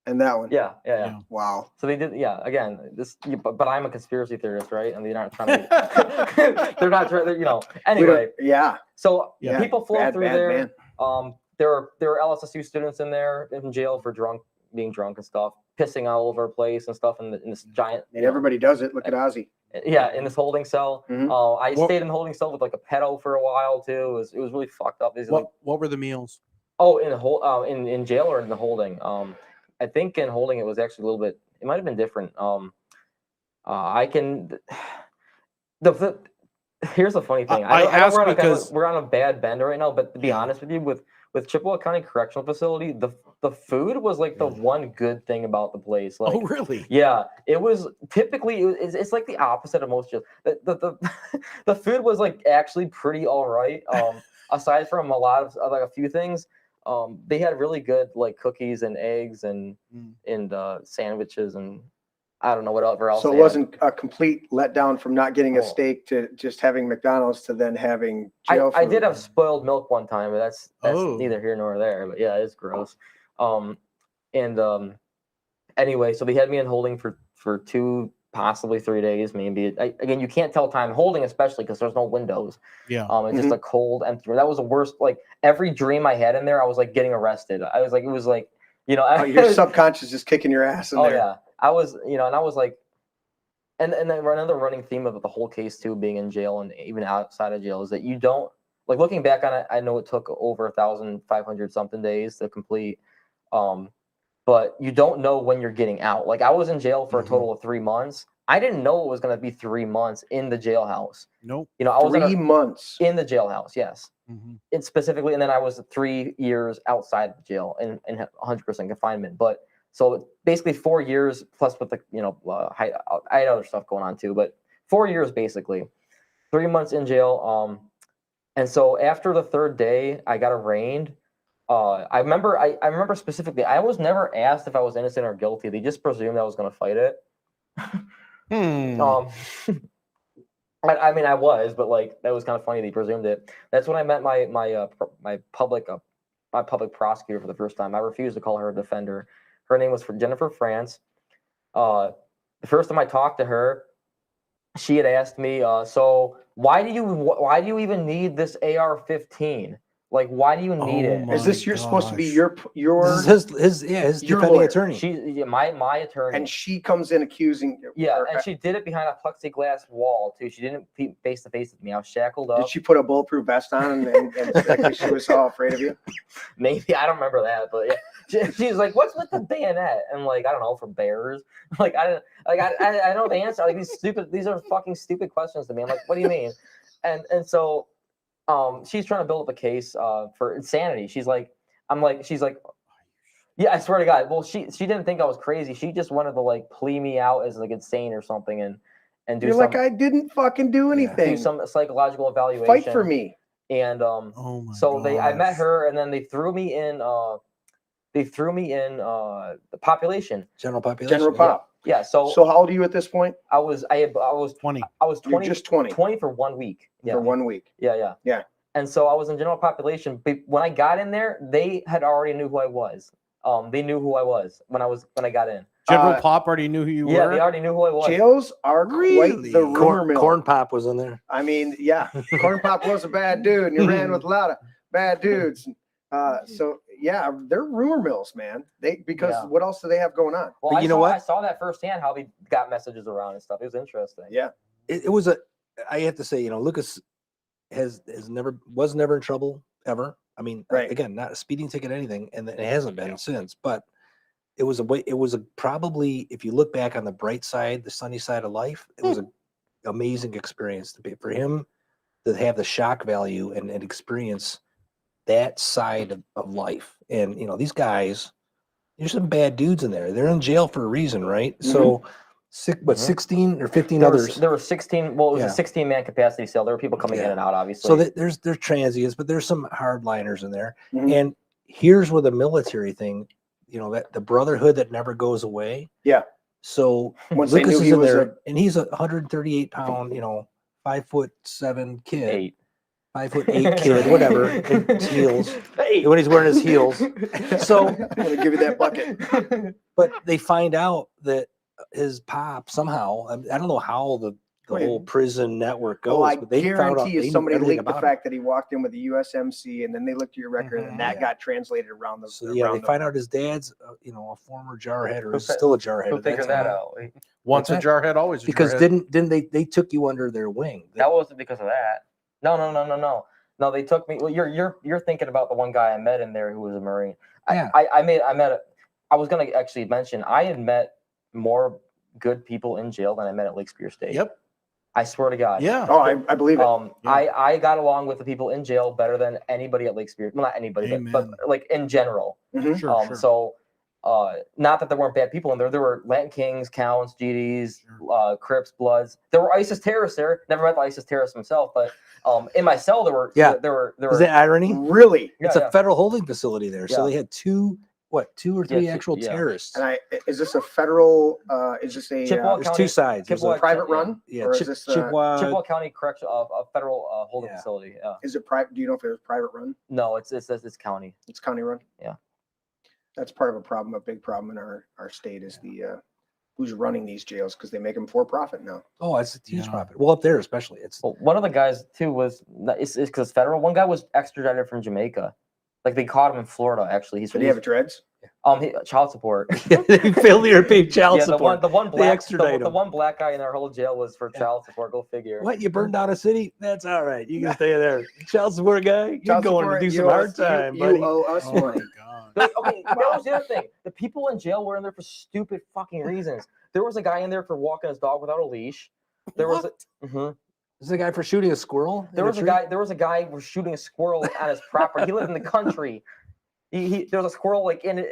And that one. Yeah. Wow. So they did. Yeah. Again, but I'm a conspiracy theorist, right? And they're not trying to. They're not trying. Anyway. Yeah. So people flow through there. Man. There were LSSU students in there in jail for being drunk and stuff, pissing all over the place and stuff in this giant. And everybody does it. Look at Ozzy. Yeah, in this holding cell. I stayed in the holding cell with like a pedo for a while too. It was really fucked up. What were the meals? Oh, in jail or in the holding? I think in holding it was actually a little bit. It might have been different. Here's the funny thing. I ask because we're on a bad bend right now. But to be honest with you, with Chippewa County Correctional Facility, the food was like the one good thing about the place. Like, oh really? Yeah, it was typically it's like the opposite of most jails. The food was like actually pretty all right. Aside from a few things. They had really good like cookies and eggs and sandwiches and I don't know whatever else. So it they had. wasn't a complete letdown from not getting a Oh. steak to just having McDonald's to then having jail I food. did have spoiled milk one time, but that's Oh. neither here nor there. But yeah, it's gross. Anyway, so they had me in holding for 2, possibly 3 days, maybe. Again, you can't tell time holding, especially because there's no windows. Yeah. It's just a cold, empty room. That was the worst. Like every dream I had in there, I was like getting arrested. I was like, it was like, you know, Oh, your subconscious is kicking your ass in oh there. yeah, I was, you know, and I was like, and then another running theme of the whole case too, being in jail and even outside of jail, is that you don't like looking back on it. I know it took over 1,500 something days to complete, but you don't know when you're getting out. Like I was in jail for a total of 3 months. I didn't know it was going to be 3 months in the jailhouse. Nope. You know, I was 3 months. in the jailhouse, yes. Mhm. It specifically, and then I was 3 years outside the jail in 100% confinement. But so basically 4 years plus with the, you know, I had other stuff going on too, but 4 years basically, 3 months in jail. And so after the 3rd day, I got arraigned. I remember specifically, I was never asked if I was innocent or guilty. They just presumed I was going to fight it. I mean, I was, but like that was kind of funny. They presumed it. That's when I met my public prosecutor for the first time. I refused to call her a defender. Her name was Jennifer France. The first time I talked to her, she had asked me, "So why do you even need this AR-15? Like, why do you need Oh it?" my Is this supposed to be gosh. your This is his your defending lawyer. attorney. My attorney. and she comes in accusing Yeah, or, and she did it behind a plexiglass wall too. She didn't face to face with me. I was shackled up. did she put a bulletproof vest on and like, she was all afraid of you? Maybe I don't remember that, but yeah, she's like, "What's with the bayonet?" And like, I don't know, for bears. Like I know the answer. Like these are fucking stupid questions to me. I'm like, what do you mean? And so, she's trying to build up a case for insanity. She's like, yeah, I swear to God. Well, she didn't think I was crazy. She just wanted to like plea me out as like insane or something and do You're some, like, I didn't fucking do anything. do some psychological evaluation. Fight for me. And Oh my so I met gosh. her, and then they threw me in. The population. General population. General pop. Yeah. So So how old are you at this point? I was 20. I was You're 20, just 20 20 for 1 week. Yeah. for 1 week. Yeah. Yeah. And so I was in general population. But when I got in there, they had already knew who I was. They knew who I was when I got in. General Pop already knew who you Yeah, were. they already knew who I was. Jails are quite Really? the rumor mill. Corn Pop was in there. I mean, yeah, Corn Pop was a bad dude, and he ran with a lot of bad dudes. So yeah, they're rumor mills, man. Because Yeah. what else do they have going on? Well, But you know what? I saw that firsthand how they got messages around and stuff. It was interesting. Yeah. It was I have to say, you know, Lucas was never in trouble ever. I mean, Right. again, not a speeding ticket, anything, and it hasn't been since. But it was probably, if you look back on the bright side, the sunny side of life, it was an amazing experience for him to have the shock value and experience that side of life. And you know, these guys, there's some bad dudes in there. They're in jail for a reason, right? So, 16 or 15 others. There were 16. Well, it was Yeah. a 16-man capacity cell. There were people coming in Yeah. and out, obviously. So there's transients, but there's some hardliners in there. Mhm. And here's where the military thing, you know, that the brotherhood that never goes away. Yeah. So Once they Lucas knew is he in was there, a and he's a 138 pound, you know, 5'7" kid, 8. 5'8" kid, whatever, in his heels. Hey. When he's wearing his heels. So, I'm gonna give you that bucket. but they find out that his pop somehow, I don't know how the Wait. whole prison network goes, Oh, I but they found out guarantee they you knew somebody everything leaked the about him. fact that he walked in with the USMC, and then they looked at your record, and that Yeah. got translated around the. So yeah, around they the- find out his dad's, you know, a former jarhead, or Who is fi- still a jarhead. Who at that figured that time. out? Once a What's jarhead, always a Because jarhead. didn't they took you under their wing? That wasn't because of that. No. No, they took me. Well, you're thinking about the one guy I met in there who was a Marine. Yeah. I was gonna actually mention I had met more good people in jail than I met at Lake Spear State. Yep. I swear to God. Yeah. Oh, I believe it. Yeah. I got along with the people in jail better than anybody at Lake Spear. Well, not anybody, but Amen. like in general. Mhm. Sure. So, not that there weren't bad people in there. There were Latin Kings, Counts, GDs, Crips, Bloods. There were ISIS terrorists there. Never met the ISIS terrorist himself, but in my cell there were. Yeah. There were. Is that irony? Really? It's Yeah, a federal holding facility there, so Yeah. they had two what, 2 or 3 two- actual yeah. terrorists. And is this a federal, is this a Chippewa There's County- 2 sides. There's Chippewa- a private yeah. run? yeah, Or is this, Chippewa. Chippewa County a federal holding Yeah. facility. Yeah. is it private? Do you know if it was private run? No, it's county. It's county run? Yeah. That's part of a problem, a big problem in our state is the, who's running these jails because they make them for profit now. Oh, it's a huge Yeah. profit. Well, up there especially. It's Well, one of the guys too was it's because federal. One guy was extradited from Jamaica. Like they caught him in Florida. Actually, Did he have dreads? child support. they failure to pay child Yeah, support. the one black extradite the him. one black guy in our whole jail was for child support. Go figure. What, you burned down a city? That's all right. You can stay there. Child support guy, you're Child going support, to do you some owe hard us- time, you buddy. owe us Oh my money. God. Like, okay, that was the other thing. The people in jail were in there for stupid fucking reasons. There was a guy in there for walking his dog without a leash. There was This is a guy for shooting a squirrel. There was a guy who was shooting a squirrel on his property. He lived in the country. There was a squirrel in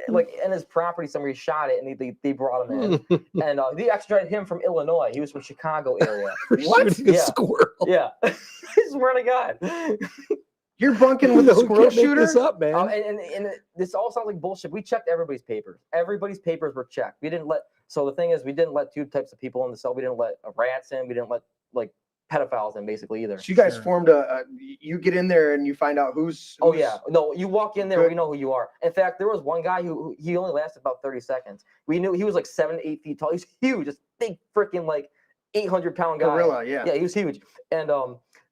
his property. Somebody shot it, and they brought him in, and they extradited him from Illinois. He was from Chicago area. What? Shooting a Yeah. squirrel. Yeah, I swear to God. You're bunking with a No, squirrel can't make shooter? this up, man. And this all sounds like bullshit. We checked everybody's papers. Everybody's papers were checked. We didn't let. So the thing is, we didn't let 2 types of people in the cell. We didn't let rats in. We didn't let pedophiles in, basically, either. So you guys Sure. formed you get in there and you find out who's Oh yeah, no, you walk in there, Good. we know who you are. In fact, there was one guy who he only lasted about 30 seconds. We knew he was like 7 to 8 feet tall. He's huge, just big freaking 800-pound guy. gorilla, yeah. Yeah, he was huge. And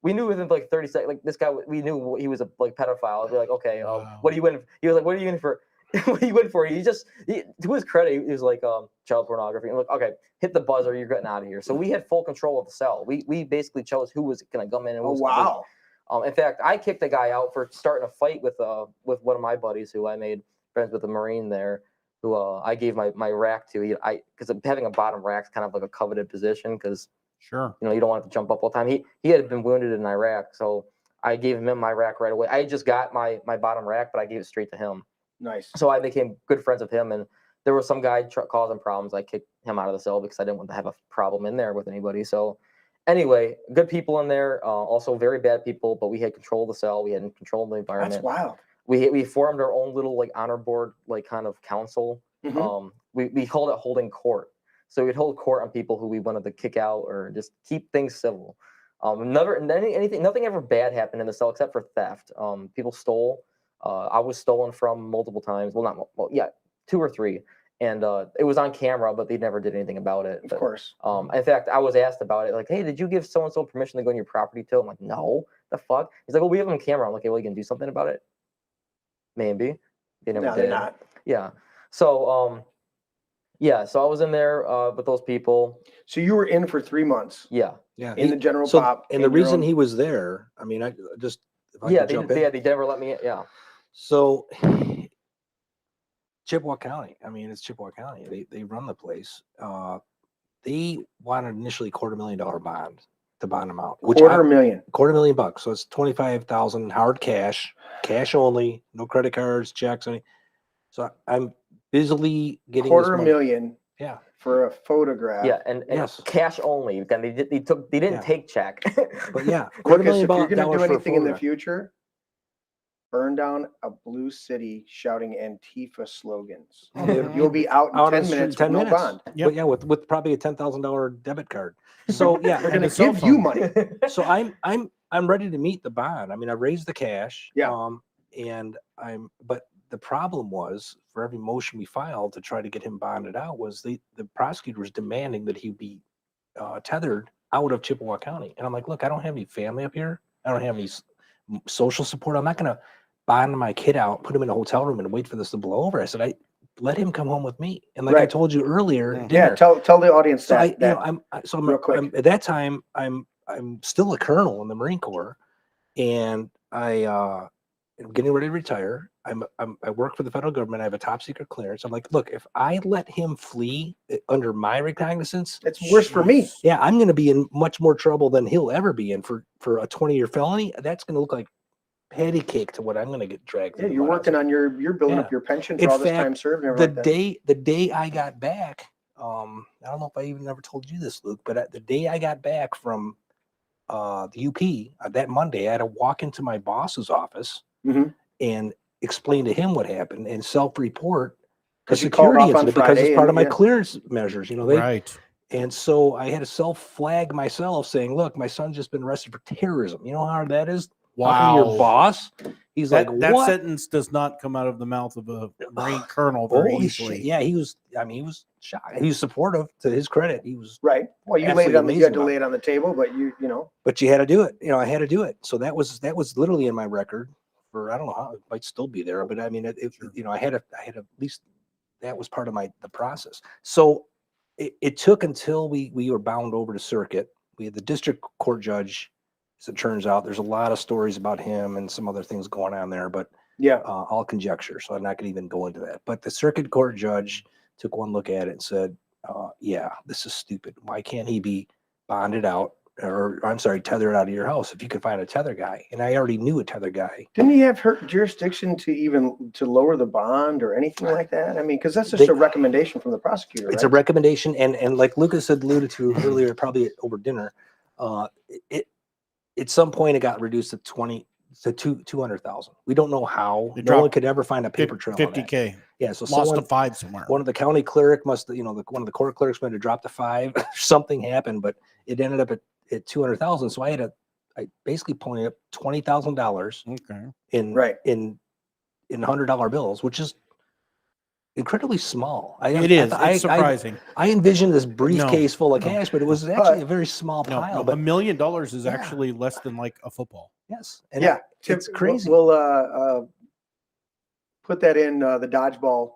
we knew within 30 seconds, this guy, we knew he was a pedophile. We're like, okay, Wow. what are you in? He was like, what are you in for? What are you in for? To his credit, he was like, child pornography. And look, okay, hit the buzzer, you're getting out of here. So we had full control of the cell. We basically chose who was going to come in and who Oh, was gonna leave. wow. In fact, I kicked a guy out for starting a fight with one of my buddies who I made friends with, a Marine there, who I gave my rack to. Because having a bottom rack is kind of like a coveted position because Sure. you don't want to jump up all the time. He had been wounded in Iraq, so I gave him my rack right away. I had just got my bottom rack, but I gave it straight to him. Nice. So I became good friends with him, and there was some guy causing problems. I kicked him out of the cell because I didn't want to have a problem in there with anybody. So anyway, good people in there, also very bad people, but we had control of the cell. We had control of the environment. That's wild. We formed our own little honor board, kind of council. Mhm. We called it holding court. So we'd hold court on people who we wanted to kick out or just keep things civil. Nothing ever bad happened in the cell except for theft. People stole. I was stolen from multiple times. Well, 2 or 3, and it was on camera, but they never did anything about it. Of But, course. in fact, I was asked about it, like, hey, did you give so and so permission to go in your property too? I'm like, no, the fuck. He's like, well, we have it on camera. I'm like, okay, well, you can do something about it. Maybe. They never No, did. they're not. Yeah. So so I was in there with those people. So you were in for 3 months Yeah. in the general so, pop. and the in your reason own- he was there, I mean, I just if I Yeah, could jump in. they never let me in. Yeah. So Chippewa County, I mean, it's Chippewa County. They run the place. They wanted initially $250,000 bond to bond them out, which $250,000. $250,000. So it's 25,000 hard cash only, no credit cards, checks, any. So I'm busily getting this money. $250,000 Yeah. for a photograph. Yeah, and Yes. cash only. Then they didn't Yeah. take check. But yeah, Lucas, $250,000 if you're gonna do for a anything in the photograph. future, burn down a blue city shouting Antifa slogans. Oh, yeah. You'll be out in Out on 10 the street, minutes 10 with minutes. no bond. Yep. But yeah, with probably a $10,000 debit card. So yeah, They're and gonna a cell give you phone. money. so I'm ready to meet the bond. I mean, I raised the cash. Yeah. And but the problem was for every motion we filed to try to get him bonded out was the prosecutor was demanding that he be tethered out of Chippewa County. And I'm like, look, I don't have any family up here. I don't have any social support. I'm not going to bond my kid out, put him in a hotel room and wait for this to blow over. I said, I let him come home with me. And like I Right. told you earlier, at Yeah, dinner, tell the audience so that. real quick. I'm at that time I'm still a colonel in the Marine Corps, and I'm getting ready to retire. I work for the federal government. I have a top secret clearance. I'm like, look, if I let him flee under my recognizance, It's worse for me. yeah, I'm going to be in much more trouble than he'll ever be in for a 20-year felony. That's going to look like patty cake to what I'm going to get dragged. Yeah, through the you're mud on. working on you're building Yeah. up your pension In for all this fact, time served and the everything like that. day the day I got back, I don't know if I even ever told you this, Luke, but the day I got back from the UP that Monday, I had to walk into my boss's office, Mhm. and explain to him what happened and self-report a 'Cause you called security off on incident because Friday it's part of and- my yeah. clearance measures. You know, they Right. and so I had to self-flag myself, saying, "Look, my son's just been arrested for terrorism. You know how hard that is? Talking to your Wow. boss." He's That, like, that "What?" sentence does not come out of the mouth of a Marine colonel very Holy easily. shit! Yeah, he was. I mean, he was shocked. He was supportive. To his credit, he was. Right. Well, you Absolutely you amazing had to about lay it on the table, but you know. But you had to do it. You know, I had to do it. So that was literally in my record for I don't know how it might still be there, but I mean, you know, I had at least that was part of the process. So it took until we were bound over to circuit. We had the district court judge. As it turns out, there's a lot of stories about him and some other things going on there, but Yeah. all conjecture. So I'm not going to even go into that. But the circuit court judge took one look at it and said, yeah, this is stupid. Why can't he be bonded out, or I'm sorry, tethered out of your house if you could find a tether guy? And I already knew a tether guy. Didn't he have her jurisdiction to lower the bond or anything like that? I mean, because that's just They- a recommendation from the prosecutor. It's a right? recommendation. And like Lucas had alluded to earlier, probably over dinner, at some point it got reduced to 200,000. We don't know how. They No one dropped could ever find a paper trail. on that. 50K. Yeah. So Lost someone, to 5 somewhere. one of the county clerk must, you know, one of the court clerks might have dropped to 5. Something happened, but it ended up at 200,000. So I basically pointed up $20,000 Okay. in Right. in $100 bills, which is incredibly small. It is. It's surprising. I envisioned this briefcase full of no. cash, but it was actually a very small No, pile. no, But $1 million is Yeah. actually less than like a football. yes, and Yeah. it's crazy. We'll put that in the dodgeball.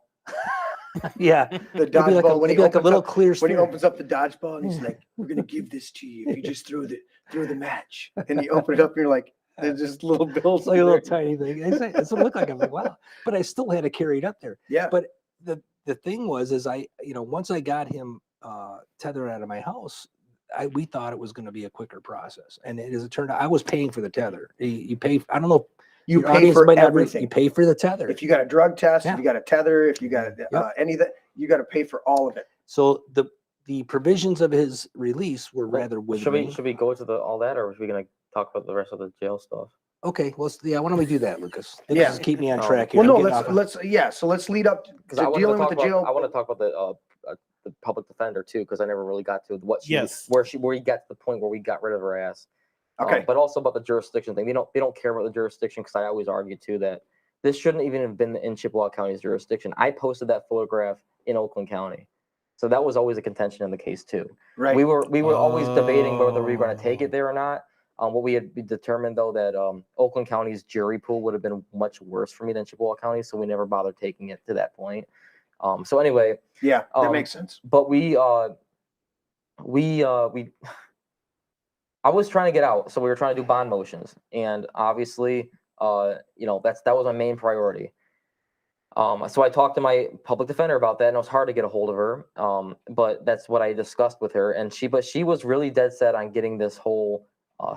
yeah, The it'll be like dodgeball when he like a opens little up, clear when he sphere. opens up the dodgeball and he's like, "We're gonna give this to you if you just throw the match." And you open it up and you're like, "There's just little bills." It's like a in little there. tiny thing. It's what it looked like. I'm like, wow. But I still had to carry it up there. Yeah. But the thing was, is once I got him tethered out of my house, we thought it was going to be a quicker process. And as it turned out, I was paying for the tether. You pay, I don't know. You your pay audience for might not re- everything. You pay for the tether. If you got a drug test, Yeah. if you got a tether, if you got Yep. any of that, you got to pay for all of it. So the provisions of his release were rather with me. Should we go to all that, or are we gonna talk about the rest of the jail stuff? Okay, well, why don't we do that, Lucas? Yeah. Just keep me on Oh. track here. Well, I'm no, getting off of- so let's lead up to Because I wanted to dealing with talk the jail. about I want to talk about the public defender too, because I never really got to what she Yes. where we got to the point where we got rid of her ass. Okay. But also about the jurisdiction thing. They don't care about the jurisdiction, because I always argue too that this shouldn't even have been in Chippewa County's jurisdiction. I posted that photograph in Oakland County, so that was always a contention in the case too. Right. We were always debating whether we were going to take Oh. it there or not. What we had determined though that Oakland County's jury pool would have been much worse for me than Chippewa County, so we never bothered taking it to that point. So anyway, Yeah, that um, makes sense. but I was trying to get out, so we were trying to do bond motions, and obviously, that was my main priority. So I talked to my public defender about that, and it was hard to get a hold of her. But that's what I discussed with her, and she was really dead set on getting this whole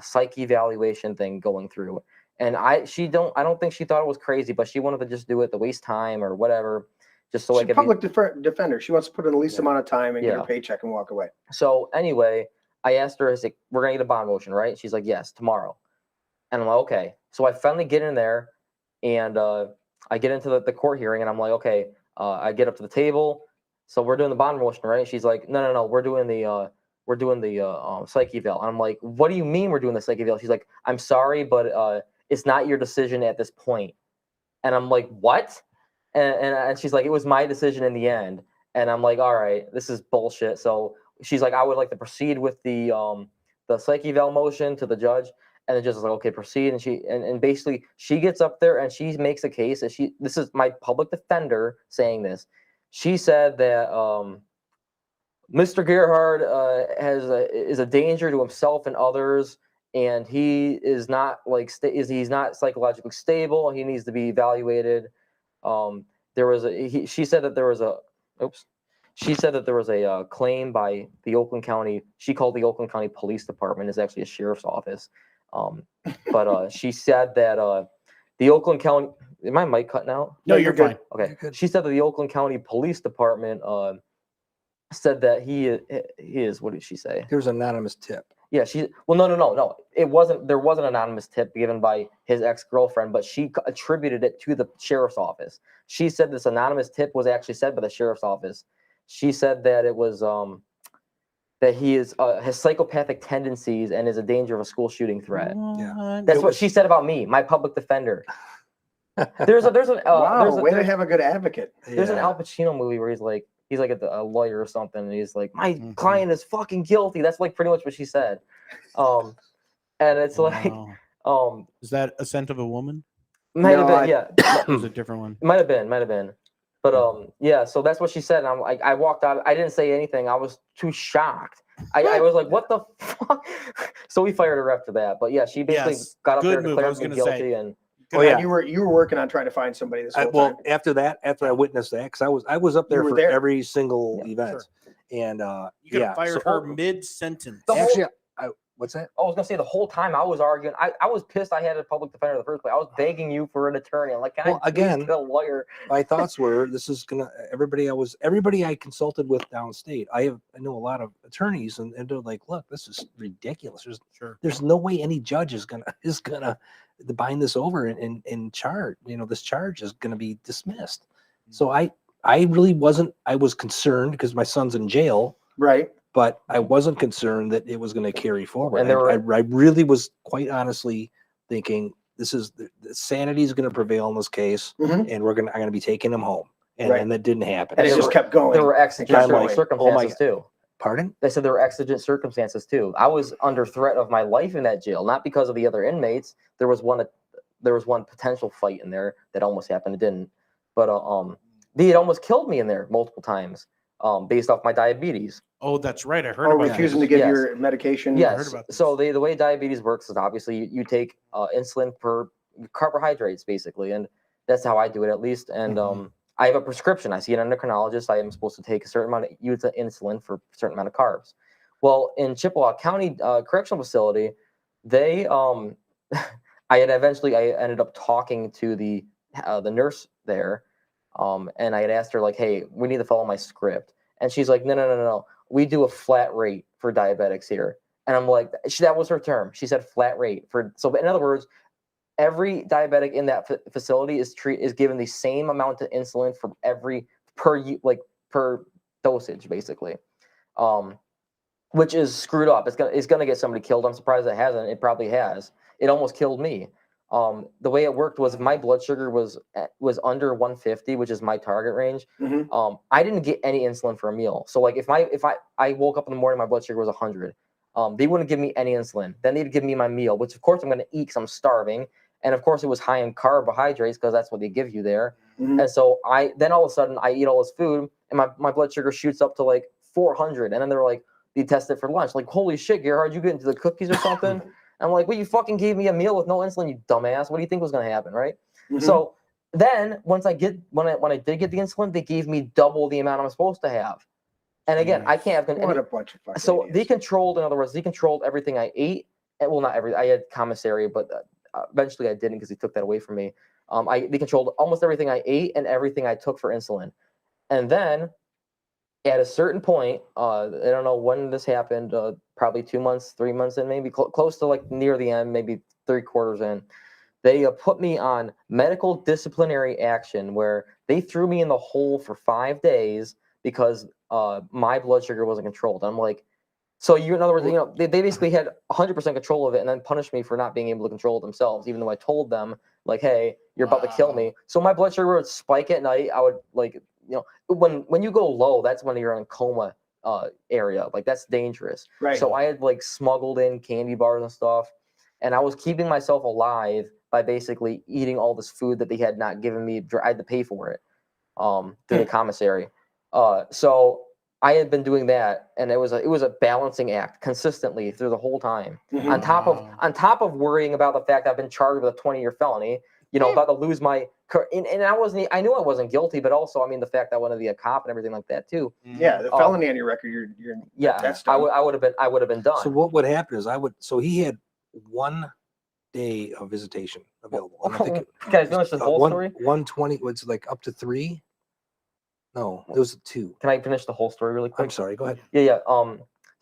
psych evaluation thing going through. And I don't think she thought it was crazy, but she wanted to just do it to waste time or whatever, just so I She's a could public defender. She wants to put in the least Yeah. amount of time and get Yeah. her paycheck and walk away. So anyway, I asked her, I said, "We're gonna get a bond motion, right?" She's like, "Yes, tomorrow." And I'm like, "Okay." So I finally get in there, and I get into the court hearing, and I'm like, "Okay." I get up to the table. So we're doing the bond motion, right? She's like, "No. We're doing the psych eval." And I'm like, "What do you mean we're doing the psych eval?" She's like, "I'm sorry, but it's not your decision at this point." And I'm like, "What?" And she's like, "It was my decision in the end." And I'm like, "All right, this is bullshit." So she's like, "I would like to proceed with the psych eval motion to the judge." And the judge was like, "Okay, proceed." And basically she gets up there and she makes a case that this is my public defender saying this. She said that Mr. Gerhard is a danger to himself and others, and he is not he's not psychologically stable. He needs to be evaluated. She said that there was a claim by the Oakland County. She called the Oakland County Police Department. Is actually a sheriff's office. But she said that the Oakland County. Is my mic cutting out? No, you're fine. Okay. You're good. She said that the Oakland County Police Department said that he is. What did she say? Here's an anonymous tip. Yeah, no. It wasn't. There was an anonymous tip given by his ex-girlfriend, but she attributed it to the sheriff's office. She said this anonymous tip was actually said by the sheriff's office. She said that it was that he has psychopathic tendencies and is a danger of a school shooting threat. That's what she said about me, my public defender. There's Wow, way to have a good advocate. There's an Al Pacino movie where he's like a lawyer or something, and he's like, my client is fucking guilty. That's like pretty much what she said. And it's like, is that A Scent of a Woman? Might have been, yeah. It was a different one. Might have been. But yeah, so that's what she said. And I'm like, I walked out. I didn't say anything. I was too shocked. I was like, what the fuck? So we fired her after that. But yeah, she basically got up there, declared me guilty, and you were working on trying to find somebody this whole time. After I witnessed that, because I was up there for every single event, and you could have fired her mid-sentence. Actually, what's that? I was gonna say the whole time I was arguing. I was pissed I had a public defender in the first place. I was begging you for an attorney. I'm like, can I please get a lawyer? My thoughts were, this is gonna everybody I consulted with downstate. I know a lot of attorneys, and they're like, look, this is ridiculous. There's no way any judge is gonna bind this over and charge. This charge is gonna be dismissed. So I really wasn't. I was concerned because my son's in jail. Right. But I wasn't concerned that it was going to carry forward. And I really was quite honestly thinking the sanity is going to prevail in this case, and I'm going to be taking him home. And that didn't happen. And it just kept going. There were exigent circumstances too. Pardon? They said there were exigent circumstances too. I was under threat of my life in that jail, not because of the other inmates. There was one potential fight in there that almost happened. It didn't, but they had almost killed me in there multiple times. Based off my diabetes. Oh, that's right. I heard about refusing to get your medication. Yes. I heard about this. So the way diabetes works is obviously you take insulin per carbohydrates, basically, and that's how I do it at least. And I have a prescription. I see an endocrinologist. I am supposed to take a certain amount of insulin for a certain amount of carbs. Well, in Chippewa County Correctional Facility, they I ended up talking to the nurse there. And I had asked her, like, hey, we need to follow my script. And she's like, no. We do a flat rate for diabetics here. And I'm like, that was her term. She said flat rate. So in other words, every diabetic in that facility is given the same amount of insulin for per dosage, basically, which is screwed up. It's gonna get somebody killed. I'm surprised it hasn't. It probably has. It almost killed me. The way it worked was if my blood sugar was under 150, which is my target range, I didn't get any insulin for a meal. So like if I woke up in the morning, my blood sugar was 100, they wouldn't give me any insulin. Then they'd give me my meal, which of course I'm going to eat because I'm starving. And of course it was high in carbohydrates because that's what they give you there. And so then all of a sudden I eat all this food and my blood sugar shoots up to like 400. And then they're like, they test it for lunch. Like, holy shit, Gerhard, you get into the cookies or something? I'm like, well, you fucking gave me a meal with no insulin, you dumbass. What do you think was going to happen, right? So then when I did get the insulin, they gave me double the amount I'm supposed to have. And again, I can't have. What a bunch of fucking so idiots. they controlled, in other words, they controlled everything I ate. And, well, not everything. I had commissary, but eventually I didn't because they took that away from me. They controlled almost everything I ate and everything I took for insulin. And then at a certain point, I don't know when this happened, probably 2 months, 3 months in, maybe close to like near the end, maybe 3/4 in, they put me on medical disciplinary action where they threw me in the hole for 5 days because my blood sugar wasn't controlled. I'm like, so in other words, they basically had 100% control of it and then punished me for not being able to control it themselves, even though I told them like, hey, you're about to kill me. So my blood sugar would spike at night. I would like, when you go low, that's when you're in coma area. Like that's dangerous. Right. So I had like smuggled in candy bars and stuff, and I was keeping myself alive by basically eating all this food that they had not given me. I had to pay for it through the commissary. So I had been doing that, and it was a balancing act consistently through the whole time. On top of worrying about the fact I've been charged with a 20-year felony, about to lose my. And I knew I wasn't guilty, but also, I mean, the fact that I wanted to be a cop and everything like that too. Yeah, the felony on your record, you're that's I would have been done. So what would happen is so he had 1 day of visitation available. Can I finish the whole story? 120 was like up to 3. No, it was 2. Can I finish the whole story really quick? I'm sorry. Go ahead. Yeah.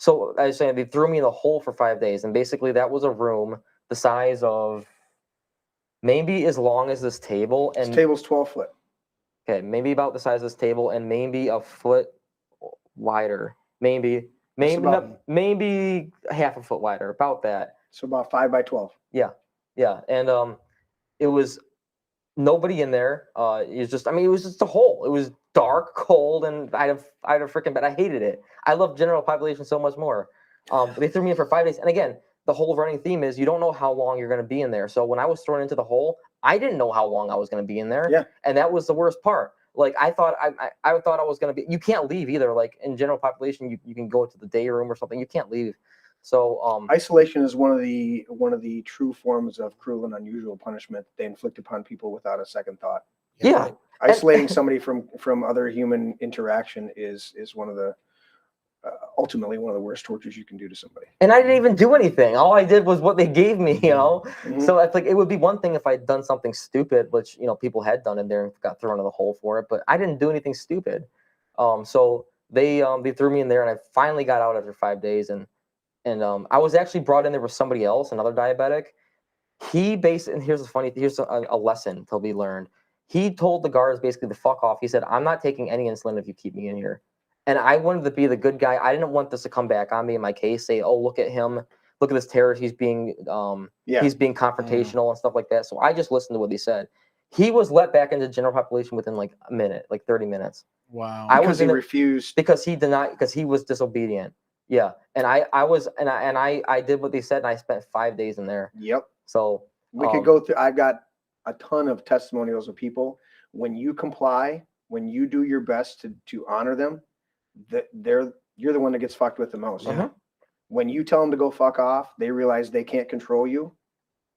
So I was saying they threw me in the hole for 5 days, and basically that was a room the size of maybe as long as this table, This and table's 12 foot. okay, maybe about the size of this table, and maybe a foot wider, maybe about- maybe half a foot wider, about that. So about 5 by 12. Yeah, and it was nobody in there. It was just, I mean, it was just a hole. It was dark, cold, and I had a freaking bed. I hated it. I love general population so much more. They threw me in for 5 days, and again, the whole running theme is you don't know how long you're going to be in there. So when I was thrown into the hole, I didn't know how long I was going to be in there. Yeah. And that was the worst part. Like I thought I thought I was going to be. You can't leave either. Like in general population, you can go to the day room or something. You can't leave. So Isolation is one of the true forms of cruel and unusual punishment they inflict upon people without a second thought. yeah. Isolating somebody from other human interaction is one of the ultimately one of the worst tortures you can do to somebody. And I didn't even do anything. All I did was what they gave me, you know. Mhm. So it's like it would be one thing if I'd done something stupid, which people had done in there and got thrown in the hole for it. But I didn't do anything stupid. So they threw me in there, and I finally got out after 5 days, and I was actually brought in there with somebody else, another diabetic. And here's a lesson to be learned. He told the guards basically to fuck off. He said, "I'm not taking any insulin if you keep me in here." And I wanted to be the good guy. I didn't want this to come back on me in my case. Say, "Oh, look at him! Look at this terrorist. He's being he's being confrontational and stuff like that." So I just listened to what he said. He was let back into general population within like a minute, like 30 minutes. Wow. Because he refused. Because he was disobedient. Yeah, and I did what they said, and I spent 5 days in there. Yep. So We could go through. I've got a ton of testimonials of people when you comply, when you do your best to honor them, you're the one that gets fucked with the most. Mhm. When you tell them to go fuck off, they realize they can't control you,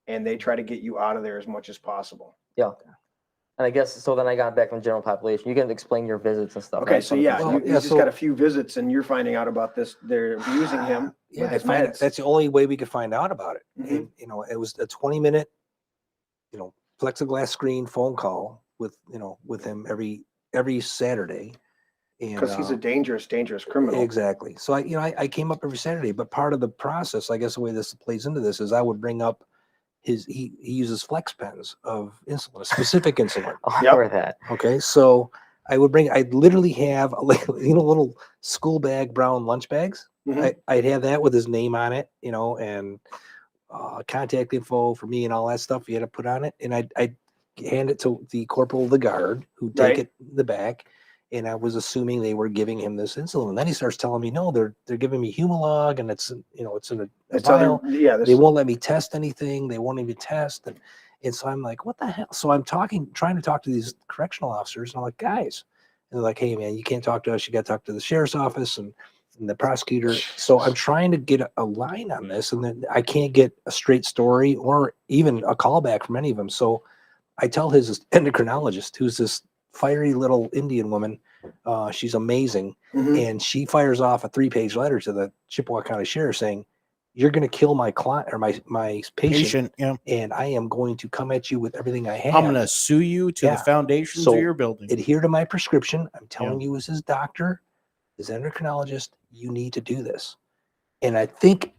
and they try to get you out of there as much as possible. Yeah. And I guess so. Then I got back from general population. You can explain your visits and stuff. Okay, right? so yeah, Well, you just got a few visits, and you're finding out about this. They're abusing him. Yeah, with I his find meds. that's the only way we could find out about it. Mhm. And, it was a 20-minute, plexiglass screen phone call with him every Saturday. And Because he's a dangerous criminal. exactly. So I came up every Saturday, but part of the process, I guess the way this plays into this is I would bring up he uses flex pens of insulin, a specific insulin. Oh, I Yep. remember that. Okay, so I'd literally have little school bag brown lunch bags. Mhm. I'd have that with his name on it, and contact info for me and all that stuff he had to put on it. And I'd hand it to the corporal of the guard who take Right. it in the back. And I was assuming they were giving him this insulin. And then he starts telling me, no, they're giving me Humalog, and it's in a It's vial. other, yeah. This, They won't let me test anything. They won't even test. And so I'm like, what the hell? So I'm trying to talk to these correctional officers. And I'm like, guys, and they're like, hey man, you can't talk to us. You got to talk to the sheriff's office and the prosecutor. So I'm trying to get a line on this, and then I can't get a straight story or even a callback from any of them. So I tell his endocrinologist, who's this fiery little Indian woman, she's amazing, Mhm. and she fires off a 3-page letter to the Chippewa County Sheriff saying, "You're going to kill my client or my patient, Yeah. and I am going to come at you with everything I have. I'm going to sue you to Yeah. the foundations So of your building. adhere to my prescription. I'm telling you, as his doctor, his endocrinologist, you need to do this." And I think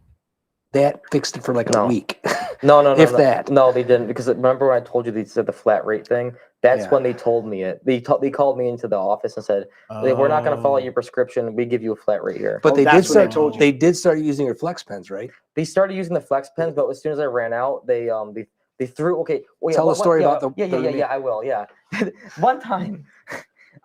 that fixed it for like a No. week. No, If no. that. No, they didn't, because remember when I told you they said the flat rate thing? That's Yeah. when they told me it. They called me into the office and said, "We're not going to follow Oh. your prescription. We give you a flat rate here." But Oh, they did that's when they start. told you. They did start using your flex pens, right? They started using the flex pens, but as soon as I ran out, they threw. Okay, well, yeah, Tell the story yeah, about the- yeah. I will. Yeah, one time,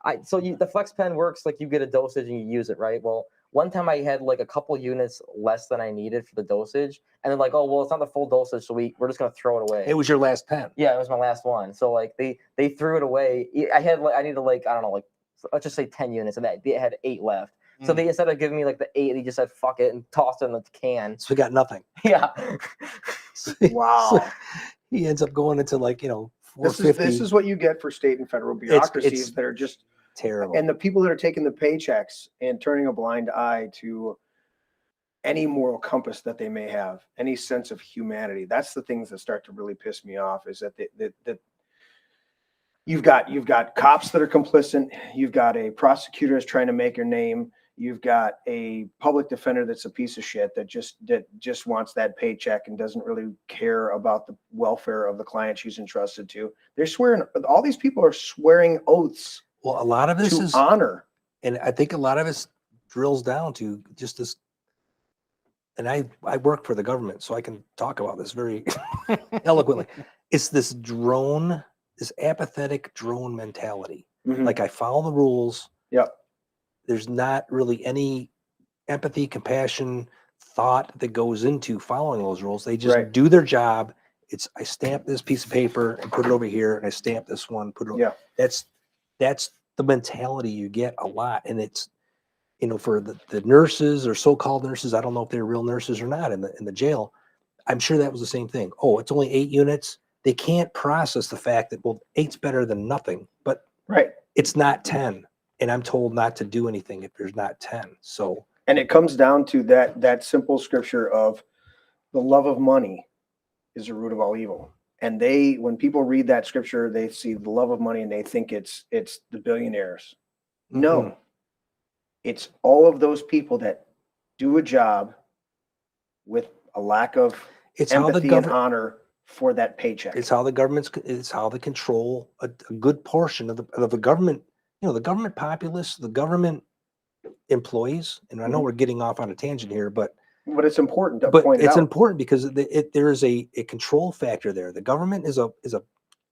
the flex pen works like you get a dosage and you use it, right? Well, one time I had like a couple units less than I needed for the dosage, and they're like, "Oh, well, it's not the full dosage, so we're just gonna throw it away." It was your last pen. Yeah, it was my last one. So like they threw it away. I needed like, I don't know, like let's just say 10 units, and they had 8 left. So they, instead of giving me like the 8, they just said fuck it and tossed it in the can. So we got nothing. Yeah. Wow. So he ends up going into like, This 450. is what you get for state and federal bureaucracies that are just, terrible. and the people that are taking the paychecks and turning a blind eye to any moral compass that they may have, any sense of humanity. That's the things that start to really piss me off, is that that you've got cops that are complicit. You've got a prosecutor that's trying to make her name. You've got a public defender that's a piece of shit that just wants that paycheck and doesn't really care about the welfare of the client she's entrusted to. They're swearing. All these people are swearing oaths Well, a lot of this to is, honor. and I think a lot of it drills down to just this. And I work for the government, so I can talk about this very eloquently. It's this apathetic drone mentality. Mhm. Like I follow the rules. Yep. There's not really any empathy, compassion, thought that goes into following those rules. They just Right. do their job. It's I stamp this piece of paper and put it over here, and I stamp this one, put it over. Yeah. That's the mentality you get a lot. And it's, for the nurses or so-called nurses, I don't know if they're real nurses or not in the jail. I'm sure that was the same thing. Oh, it's only 8 units. They can't process the fact that, well, 8's better than nothing, but Right. it's not 10. And I'm told not to do anything if there's not 10. So, And it comes down to that simple scripture of the love of money is the root of all evil. And when people read that scripture, they see the love of money and they think it's the billionaires. No, it's all of those people that do a job with a lack of it's how the empathy and government, honor for that paycheck. it's how they control a good portion of the government, the government populace, the government employees. And I know we're getting off on a tangent here, but it's important to point it it's out. important because there is a control factor there. The government is a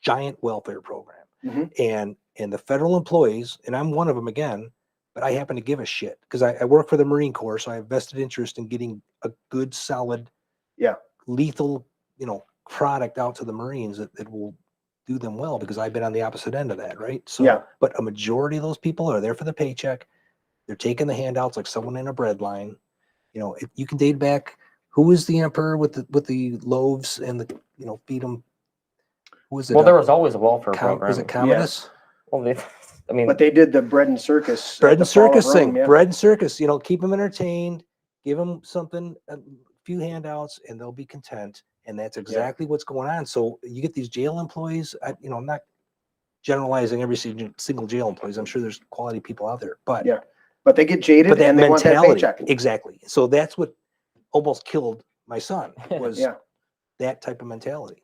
giant welfare program, Mhm. and the federal employees, and I'm one of them again, but I happen to give a shit because I work for the Marine Corps, so I have vested interest in getting a good, solid, lethal, product out to the Marines that will do them well, because I've been on the opposite end of that, right? So, but a majority of those people are there for the paycheck. They're taking the handouts like someone in a bread line. If you can date back, who was the emperor with the loaves and the feed them? Who was it? Well, there was always a welfare program. Was it Commodus? Well, I mean, But they did the bread and circus. at Bread the and fall of circus Rome, thing. yeah. Bread and circus. Keep them entertained, give them something, a few handouts, and they'll be content. And that's exactly what's going on. So you get these jail employees. I'm not generalizing every single jail employees. I'm sure there's quality people out there, but But they get jaded that and they want that mentality, paycheck. exactly. So that's what almost killed my son, was Yeah. that type of mentality.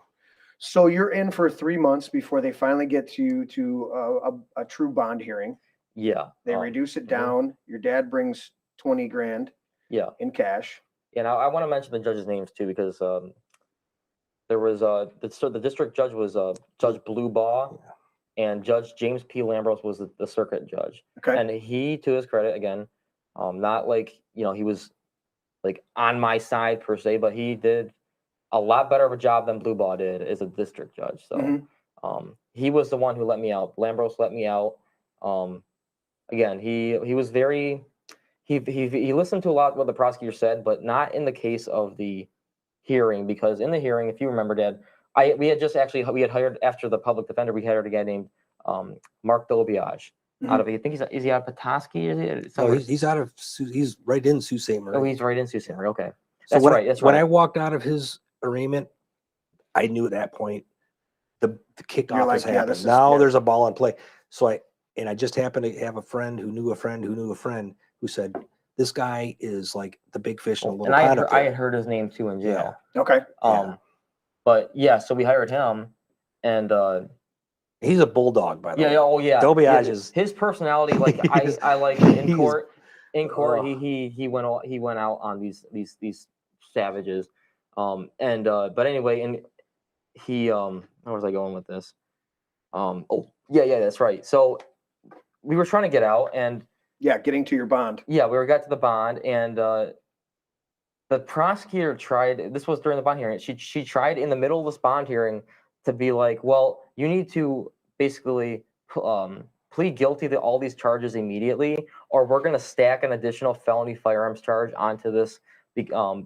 So you're in for 3 months before they finally get you to a true bond hearing. yeah. They reduce it down. Your dad brings 20 grand Yeah. in cash. And I want to mention the judges' names too, because there was the district judge was Judge Bluebaugh, and Judge James P. Lambros was the circuit judge. Okay. And he, to his credit, again, not like he was like on my side per se, but he did a lot better of a job than Bluebaugh did as a district judge. So he was the one who let me out. Lambros let me out. Again, he was very he listened to a lot of what the prosecutor said, but not in the case of the hearing, because in the hearing, if you remember, Dad, we had hired, after the public defender, we hired a guy named Mark Dobiage out of, I think is he out of Petoskey? He's right in Sault Ste. Marie. Oh, he's right in Sault Ste. Marie. Okay, So that's right. That's when right. I walked out of his arraignment, I knew at that point the kickoff has happened. Now there's a ball in play. So I just happened to have a friend who knew a friend who knew a friend who said, this guy is like the big fish in a little pond. I had heard his name too in jail. Okay. But yeah, so we hired him, and he's a bulldog, by the way. Oh yeah. Dobiage is his personality. Like I like in court. In court, he went out on these savages. But anyway, and he where was I going with this? That's right. So we were trying to get out, and getting to your bond. Yeah, we got to the bond, and the prosecutor tried. This was during the bond hearing. She tried in the middle of this bond hearing to be like, well, you need to basically plead guilty to all these charges immediately, or we're going to stack an additional felony firearms charge onto this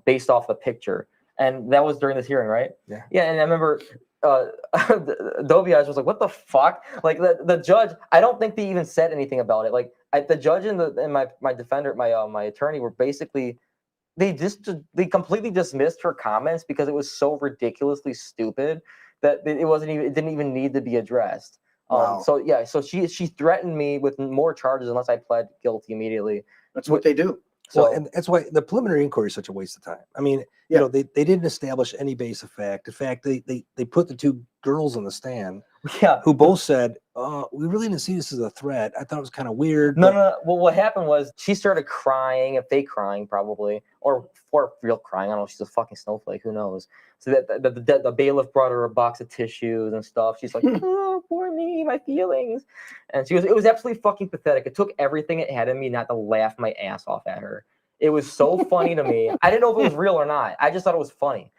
based off the picture. And that was during this hearing, right? Yeah. Yeah, and I remember Dobiage was like, "What the fuck?" Like the judge, I don't think they even said anything about it. Like the judge and my defender, my attorney were basically they completely dismissed her comments because it was so ridiculously stupid that it didn't even need to be addressed. Wow. So she threatened me with more charges unless I pled guilty immediately. That's what they do. So Well, and that's why the preliminary inquiry is such a waste of time. I mean, Yeah. they didn't establish any base of fact. In fact, they put the two girls on the stand yeah. who both said, we really didn't see this as a threat. I thought it was kind of weird. No, but no, no. Well, what happened was she started crying, a fake crying probably, or real crying. I don't know. She's a fucking snowflake. Who knows? So the bailiff brought her a box of tissues and stuff. She's like, oh, poor me, my feelings. And it was absolutely fucking pathetic. It took everything it had in me not to laugh my ass off at her. It was so funny to me. I didn't know if it was real or not. I just thought it was funny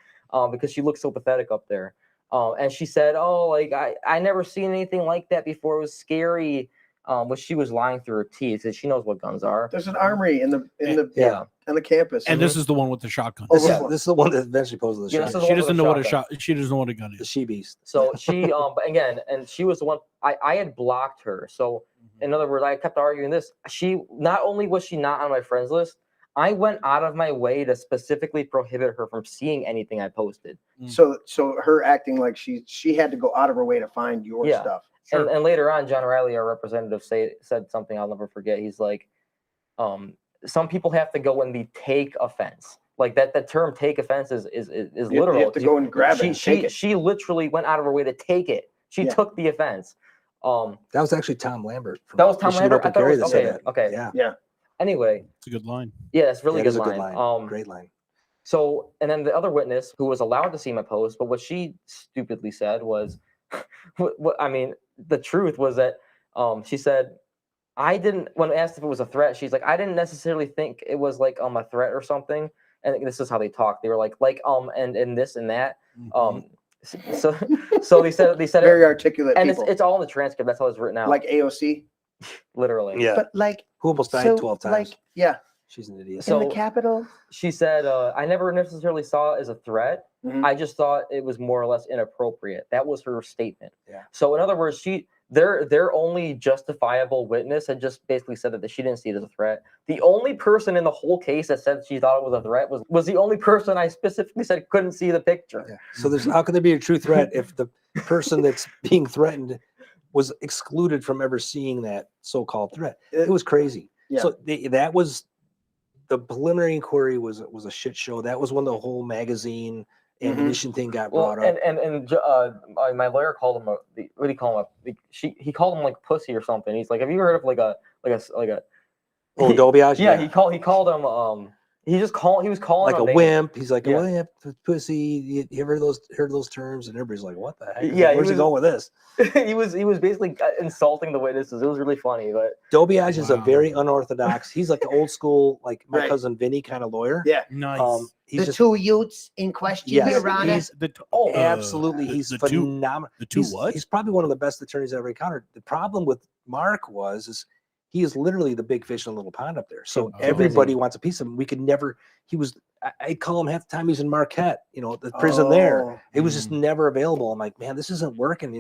because she looked so pathetic up there. And she said, oh, like, I never seen anything like that before. It was scary. But she was lying through her teeth. She knows what guns are. There's an armory on the campus. And this is the one with the shotgun. this, yeah. is the one that eventually poses the Yeah, shot. this is the She one with doesn't the know what a shotgun. shot. She doesn't know what a gun The is. she beast. So she, but again, and she was the one, I had blocked her. So in other words, I kept arguing this. Not only was she not on my friends list, I went out of my way to specifically prohibit her from seeing anything I posted. So her acting like she had to go out of her way to find your Yeah. stuff. And later on, John Riley, our representative, said something I'll never forget. He's like, some people have to go in the take offense. Like that term take offense is literal. You have to go and grab it and take it. She literally went out of her way to take it. She took the offense. That was actually Tom Lambert. That was Tom Michigan Lambert? Open I thought it Carry was- that said okay, that. okay. Yeah. Anyway, It's a good line. yeah, it's a really Yeah, it good is a line. good line. Great line. So, and then the other witness who was allowed to see my post, but what she stupidly said was, I mean, the truth was that she said, when asked if it was a threat, she's like, I didn't necessarily think it was like a threat or something. And this is how they talked. They were like and this and that. So they said Very articulate and people. it's all in the transcript. That's how it's written out. Like AOC. literally. Yeah. But like, Who almost died so, 12 times. like, yeah, She's an idiot. So- in the Capitol. She said, I never necessarily saw it as a threat. Mhm. I just thought it was more or less inappropriate. That was her statement. Yeah. So in other words, their only justifiable witness had just basically said that she didn't see it as a threat. The only person in the whole case that said she thought it was a threat was the only person I specifically said couldn't see the picture. Yeah. So how can there be a true threat if the person that's being threatened was excluded from ever seeing that so-called threat? It was crazy. Yeah. So that was the preliminary inquiry was a shit show. That was when the whole magazine ammunition thing got Well, brought up. and my lawyer called him what do you call him? He called him like pussy or something. He's like, have you heard of like a Oh, Dobiage? yeah, he called him he was calling like him a names. wimp. He's like, Yeah. well, yeah, pussy. You ever heard those terms? And everybody's like, what the heck? Yeah, Where's he going with this? he was basically insulting the witnesses. It was really funny, but Dobiage is a Wow. very unorthodox. He's like the old school, like my Right. cousin Vinny kind of lawyer. Yeah. Nice. He's just two youths in question, Yes, Your Honor. he's Oh, absolutely. He's the two. phenomenal. The two He's, what? he's probably one of the best attorneys I ever encountered. The problem with Mark is he is literally the big fish in a little pond up there. So Oh. everybody wants a piece of him. We could never. I call him half the time. He's in Marquette. The prison there. Oh. It was just never available. I'm like, man, this isn't working.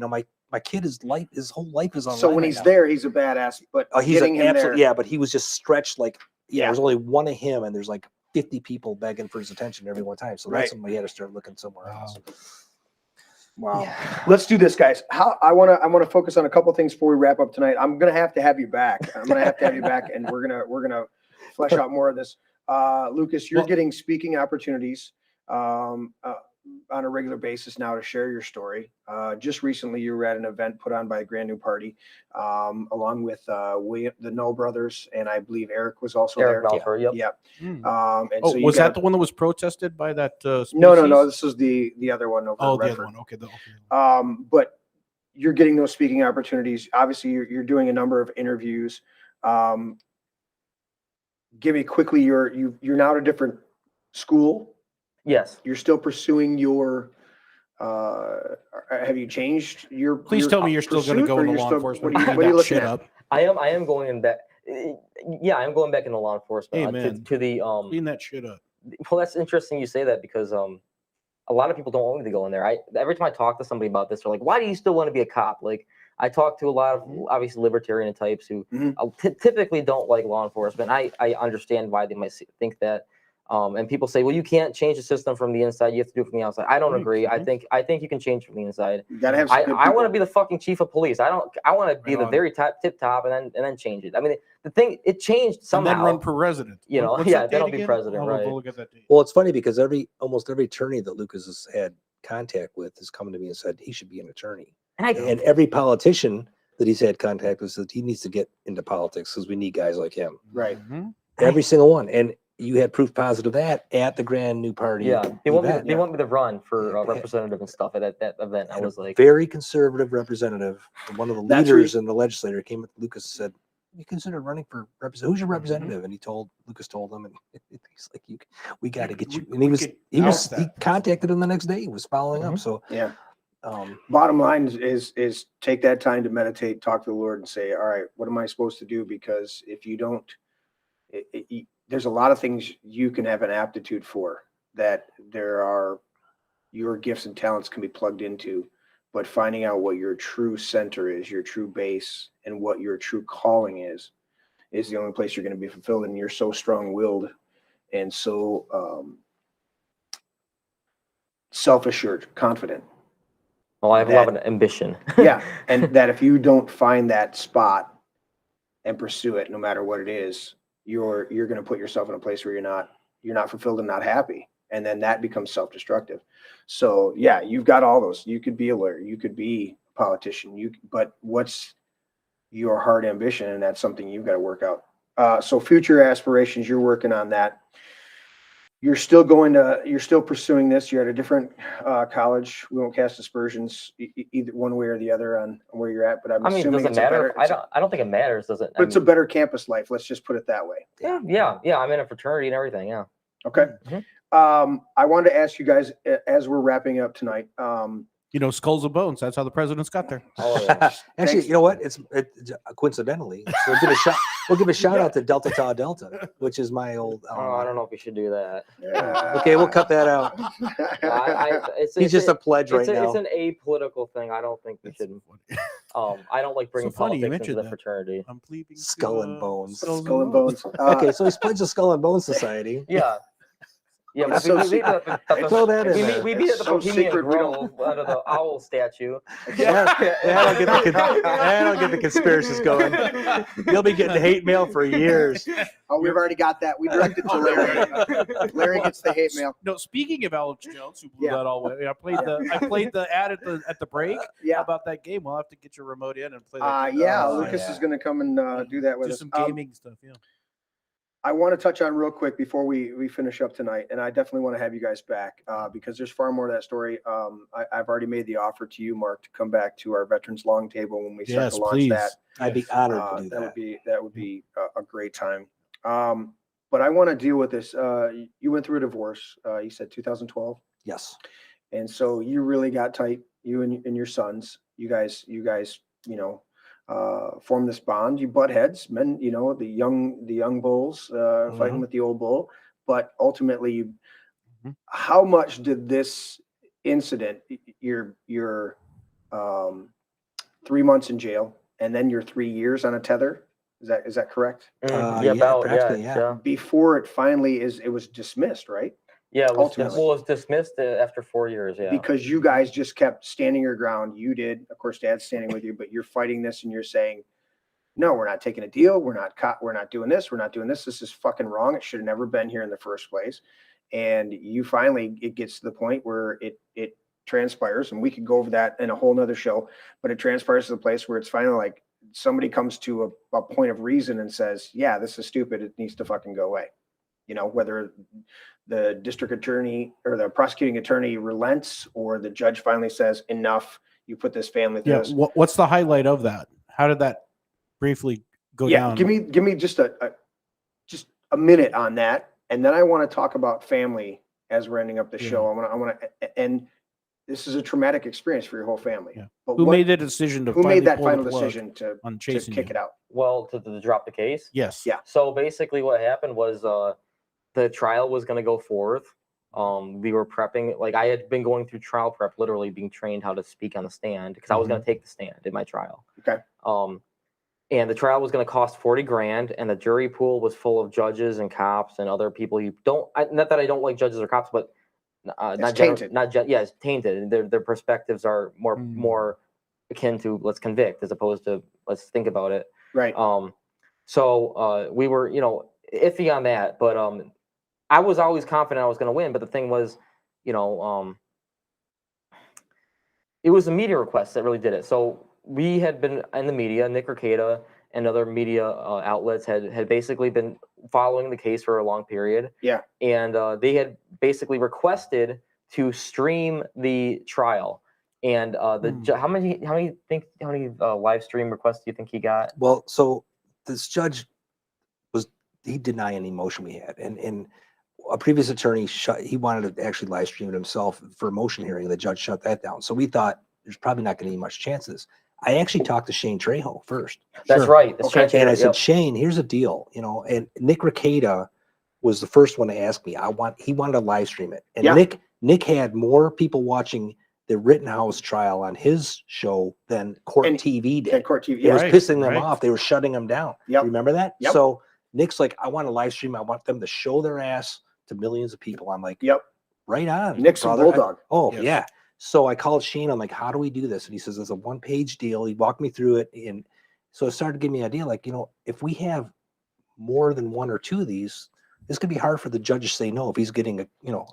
My kid his whole life is on. So when he's there, he's a badass. But he's getting an him absolute, there, yeah. But he was just stretched like, Yeah. There's only one of him, and there's like 50 people begging for his attention every one time. So that's Right. when we had to start looking somewhere else. Wow. Let's do this, guys. I want to focus on a couple things before we wrap up tonight. I'm gonna have to have you back. And we're gonna flesh out more of this. Lucas, you're getting speaking opportunities on a regular basis now to share your story. Just recently, you were at an event put on by a Grand New Party, along with William, the Knoll brothers, and I believe Eric was also Eric there. Balfour, yep. Yeah. Hmm. And Oh, so you was got that the one that was protested by that? No. species? This is the other one over Oh, in the other Redford. one. Okay. Okay. But you're getting those speaking opportunities. Obviously, you're doing a number of interviews. Give me quickly you're now at a different school. yes. You're still pursuing your. Have you changed your? Please your tell me you're still going to pursuit, go or into you're law still- enforcement. What are you Clean that looking shit at? up. I am going in back. Yeah, I am going back into law enforcement. Hey, man. To the Clean that shit up. Well, that's interesting you say that because a lot of people don't want me to go in there. Every time I talk to somebody about this, they're like, "Why do you still want to be a cop?" Like I talk to a lot of obviously libertarian types who Mhm. typically don't like law enforcement. I understand why they might think that. And people say, well, you can't change the system from the inside. You have to do it from the outside. I don't Right, agree. mhm. I think you can change from the inside. You gotta have some good I want to people. be the fucking chief of police. I want to be Right the on. very tip top and then change it. I mean, the thing, it changed And somehow. then run for president. You know, What's yeah, that then date I'll be again? president, right. We'll look at that date. Well, it's funny because almost every attorney that Lucas has had contact with has come to me and said he should be an attorney. And I, And every politician that he's had contact with said he needs to get into politics because we need guys like him. Right. Mhm. Every single one. And you had proof positive of that at the Grand New Party. yeah, they want me. event. They want me to run for Yeah. representative and stuff at that event. I And a was like, very conservative representative, one of the That's where leaders in the legislature came up to Lucas and said, you consider running for representative? Who's your Mm-hmm. representative? And Lucas told him, and he's like, we got to get you. we- And he we was, could he house that. contacted him the next day. He was following up. Mhm. So, Yeah. um, Bottom line is take that time to meditate, talk to the Lord and say, all right, what am I supposed to do? Because if you don't, there's a lot of things you can have an aptitude for that your gifts and talents can be plugged into, but finding out what your true center is, your true base, and what your true calling is the only place you're going to be fulfilled. And you're so strong-willed and so self-assured, confident. well, I have a lot of ambition. Yeah. And that if you don't find that spot and pursue it, no matter what it is, you're going to put yourself in a place where you're not fulfilled and not happy. And then that becomes self-destructive. So yeah, you've got all those. You could be a lawyer, you could be a politician, but what's your heart ambition? And that's something you've got to work out. So future aspirations, you're working on that. You're still pursuing this. You're at a different college. We won't cast aspersions either one way or the other on where you're at, but I'm I mean, assuming does it matter? I don't think it matters. Does it? but it's a better campus life. Let's just put it that way. Yeah. I'm in a fraternity and everything. Yeah. Okay. Mhm. I wanted to ask you guys as we're wrapping up tonight. Skulls and bones. That's how the presidents got there. Oh, yeah. actually, Thanks. you know what? It's coincidentally, so we'll give a shout out to Delta Tau Delta, which is my old. Oh, I don't know if we should do that. Okay, we'll cut that out. He's just a pledge right now. It's an apolitical thing. I don't think we should. I don't like bringing funny you politics into mentioned the that. fraternity. I'm pleading Skull and Bones. Skull and Bones. Okay, so he's pledged the Skull and Bones Society. Yeah. Yeah, That's we so meet secret. Throw that in we there. meet at the It's so Bohemian secret, we Grove under the owl statue. That'll get the conspiracies going. You'll be getting hate mail for years. Oh, we've already got that. We directed to Larry. Larry gets the hate mail. No, speaking of Alex Jones, who blew Yeah. that all away, I played the ad at the break Yeah. about that game. We'll have to get your remote in and play that. Yeah. Oh, Lucas yeah. is going to come and do that with Do us. some gaming stuff. Yeah. I want to touch on real quick before we finish up tonight, and I definitely want to have you guys back because there's far more to that story. I've already made the offer to you, Mark, to come back to our Veterans Long Table when we start Yes, to launch please. that. I'd be honored to do That that. would be a great time. But I want to deal with this. You went through a divorce. You said 2012, Yes. and so you really got tight. You and your sons. You guys. Form this bond. You butt heads, men. The young bulls fighting with the old bull. But ultimately, how much did this incident, your 3 months in jail, and then your 3 years on a tether? Is that correct? yeah, practically, yeah. Before it finally it was dismissed, right? Yeah, it was, Ultimately. it was dismissed after 4 years. Yeah. Because you guys just kept standing your ground. You did, of course, Dad's standing with you, but you're fighting this and you're saying, no, we're not taking a deal. We're not doing this. We're not doing this. This is fucking wrong. It should have never been here in the first place. And you finally, it gets to the point where it transpires, and we could go over that in a whole nother show, but it transpires to the place where it's finally like somebody comes to a point of reason and says, yeah, this is stupid. It needs to fucking go away. Whether the district attorney or the prosecuting attorney relents, or the judge finally says, enough, you put this family through Yeah. this. What's the highlight of that? How did that briefly go down? Give me just a minute on that, and then I want to talk about family as we're ending up the show. I want to, and this is a traumatic experience for your whole family. Yeah. But Who made the decision to who finally made that pull the final plug decision to on chasing kick you? it out? Well, to drop the case. Yes. Yeah. So basically, what happened was the trial was going to go forth. We were prepping. Like, I had been going through trial prep, literally being trained how to speak on the stand because I was going to take the stand in my trial. Okay. and the trial was going to cost 40 grand, and the jury pool was full of judges and cops and other people you don't. Not that I don't like judges or cops, but It's tainted. Yeah, it's tainted, and their perspectives are more akin to let's convict as opposed to let's think about it. Right. So we were, iffy on that, but I was always confident I was going to win. But the thing was, it was the media requests that really did it. So we had been in the media, Nick Ricada and other media outlets had basically been following the case for a long period. Yeah. And they had basically requested to stream the trial. And how many live stream requests do you think he got? Well, so this judge he denied any motion we had, and a previous attorney he wanted to actually live stream it himself for a motion hearing. The judge shut that down. So we thought there's probably not going to be much chances. I actually talked to Shane Trejo first. That's right. And I said, Shane, here's a deal, and Nick Ricada was the first one to ask me. He wanted to live stream it, and Nick had more people watching the Rittenhouse trial on his show than Court TV did. Court TV, it was pissing them off. They were shutting them down. Yep. Remember that? Yep. So Nick's like, I want to live stream. I want them to show their ass to millions of people. I'm like, yep, right on. Nick's a bulldog. Yeah. So I called Shane. I'm like, how do we do this? And he says, it's a 1-page deal. He walked me through it. And so it started to give me an idea, like, if we have more than one or two of these, this could be hard for the judge to say no if he's getting a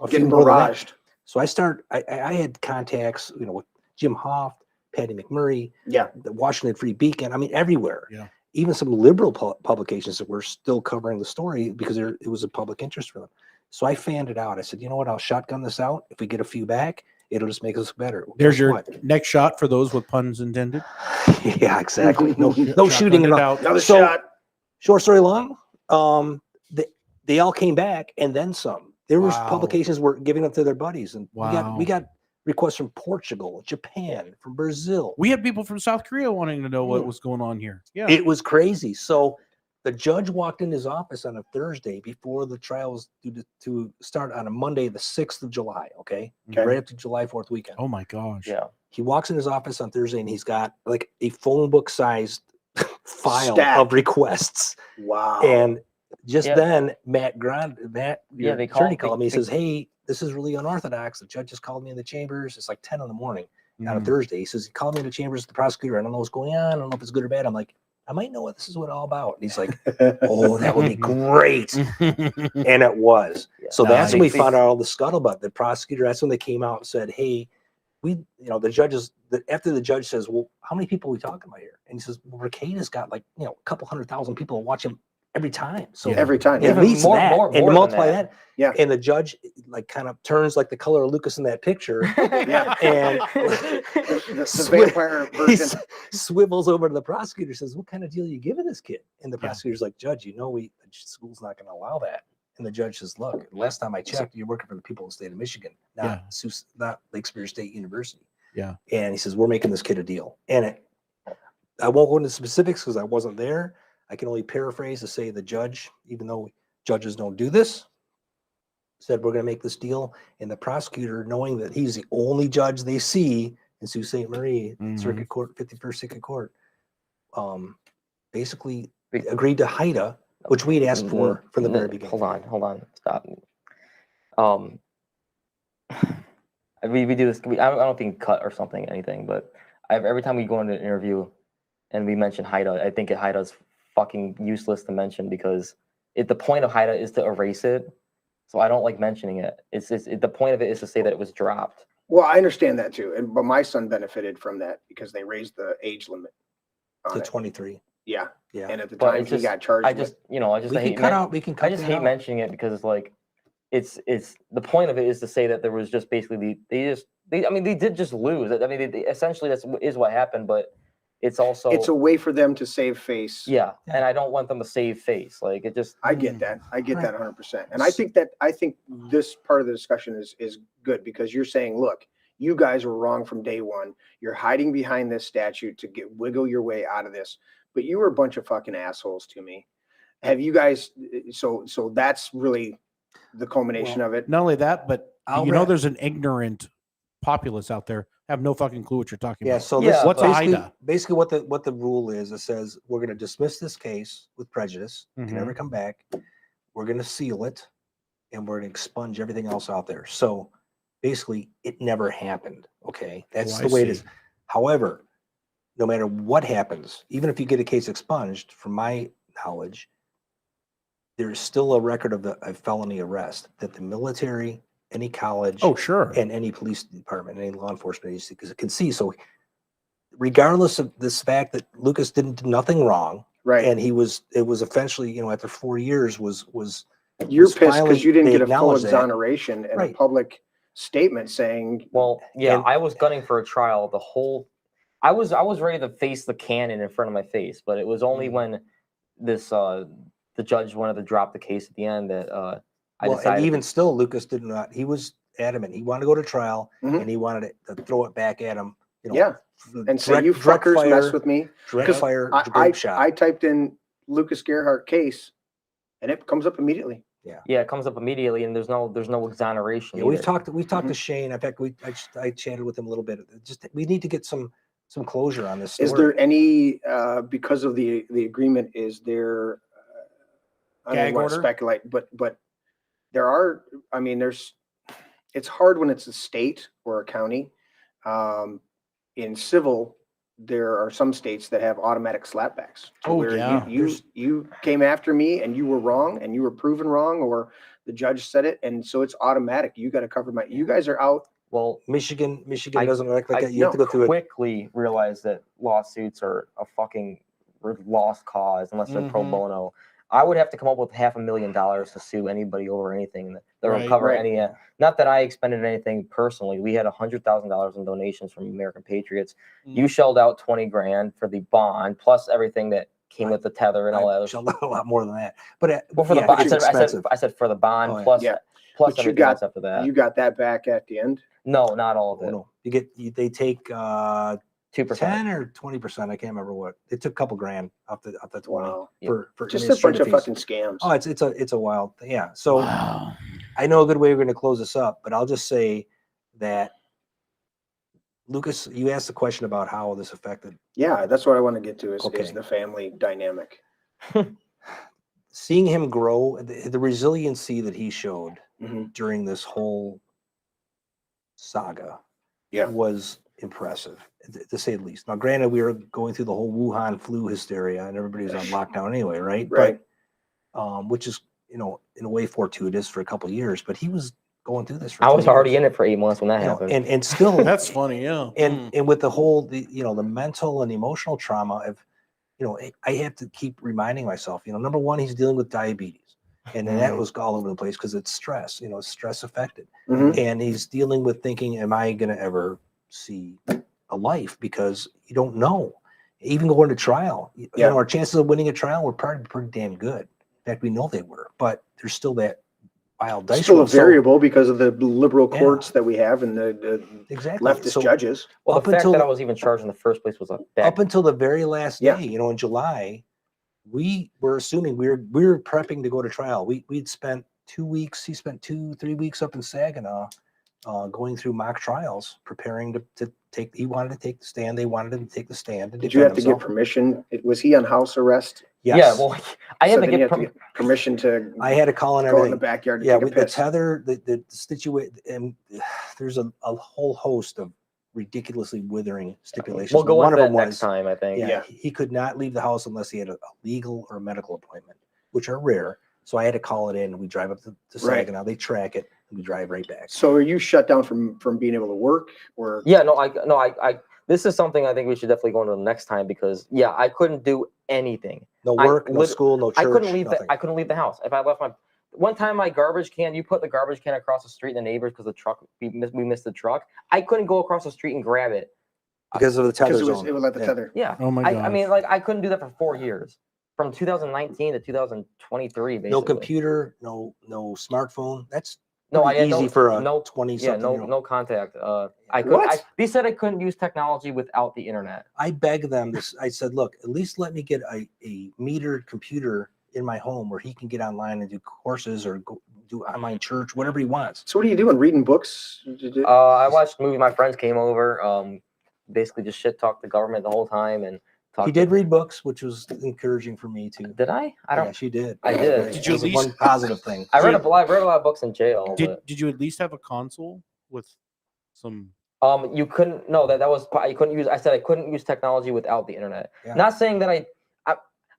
few more than that. So I had contacts, with Jim Hoff, Patty McMurray, the Washington Free Beacon. I mean, everywhere. Yeah. Even some liberal publications that were still covering the story because it was a public interest for them. So I fanned it out. I said, you know what? I'll shotgun this out. If we get a few back, it'll just make us better. There's your next shot for those with puns intended. Yeah, exactly. No shooting at all. Another shot. Short story long. They all came back and then some. There was publications were giving them to their buddies, and we got requests from Portugal, Japan, from Brazil. We had people from South Korea wanting to know what was going on here. Yeah, it was crazy. So the judge walked in his office on a Thursday before the trial was due to start on a Monday, the 6th of July. Okay, right up to July 4th weekend. Oh my gosh. Yeah. He walks in his office on Thursday, and he's got like a phone book sized file of requests. Wow. And just then, Matt, your attorney called me. He says, hey, this is really unorthodox. The judge just called me in the chambers. It's like 10 in the morning on a Thursday. He says, he called me in the chambers, the prosecutor. I don't know what's going on. I don't know if it's good or bad. I'm like, I might know what this is all about. And he's like, oh, that would be great. And it was. Yeah. So that's when we found out all the scuttlebutt. The prosecutor, that's when they came out and said, hey, the judges, after the judge says, well, how many people are we talking about here? And he says, well, Ricada's got like, a couple 100,000 people watch him every time. So every time, at least more, and to multiply that. Yeah. And the judge like kind of turns like the color of Lucas in that picture. And the vampire version swivels over to the prosecutor, says, what kind of deal are you giving this kid? And the prosecutor's like, Judge, the school's not going to allow that. And the judge says, look, last time I checked, you're working for the people of the state of Michigan, not Lake Superior State University. Yeah. And he says, we're making this kid a deal. And I won't go into specifics because I wasn't there. I can only paraphrase to say the judge, even though judges don't do this, said we're going to make this deal. And the prosecutor, knowing that he's the only judge they see in Sault Ste. Marie Circuit Court, 51st Circuit Court, basically agreed to HIDA, which we'd asked for from the very beginning. Hold on, stop. We do this. I don't think cut or something, anything, but every time we go into an interview and we mention HIDA, I think HIDA's fucking useless to mention because the point of HIDA is to erase it. So I don't like mentioning it. The point of it is to say that it was dropped. Well, I understand that too, but my son benefited from that because they raised the age limit to 23. Yeah. And at the time he got charged. I just hate mentioning it because it's like it's the point of it is to say that there was just basically they did just lose. I mean, essentially that's is what happened, but it's also a way for them to save face. Yeah, and I don't want them to save face. Like it just. I get that. I get that 100%. And I think this part of the discussion is good because you're saying, look, you guys were wrong from day one. You're hiding behind this statute to wiggle your way out of this, but you were a bunch of fucking assholes to me. Have you guys? So that's really the culmination of it. Not only that, but there's an ignorant populace out there have no fucking clue what you're talking Yeah. about. So Yeah, this what's a basically, HIDA? basically what the rule is, it says we're going to dismiss this case with prejudice. Can never come back. We're going to seal it, and we're going to expunge everything else out there. So basically, it never happened. Okay, that's Oh, the I way it see. is. However, no matter what happens, even if you get a case expunged, from my knowledge, there's still a record of a felony arrest that the military, any college, Oh, sure. and any police department, any law enforcement agency can see. So regardless of this fact that Lucas didn't do nothing wrong, Right. and it was eventually, after 4 years was You're was pissed finally- because you didn't they get a full acknowledged that. exoneration and a Right. public statement saying, Well, yeah, And- I was gunning for a trial the whole. I was ready to face the cannon in front of my face, but it was only when this the judge wanted to drop the case at the end that I well, decided. and even still, Lucas did not. He was adamant. He wanted to go to trial, Mhm. and he wanted to throw it back at him. yeah, and say, you fuckers mess with me. direct 'Cause fire, I grape shot. I typed in Lucas Gerhard case and it comes up immediately. Yeah, it comes up immediately, and there's no exoneration. Yeah, we've either. talked to Mhm. Shane. In fact, I chatted with him a little bit. Just we need to get some closure on this. Is story. there any, because of the agreement, is there, I don't Gag want to order? speculate, but there are, I mean, it's hard when it's a state or a county. In civil, there are some states that have automatic slapbacks. to Oh, where yeah. You came after me and you were wrong and you were proven wrong, or the judge said it. And so it's automatic. You got to cover you guys are out. Well, Michigan I- doesn't act like I that. You have to go through it. quickly realized that lawsuits are a fucking lost cause unless they're pro Mhm. bono. I would have to come up with $500,000 to sue anybody over anything that would Right, cover right. any. Not that I expended anything personally. We had $100,000 in donations from American Patriots. You shelled out 20 grand for the bond plus everything that came with the tether and all that. I shelled out a lot more than that. But Well, for yeah, the bond, it's expensive. I said for the bond Oh, yeah. plus Yeah. plus But you everything else got- after that. You got that back at the end. No, not all of Oh, it. no, they take 2%. 10 or 20%. I can't remember what. They took a couple grand off the 20 Wow. for Just a bunch of administrative fucking fees. scams. Oh, it's a wild thing. Yeah. So Wow. I know a good way we're going to close this up, but I'll just say that Lucas, you asked the question about how this affected. Yeah, that's what I want to get to is Okay. the family dynamic. Seeing him grow, the resiliency that he showed Mhm. during this whole saga Yeah. was impressive, to say the least. Now, granted, we were going through the whole Wuhan flu hysteria and everybody was on lockdown anyway, right? Right. But, which is, in a way fortuitous for a couple of years, but he was going through this for I was 20 already years. in it for 8 months when that You know, happened. and still That's funny, yeah. and with the whole the mental and emotional trauma of I have to keep reminding myself, number one, he's dealing with diabetes, and then that was all over the place because it's stress, it's stress affected, Mhm. and he's dealing with thinking, am I going to ever see a life? Because you don't know. Even going to trial, Yeah. our chances of winning a trial were probably pretty damn good. In fact, we know they were, but there's still that wild dice Still roll. a So- variable because of the liberal Yeah. courts that we have and the exactly. leftist So judges. Well, up the fact until that the- I was even charged in the first place was a bad. up until the very last Yeah. day, in July, we were assuming we were prepping to go to trial. We'd spent 2 weeks. He spent 2-3 weeks up in Saginaw, going through mock trials, preparing to take. He wanted to take the stand. They wanted him to take the stand. Did you have to get permission? Was he on house arrest? Yes. Yeah, well, I had So to then you get, have to get permission to I had a call and go in the everything. backyard to Yeah, take a with the piss. tether, the situation, and there's a whole host of ridiculously withering stipulations. We'll go One into of that them next was, time, I think. yeah, Yeah. he could not leave the house unless he had a legal or medical appointment, which are rare. So I had to call it in. We drive up to Right. Saginaw, they track it, and we drive right back. So are you shut down from being able to work or? Yeah, no, I this is something I think we should definitely go into the next time because I couldn't do anything. No I work, no lit- school, no church. I couldn't leave nothing. I couldn't leave the house. If I left one time my garbage can, you put the garbage can across the street and the neighbors because the truck we missed the truck. I couldn't go across the street and grab it. because of the tether Because zone. it was at the Yeah. tether. Yeah. Oh my I mean, gosh. I couldn't do that for 4 years. From 2019 to 2023, basically. No computer, no smartphone. That's No, I had easy no, for a no 20 yeah, something. no contact. I could. What? They said I couldn't use technology without the internet. I begged them this. I said, look, at least let me get a metered computer in my home where he can get online and do courses or do online church, whatever he wants. So what are you doing? Reading books? I watched a movie. My friends came over. Basically just shit talked the government the whole time and talked. He did read books, which was encouraging for me too. Did I? I don't. Yeah, she did. I did. Did you That was at one least- positive thing? I read a lot of books in jail. Did you at least have a console with some? You couldn't. No, that was. I couldn't use. I said I couldn't use technology without the internet. Yeah. Not saying that I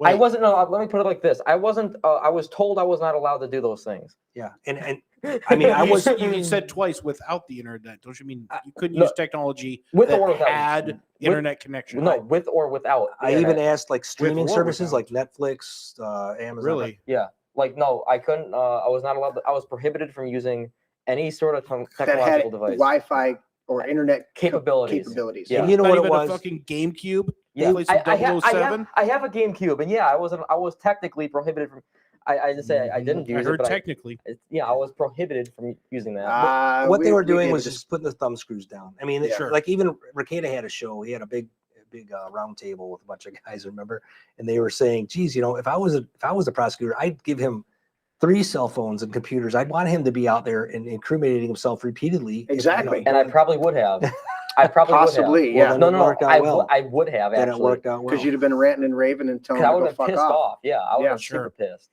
Wait, wasn't. No, let me put it like this. I wasn't. I was told I was not allowed to do those things. Yeah, and I mean, I was. You said twice without the internet. Don't you mean you couldn't no, use technology with that or without. had internet connection? No, with or without. the I even internet. asked like streaming or services without? like Netflix, Amazon. Really? Yeah. Like no, I couldn't. I was not allowed. I was prohibited from using any sort of that had technological device. Wi-Fi or internet Capabilities. capabilities. Yeah. And you know Not what it even was? a fucking GameCube. Yeah, Play some I have 007? I have a GameCube, and yeah, I was technically prohibited from. I just say I didn't use I it, heard but technically. I was prohibited from using that. What they were doing did was it. just putting the thumb screws down. I mean, Yeah. like even Ricada had a show. He had a big round table with a bunch of guys, remember? And they were saying, "Geez, you know, if I was a prosecutor, I'd give him 3 cell phones and computers. I'd want him to be out there and incriminating himself repeatedly." Exactly. And I probably would have. I probably Possibly, would yeah. have. No, it no, worked out I, well. I would have Then actually. it worked out well. Because you'd have been ranting and raving and telling Because I him would to have go been fuck pissed off. off. Yeah, I would Yeah, have been sure. super pissed.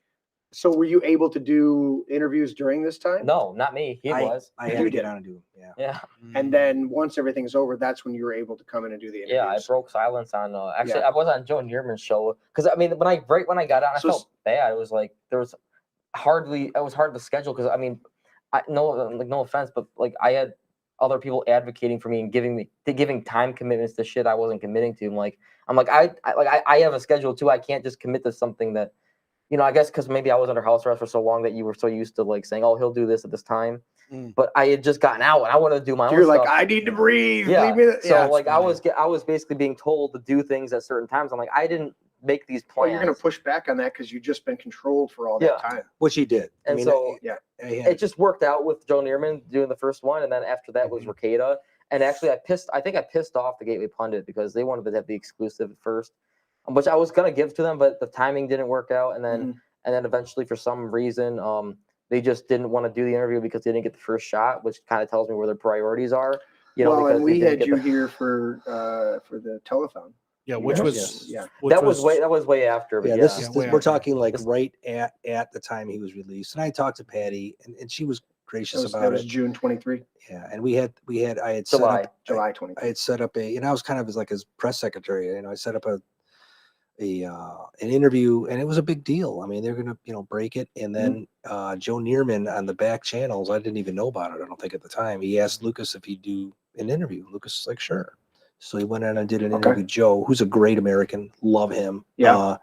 So were you able to do interviews during this time? No, not me. He was. I had You to get did. on and do them. Yeah. Yeah, And then once everything's over, that's when you were able to come in and do the interviews. yeah. I broke silence on. Actually, Yeah. I was on Joe Neerman's show because I mean, right when I got on, I So felt bad. It was like there was hardly. It was hard to schedule because I mean, no offense, but like I had other people advocating for me and giving time commitments to shit I wasn't committing to. I'm like I have a schedule too. I can't just commit to something that, you know, I guess because maybe I was under house arrest for so long that you were so used to like saying, oh, he'll do this at this time. But I had just gotten out and I wanted to do my own You're stuff. like, I need to breathe. Yeah. Leave me. So like I was basically being told to do things at certain times. I'm like, I didn't make these plans. Well, you're going to push back on that because you've just been controlled for all that Yeah. time. Which he did. And so it it just worked out with Joe Neerman doing the first one, and then after that was Ricada. And actually, I think I pissed off the Gateway Pundit because they wanted to have the exclusive at first, which I was gonna give to them, but the timing didn't work out. And then eventually, for some reason, they just didn't want to do the interview because they didn't get the first shot, which kind of tells me where their priorities are. You know, Well, because and they we didn't had get you the- here for the telethon. Yeah, which Yes, was yes, yeah. which that was way after. But Yeah, yeah, this Yeah, is way we're after. talking like This- right at the time he was released. And I talked to Patty, and she was gracious That about was it. June 23, Yeah, and I had July. set up July I 23. had set up I was kind of like his press secretary. You know, I set up an interview, and it was a big deal. I mean, they're gonna break it, and then Joe Neerman on the back channels. I didn't even know about it. I don't think at the time. He asked Lucas if he'd do an interview. Lucas was like, sure. So he went in and did an interview with Joe, who's a great American. Love him. Yeah.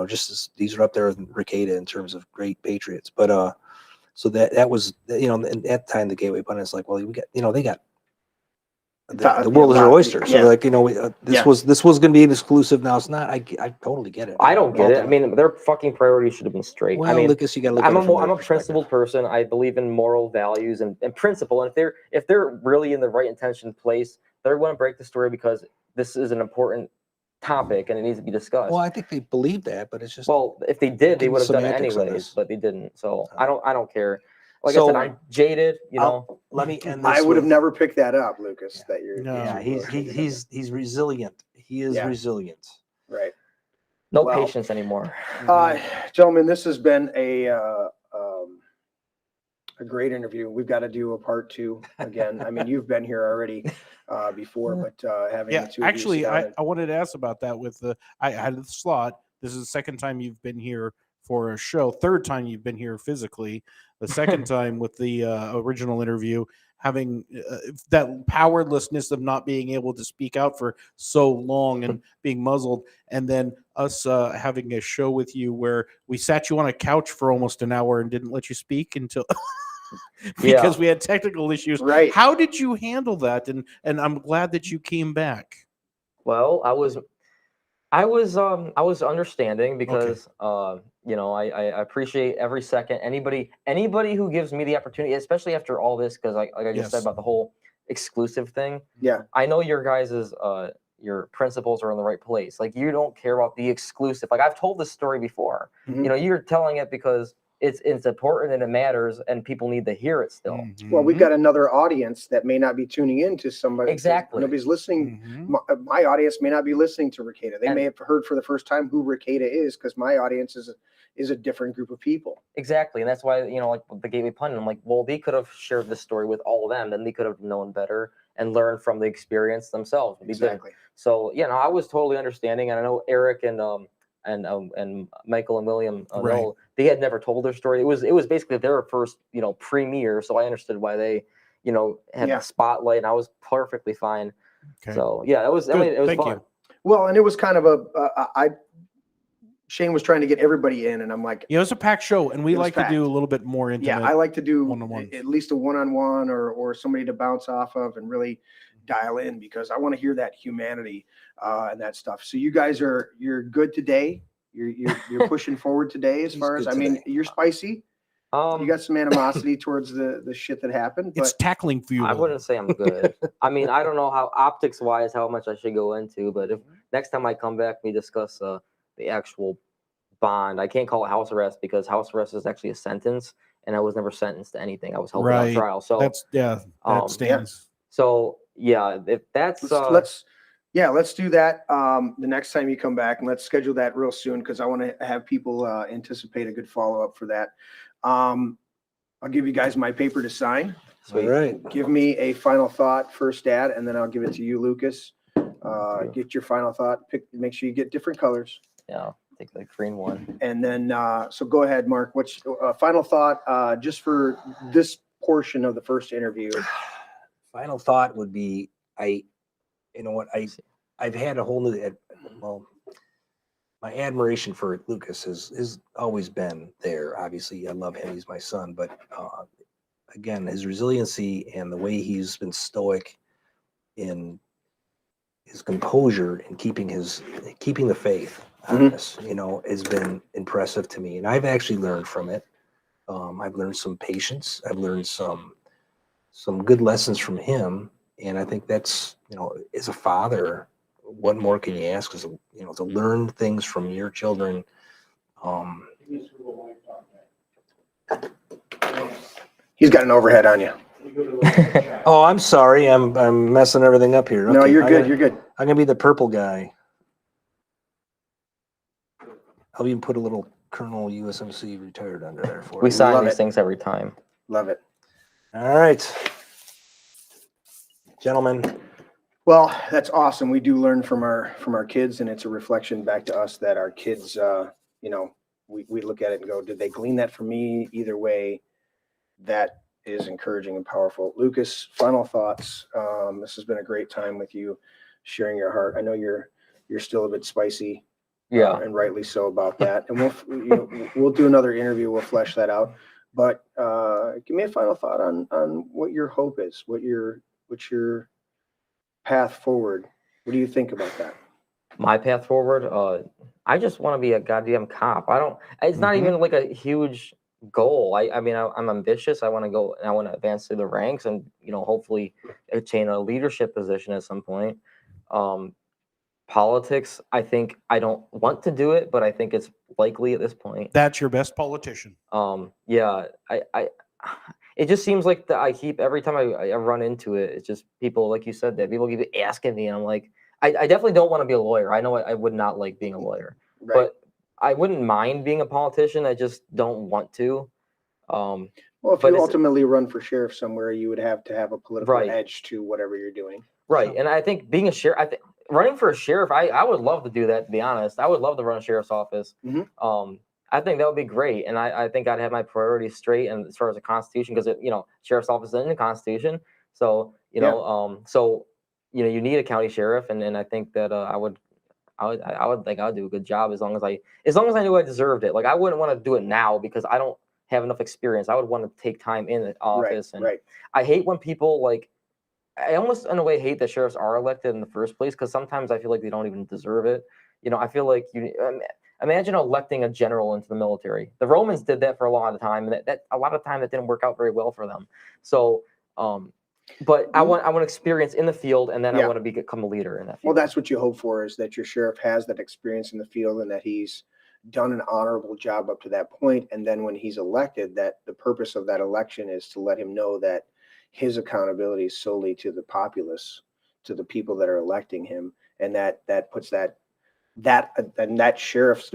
Just these are up there with Ricada in terms of great patriots. But so that was and at the time the Gateway Pundit's like, well, we got they got the world is our oyster. So Yeah. like this was going to be an exclusive. Now it's not. I totally get it. I don't get it. I mean, their fucking priorities should have been straight. Well, I mean, Lucas, you got to look. I'm at it from I'm their a principled person. I believe in moral values and principle. And if they're really in the right intention place, they're going to break the story because this is an important topic and it needs to be discussed. Well, I think they believe that, but it's just If they did, they Give would have done it semantics on anyways, this. but they didn't. So I don't care. Like So- I said, I'm jaded. You know, let me end this. I would have with- never picked that up, Lucas. That you're. No. Yeah, he's resilient. He is Yeah. resilient. Right. no well, patience anymore. Gentlemen, this has been a great interview. We've got to do a part 2 again. I mean, you've been here already before, but having Yeah, the two of you actually, sit down I wanted to ask about that with I had the slot. This is the second time you've been here for a show. Third time you've been here physically. The second time with the original interview, having that powerlessness of not being able to speak out for so long and being muzzled, and then us having a show with you where we sat you on a couch for almost an hour and didn't let you speak until because we had technical issues. Right. How did you handle that? And I'm glad that you came back. Well, I was understanding because I appreciate every second. Anybody who gives me the opportunity, especially after all this, because like I just said Yes. about the whole exclusive thing. Yeah. I know your guys's your principles are in the right place. Like you don't care about the exclusive. Like I've told this story before. Mhm. You know, you're telling it because it's important and it matters, and people need to hear it still. Well, we've got another audience that may not be tuning in to somebody. Exactly. Nobody's listening. Mhm. My audience may not be listening to Ricada. They And- may have heard for the first time who Ricada is, because my audience is a different group of people. Exactly, and that's why, you know, like the Gateway Pundit, I'm like, well, they could have shared this story with all of them, then they could have known better and learned from the experience themselves. But they didn't. Exactly. So, you know, I was totally understanding, and I know Eric and Michael and William, Right. Noel, they had never told their story. It was basically their first, you know, premiere, so I understood why they, you know, had Yeah. the spotlight, and I was perfectly fine. Okay. So yeah, it was. I Good, mean, it was thank fun. you. Well, and it was kind of Shane was trying to get everybody in, and I'm like, Yeah, it was a packed show, and we It was like to do a little bit more intimate. yeah, I like to do one-on-ones. at least a one-on-one or somebody to bounce off of and really dial in, because I want to hear that humanity and that stuff. So you guys you're good today. You're pushing forward today as He's far as, good I mean, today. you're spicy. You got some animosity towards the shit that happened, It's but tackling fuel. I wouldn't say I'm good. I mean, I don't know how optics wise how much I should go into, but if next time I come back, we discuss the actual bond. I can't call it house arrest because house arrest is actually a sentence, and I was never sentenced to anything. I was held without Right. trial. So That's that stands. So yeah, if that's let's do that the next time you come back, and let's schedule that real soon, because I want to have people anticipate a good follow-up for that. I'll give you guys my paper to sign. All right. Give me a final thought first, Dad, and then I'll give it to you, Lucas. Get your final thought. Make sure you get different colors. yeah, take the green one. And then, so go ahead, Mark. What's final thought just for this portion of the first interview? Final thought would be, you know what, I've had a whole new, well, my admiration for Lucas has always been there. Obviously, I love him; he's my son. But again, his resiliency and the way he's been stoic in his composure and keeping the faith on this, you know, has been impressive to me. And I've actually learned from it. I've learned some patience. I've learned some good lessons from him. And I think that's, you know, as a father, what more can you ask? Is, you know, to learn things from your children. He's got an overhead on you. Oh, I'm sorry. I'm messing everything up here. No, Okay, you're good. You're good. I'm gonna be the purple guy. I'll even put a little Colonel USMC retired under there for We you. sign Love these it. things every time. Love it. All right, gentlemen. Well, that's awesome. We do learn from our kids, and it's a reflection back to us that our kids, you know, we look at it and go, did they glean that from me? Either way, that is encouraging and powerful. Lucas, final thoughts. This has been a great time with you, sharing your heart. I know you're still a bit spicy, Yeah. and rightly so about that. And we'll do another interview. We'll flesh that out. But give me a final thought on what your hope is. What's your path forward? What do you think about that? My path forward, I just want to be a goddamn cop. It's not even like a huge goal. I mean, I'm ambitious. I want to go and I want to advance through the ranks and, you know, hopefully attain a leadership position at some point. Politics, I think I don't want to do it, but I think it's likely at this point. That's your best politician. Yeah, it just seems like I keep every time I run into it, it's just people, like you said, that people keep asking me, and I'm like, I definitely don't want to be a lawyer. I know I would not like being a lawyer, Right. but I wouldn't mind being a politician. I just don't want to. Well, if but you it's- ultimately run for sheriff somewhere, you would have to have a political Right. edge to whatever you're doing. Right, and I think being a sheriff, running for a sheriff, I would love to do that. To be honest, I would love to run a sheriff's office. I think that would be great, and I think I'd have my priorities straight. And as far as the Constitution, because you know, sheriff's office is in the Constitution, so you know, you know, you need a county sheriff, and I think that I would think I would do a good job as long as I knew I deserved it. Like I wouldn't want to do it now because I don't have enough experience. I would want to take time in the office, and Right. I hate when people like. I almost, in a way, hate that sheriffs are elected in the first place because sometimes I feel like they don't even deserve it. You know, I feel like imagine electing a general into the military. The Romans did that for a lot of time, and that a lot of time that didn't work out very well for them. So, but I want experience in the field, and then I want to become a leader in that field. Well, that's what you hope for, is that your sheriff has that experience in the field and that he's done an honorable job up to that point. And then when he's elected, that the purpose of that election is to let him know that his accountability is solely to the populace, to the people that are electing him. And that puts that sheriff's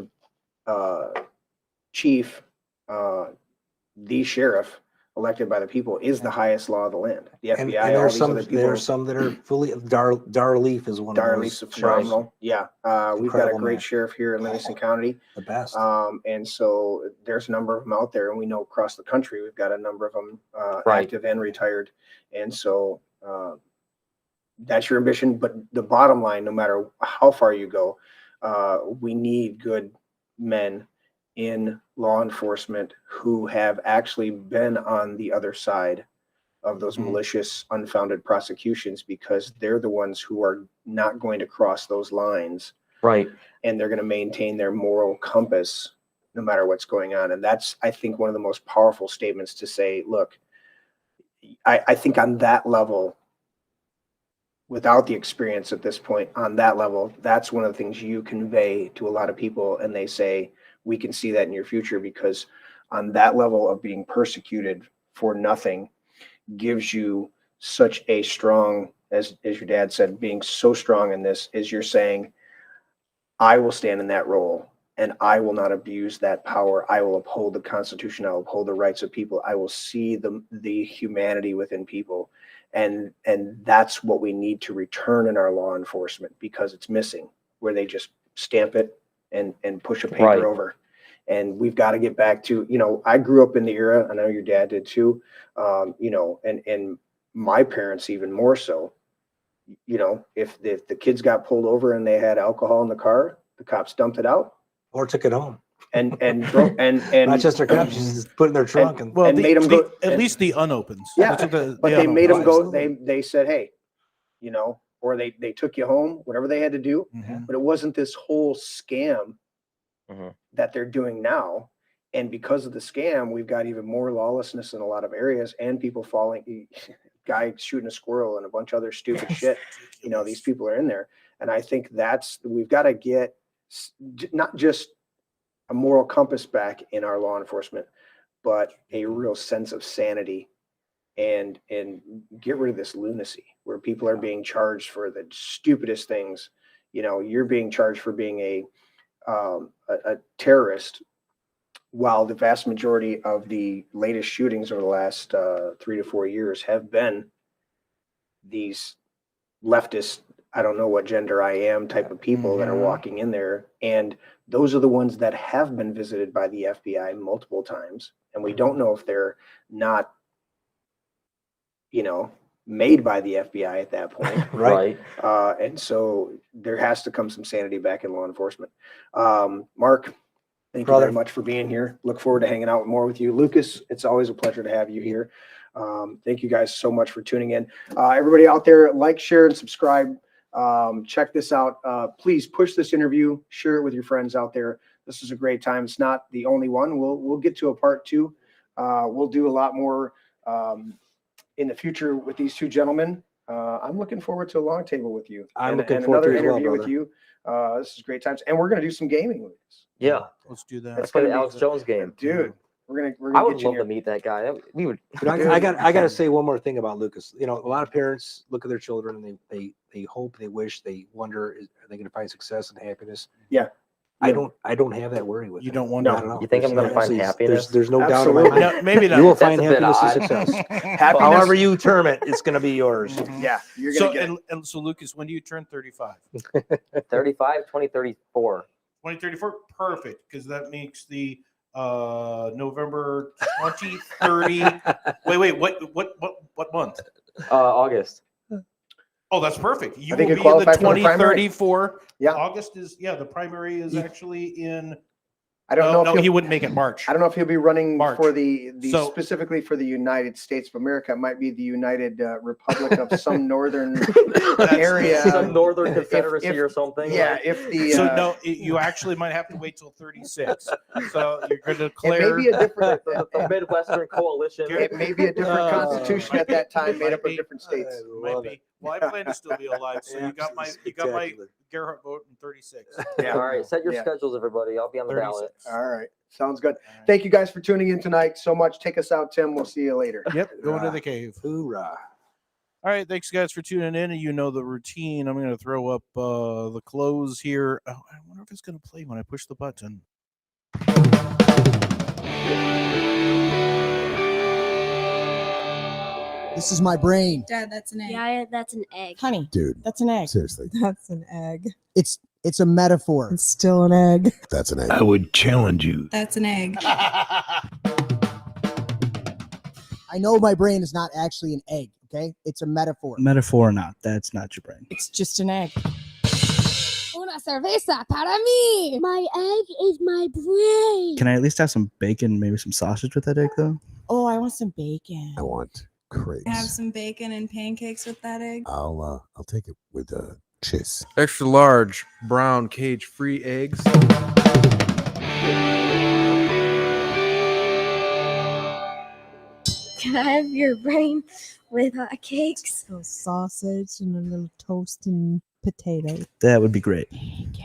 chief, the sheriff elected by the people, is the highest law of the land. The FBI, And all there's these some other people. there are some that are fully Dar Leaf is one of Darley's those phenomenal. Yeah. We've got a Incredible great man. sheriff here in Livingston County. the best. And so there's a number of them out there, and we know across the country, we've got a number of them Right. active and retired. And so that's your ambition. But the bottom line, no matter how far you go, we need good men in law enforcement who have actually been on the other side of those malicious, unfounded prosecutions, because they're the ones who are not going to cross those lines, Right. and they're going to maintain their moral compass no matter what's going on. And that's, I think, one of the most powerful statements to say, look, I think on that level, without the experience at this point, on that level, that's one of the things you convey to a lot of people, and they say, we can see that in your future, because on that level of being persecuted for nothing gives you such a strong, as your dad said, being so strong in this, is you're saying, I will stand in that role and I will not abuse that power. I will uphold the Constitution. I will uphold the rights of people. I will see the humanity within people. And that's what we need to return in our law enforcement, because it's missing, where they just stamp it and push a paper Right. over. And we've got to get back to, I grew up in the era, I know your dad did too, and my parents even more so. If the kids got pulled over and they had alcohol in the car, the cops dumped it out Or took it home. and Not just their cups, just put it in their trunk and Well, and made 'em go- at and- least the unopens. Yeah, That's what but the they made them unopens. go, they said, hey, or they took you home, whatever they had to do. Mhm. But it wasn't this whole scam Mhm. that they're doing now. And because of the scam, we've got even more lawlessness in a lot of areas, and people falling, guy shooting a squirrel and a bunch of other stupid shit. These people are in there. And I think we've got to get not just a moral compass back in our law enforcement, but a real sense of sanity, and get rid of this lunacy where people are being charged for the stupidest things. You're being charged for being a terrorist, while the vast majority of the latest shootings over the last 3 to 4 years have been these leftist, I don't know what gender I am type of people that are walking in there. And those are the ones that have been visited by the FBI multiple times. And we don't know if they're not, made by the FBI at that point. right. And so there has to come some sanity back in law enforcement. Mark, thank you Brother. very much for being here. Look forward to hanging out more with you. Lucas, it's always a pleasure to have you here. Thank you guys so much for tuning in. Everybody out there, like, share, and subscribe. Check this out. Please push this interview, share it with your friends out there. This is a great time. It's not the only one. We'll get to a part 2. We'll do a lot more in the future with these two gentlemen. I'm looking forward to a long table with you. I'm and, looking and forward to another it as well, interview with brother. you. This is great times, and we're going to do some gaming with this. Yeah. Let's do that. Let's play the gonna be- Alex Jones game. Dude. We're I gonna would get you love here. to meet that guy. We would. But I got to say one more thing about Lucas. A lot of parents look at their children and they hope, they wish, they wonder, are they going to find success and happiness? Yeah. I don't have that worry with You it. don't wonder. Not at all. You think I'm gonna find There's- happiness? There's no Absolutely. doubt in my mind. No, maybe not. You will That's find a bit happiness and odd. success. Happiness. However you term it, it's going to be yours. Yeah, you're So, gonna get. and so, Lucas, when do you turn 35? 35, 2034. 2034? Perfect, because that makes the November 2030. Wait, what month? August. Oh, that's perfect. You I think will you be in the qualify for the primary. 2034. Yeah. August is, the primary is actually in. I don't know if he he'll, wouldn't make it March. I don't know if he'll be running March. for the So- specifically for the United States of America. It might be the United Republic of some northern area. Some Northern If- Confederacy if- or something. Yeah, like- if the So no, you actually might have to wait till 36. So you're going to it declare. may be a different. the Midwestern Coalition. It may be a different constitution at that time, made Might up of be. different states. Might be. Well, I plan to still be alive, so you got my Spectacular. Gerhard vote in 36. Yeah. All right, set your Yeah. schedules, everybody. I'll be on the 36. ballot. All right. Sounds good. Thank you guys for tuning in tonight so much. Take us out, Tim. We'll see you later. Yep, go to the cave. Hoorah. All right, thanks guys for tuning in. You know the routine. I'm going to throw up the close here. Oh, I wonder if it's going to play when I push the button. This is my brain. Dad, that's an egg. Yeah, that's an egg. Honey, Dude, that's an egg. seriously. That's an egg. It's a metaphor. It's still an egg. That's an egg. I would challenge you. That's an egg. I know my brain is not actually an egg, okay? It's a metaphor. Metaphor or not, that's not your brain. It's just an egg. Una cerveza para mí. My egg is my brain. Can I at least have some bacon, maybe some sausage with that egg, though? Oh, I want some bacon. I want crepes. Have some bacon and pancakes with that egg. I'll take it with cheese. Extra large brown cage-free eggs. Can I have your brain with hot cakes? A little sausage and a little toast and potato. That would be great.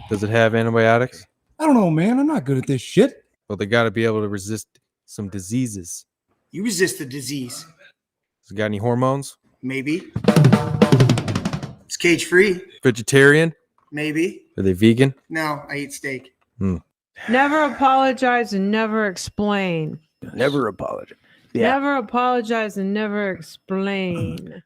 Does it have antibiotics? I don't know, man. I'm not good at this shit. Well, they got to be able to resist some diseases. You resist the disease. Has it got any hormones? Maybe. It's cage free. Vegetarian? Maybe. Are they vegan? No, I eat steak. Never apologize and never explain. Never apologize. Never apologize and never explain.